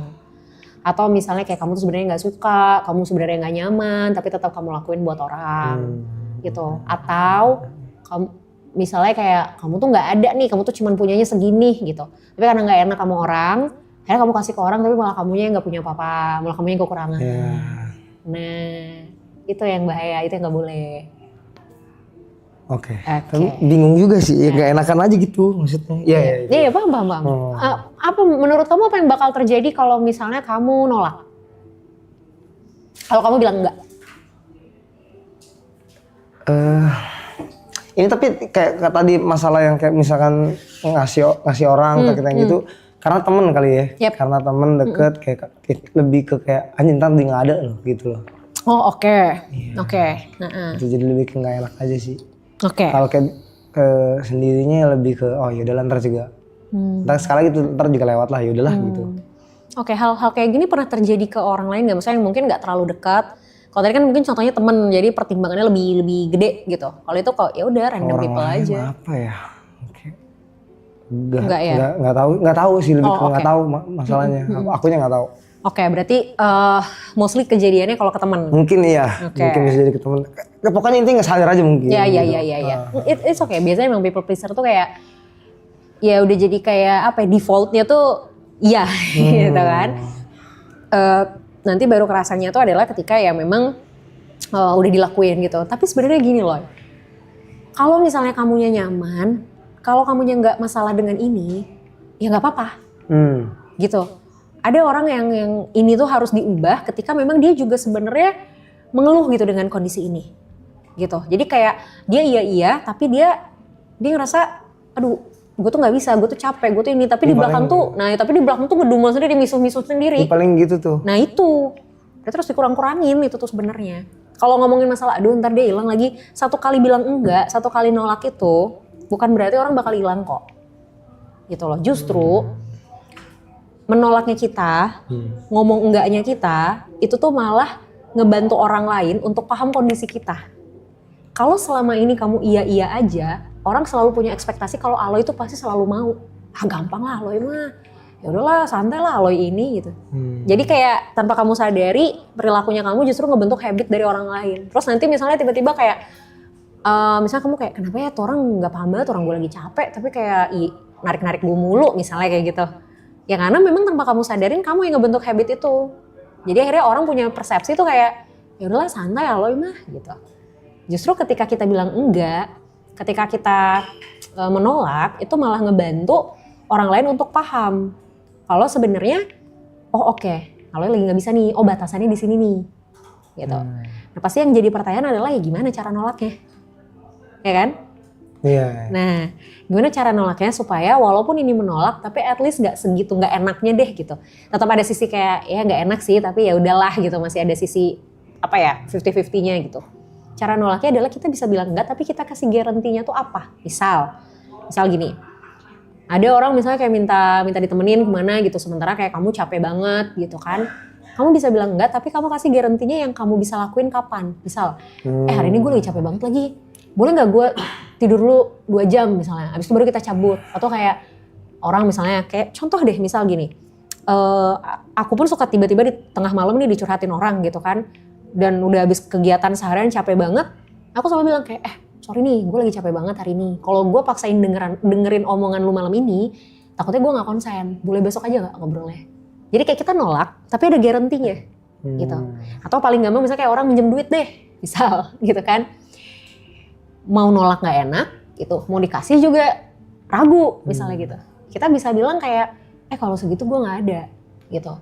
Atau misalnya kayak kamu tuh sebenarnya nggak suka, kamu sebenarnya nggak nyaman, tapi tetap kamu lakuin buat orang, gitu. Atau kamu misalnya kayak kamu tuh nggak ada nih, kamu tuh cuman punyanya segini gitu. Tapi karena nggak enak sama orang, akhirnya kamu kasih ke orang, tapi malah kamunya nggak punya apa-apa, malah kamunya kekurangan. Nah, itu yang bahaya, itu yang nggak boleh. Oke. Tapi bingung juga sih, ya gak enakan aja gitu maksudnya. Iya, paham. Apa menurut kamu apa yang bakal terjadi kalau misalnya kamu nolak? Kalau kamu bilang enggak? Ini tapi kayak tadi masalah yang kayak misalkan ngasih orang atau kita gitu, karena temen kali ya. Karena temen deket kayak lebih ke kayak anjing ntar dia nggak ada loh gitu loh. Oh oke. Itu jadi lebih ke nggak enak aja sih. Oke. Kalau kayak sendirinya lebih ke yaudahlah ntar juga. Ntar sekali gitu ntar juga lewat lah yaudahlah gitu. Oke, hal-hal kayak gini pernah terjadi ke orang lain nggak? Maksudnya yang mungkin nggak terlalu dekat. Kalau tadi kan mungkin contohnya temen, jadi pertimbangannya lebih gede gitu. Kalau itu kok ya udah random people aja. Apa ya? Nggak tahu sih, lebih ke nggak tahu masalahnya. Akunya nggak tau. Oke, berarti mostly kejadiannya kalau ke teman. Mungkin iya, mungkin bisa jadi ke teman. Pokoknya intinya nggak sadar aja mungkin. Iya. It's okay. Biasanya emang people pleaser tuh kayak ya udah jadi kayak defaultnya tuh iya gitu kan. Nanti baru kerasanya tuh adalah ketika ya memang udah dilakuin gitu. Tapi sebenarnya gini loh, kalau misalnya kamunya nyaman, kalau kamunya nggak masalah dengan ini, ya nggak apa-apa, gitu. Ada orang yang ini tuh harus diubah ketika memang dia juga sebenarnya mengeluh gitu dengan kondisi ini, gitu. Jadi kayak dia iya, tapi dia ngerasa, aduh, gue tuh nggak bisa, gue tuh capek, gue tuh ini. Tapi di belakang tuh, ngedumel sendiri, misuh-misuh sendiri. Paling gitu tuh. Nah itu, dia terus dikurang-kurangin itu tuh sebenarnya. Kalau ngomongin masalah, aduh ntar dia hilang lagi. Satu kali bilang enggak, satu kali nolak itu, bukan berarti orang bakal hilang kok. Gitu loh, justru menolaknya kita, ngomong enggaknya kita, itu tuh malah ngebantu orang lain untuk paham kondisi kita. Kalau selama ini kamu iya aja, orang selalu punya ekspektasi kalau Aloy itu pasti selalu mau. Gampang lah Aloy mah. Ya udahlah, santai lah Aloy ini gitu. Jadi kayak tanpa kamu sadari, perilakunya kamu justru ngebentuk habit dari orang lain. Terus nanti misalnya tiba-tiba kayak misalnya kamu kayak kenapa ya tuh orang nggak paham banget, orang gue lagi capek tapi kayak narik-narik gue mulu misalnya kayak gitu. Ya karena memang tanpa kamu sadarin kamu yang ngebentuk habit itu. Jadi akhirnya orang punya persepsi tuh kayak ya udahlah santai Aloy mah gitu. Justru ketika kita bilang enggak, ketika kita menolak itu malah ngebantu orang lain untuk paham kalau sebenarnya oke, Aloy lagi nggak bisa nih, batasannya di sini nih gitu. Nah pasti yang jadi pertanyaan adalah ya gimana cara nolaknya, ya kan? Iya. Nah, gimana cara nolaknya supaya walaupun ini menolak, tapi at least nggak segitu nggak enaknya deh gitu. Tetap ada sisi kayak ya nggak enak sih, tapi ya udahlah gitu, masih ada sisi 50-50-nya gitu. Cara nolaknya adalah kita bisa bilang enggak, tapi kita kasih garantinya tuh apa? Misal gini, ada orang misalnya kayak minta ditemenin kemana gitu, sementara kayak kamu capek banget gitu kan. Kamu bisa bilang enggak, tapi kamu kasih garantinya yang kamu bisa lakuin kapan. Misal, hari ini gue lagi capek banget lagi. Boleh nggak gue tidur dulu 2 jam misalnya, abis itu baru kita cabut. Atau kayak orang misalnya kayak contoh deh misal gini, aku pun suka tiba-tiba di tengah malam nih dicurhatin orang gitu kan, dan udah habis kegiatan seharian capek banget, aku selalu bilang kayak sorry nih gue lagi capek banget hari ini. Kalau gue paksain dengerin omongan lu malam ini, takutnya gue nggak konsen. Boleh besok aja nggak ngobrolnya? Jadi kayak kita nolak, tapi ada garantinya gitu. Atau paling gampang misalnya kayak orang minjem duit deh, misal gitu kan. Mau nolak nggak enak, gitu. Mau dikasih juga ragu, misalnya gitu. Kita bisa bilang kayak, kalau segitu gue nggak ada, gitu.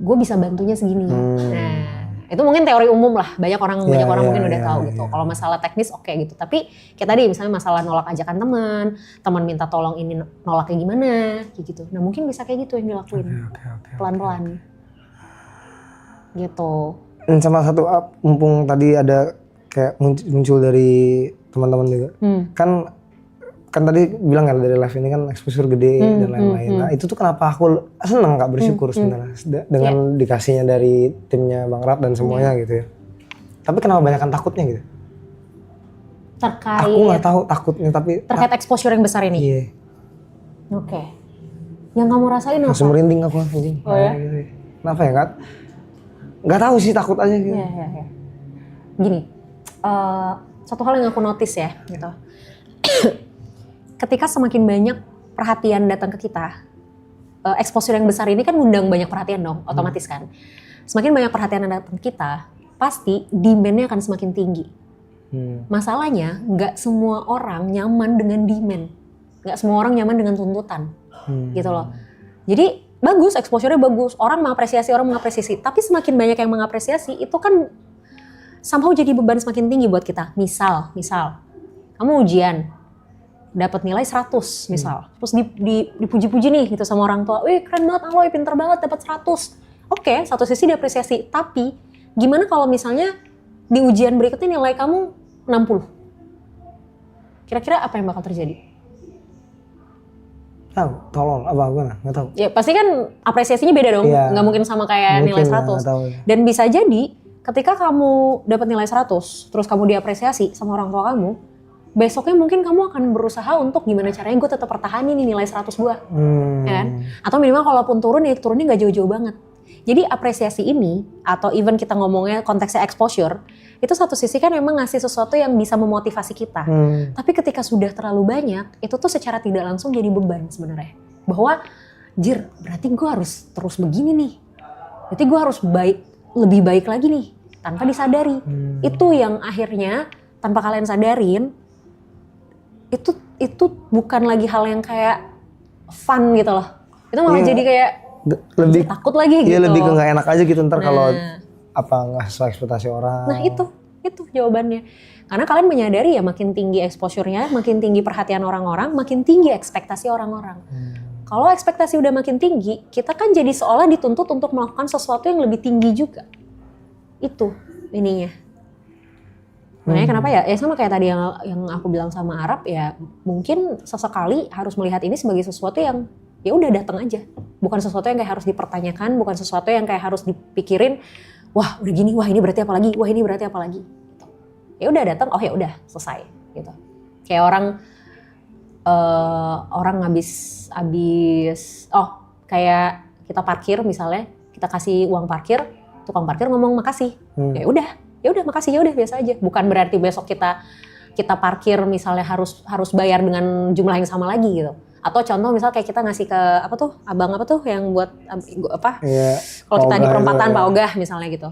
Gue bisa bantunya segini. Nah, itu mungkin teori umum lah. Banyak orang mungkin udah tahu gitu. Kalau masalah teknis oke gitu. Tapi kayak tadi misalnya masalah nolak ajakan teman minta tolong ini nolaknya gimana, kayak gitu. Nah mungkin bisa kayak gitu yang dilakuin, pelan-pelan, gitu. Dan sama satu mumpung tadi ada kayak muncul dari teman-teman juga. Kan tadi bilang kan dari live ini kan exposure gede dan lain-lain. Nah itu tuh kenapa aku seneng Kak, bersyukur sebenarnya dengan dikasihnya dari timnya Bang Rap dan semuanya gitu ya. Tapi kenapa banyakan takutnya gitu? Terkait. Aku nggak tahu takutnya tapi. Terkait exposure yang besar ini. Iya. Oke. Yang kamu rasain apa? Langsung merinding aku anjing. Oh ya? Kenapa ya Kak? Nggak tahu sih, takut aja gitu. Iya. Gini. Satu hal yang aku notice ya gitu. Ketika semakin banyak perhatian datang ke kita, exposure yang besar ini kan ngundang banyak perhatian dong, otomatis kan. Semakin banyak perhatian yang datang ke kita, pasti demand-nya akan semakin tinggi. Masalahnya nggak semua orang nyaman dengan demand, nggak semua orang nyaman dengan tuntutan, gitu loh. Jadi bagus, exposure-nya bagus, orang mengapresiasi, tapi semakin banyak yang mengapresiasi itu kan somehow jadi beban semakin tinggi buat kita. Misal, kamu ujian, dapat nilai 100 misal, terus dipuji-puji nih gitu sama orang tua, wih keren banget Aloy, pinter banget dapat 100. Oke, satu sisi diapresiasi, tapi gimana kalau misalnya di ujian berikutnya nilai kamu 60? Kira-kira apa yang bakal terjadi? Tahu, tolong apa gimana? Nggak tahu. Ya pasti kan apresiasinya beda dong, nggak mungkin sama kayak nilai 100. Dan bisa jadi ketika kamu dapat nilai 100, terus kamu diapresiasi sama orang tua kamu, besoknya mungkin kamu akan berusaha untuk gimana caranya gue tetap pertahanin nih nilai 100 gue. Ya kan? Atau minimal kalaupun turunnya nggak jauh-jauh banget. Jadi apresiasi ini, atau even kita ngomongnya konteksnya exposure, itu satu sisi kan memang ngasih sesuatu yang bisa memotivasi kita. Tapi ketika sudah terlalu banyak, itu tuh secara tidak langsung jadi beban sebenarnya. Bahwa, berarti gue harus terus begini nih. Berarti gue harus lebih baik lagi nih, tanpa disadari. Itu yang akhirnya, tanpa kalian sadarin, itu bukan lagi hal yang kayak fun gitu loh. Itu malah jadi kayak lebih takut lagi gitu. Iya, lebih ke nggak enak aja gitu ntar kalau nggak sesuai ekspektasi orang. Nah itu jawabannya. Karena kalian menyadari ya makin tinggi exposure-nya, makin tinggi perhatian orang-orang, makin tinggi ekspektasi orang-orang. Kalau ekspektasi udah makin tinggi, kita kan jadi seolah dituntut untuk melakukan sesuatu yang lebih tinggi juga. Itu ininya. Makanya kenapa ya sama kayak tadi yang aku bilang sama Arab ya, mungkin sesekali harus melihat ini sebagai sesuatu yang ya udah datang aja. Bukan sesuatu yang kayak harus dipertanyakan, bukan sesuatu yang kayak harus dipikirin, wah udah gini, wah ini berarti apa lagi, wah ini berarti apa lagi. Gitu. Ya udah datang, oh ya udah selesai gitu. Kayak orang habis kayak kita parkir misalnya, kita kasih uang parkir, tukang parkir ngomong makasih. Ya udah makasih, ya udah biasa aja. Bukan berarti besok kita parkir misalnya harus bayar dengan jumlah yang sama lagi gitu. Atau contoh misal kayak kita ngasih ke abang yang buat kalau kita di perempatan Pak Ogah misalnya gitu,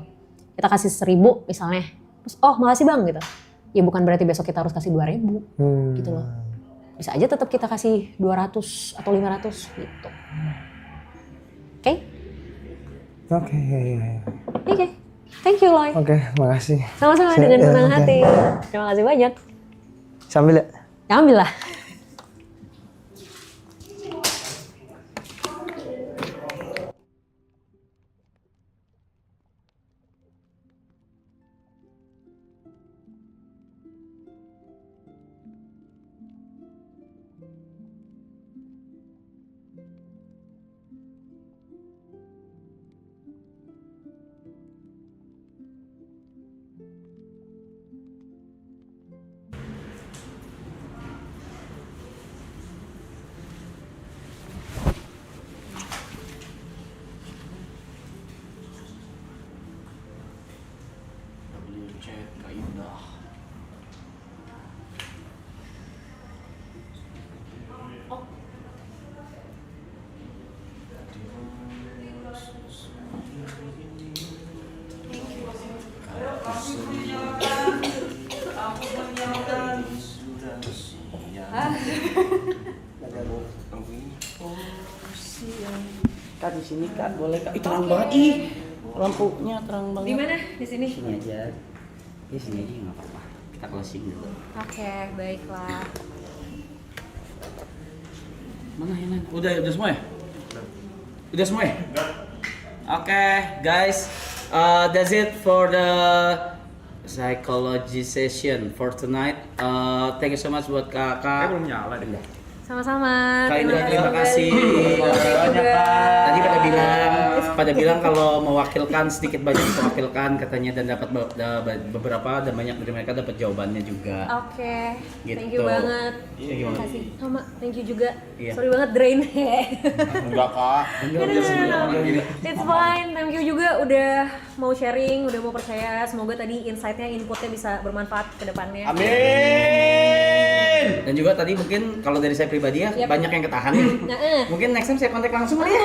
kita kasih 1.000 misalnya, terus makasih bang gitu, ya bukan berarti besok kita harus kasih 2.000 gitu loh, bisa aja tetap kita kasih 200 atau 500 gitu. Oke, thank you Loy. Oke, makasih. Sama-sama dengan senang hati. Terima kasih banyak. Sambil ya? Ambil lah. Kak di sini Kak, boleh Kak? Ih terang banget, ih lampunya terang banget. Di mana? Di sini? Sini aja. Di sini aja nggak apa-apa. Kita closing dulu. Oke, baiklah. Mana yang lain? Udah semua ya? Udah semua ya? Oke, guys, that's it for the psychology session for tonight. Thank you so much buat kakak. Belum nyala deh. Sama-sama. Kak Indra, terima kasih. Tadi pada bilang kalau mewakilkan sedikit banyak mewakilkan katanya dan dapat beberapa dan banyak dari mereka dapat jawabannya juga. Oke, Gitu. thank you banget. Iya, Terima gimana? kasih. Sama, thank you juga. Iya. Sorry banget drain. Enggak Kak. It's fine, thank you juga udah mau sharing, udah mau percaya. Semoga tadi insight-nya, input-nya bisa bermanfaat ke depannya. Dan juga tadi mungkin kalau dari saya pribadi ya banyak yang ketahan nih. Mungkin next time saya kontak langsung kali ya.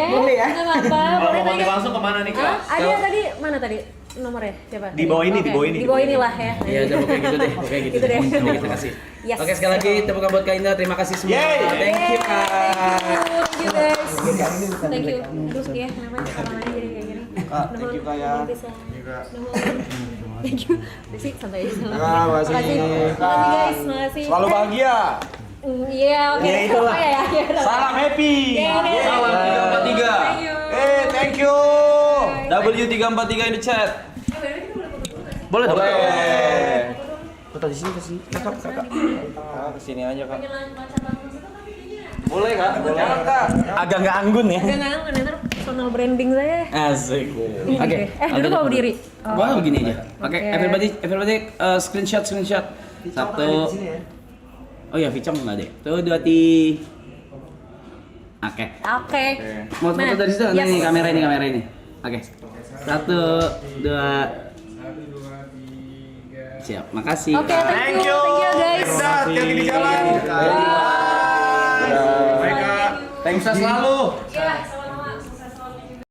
Boleh ya. Nggak apa-apa. Kalau Boleh mau kontak tanya. langsung kemana nih Kak? Ada tadi, mana tadi nomornya? Siapa? Di bawah ini, Oke, di bawah ini, Di di bawah bawah ini. inilah ya. Iya, udah pokoknya gitu deh. Pokoknya gitu deh. Nanti kita kasih. Yes. Oke, sekali lagi tepuk tangan buat Kak Indah. Terima kasih semua. Yeay. Thank you Kak. Thank you guys. Thank you. Terus ya, kenapa tangannya jadi kayak gini? Thank you Kak ya. Thank you. Desi, santai aja. Makasih. Makasih guys, makasih. Selalu bahagia. Iya, oke. Ya, itulah. Oh, ya. Salam happy. Salam 343. Thank you. Thank you. W343 in the chat. Boleh dong. Foto di sini ke sini. Kakak. Kesini aja Kak. Boleh Kak? Boleh. Kak. Agak nggak anggun ya. Enggak nganggur, ntar personal branding saya. Asik. Oke. Dulu mau berdiri. Wah, begini aja. Oke, Oke. everybody screenshot. Satu. Oh ya, Vicom nggak ada. Tuh, 2, 3. Oke. Oke. Mau foto dari situ? Yes. Nih, kamera ini. Oke. 1, 2. Siap, makasih. Oke, thank you guys. Hati-hati di jalan. Bye. Baik Kak. Thanks selalu. Ya,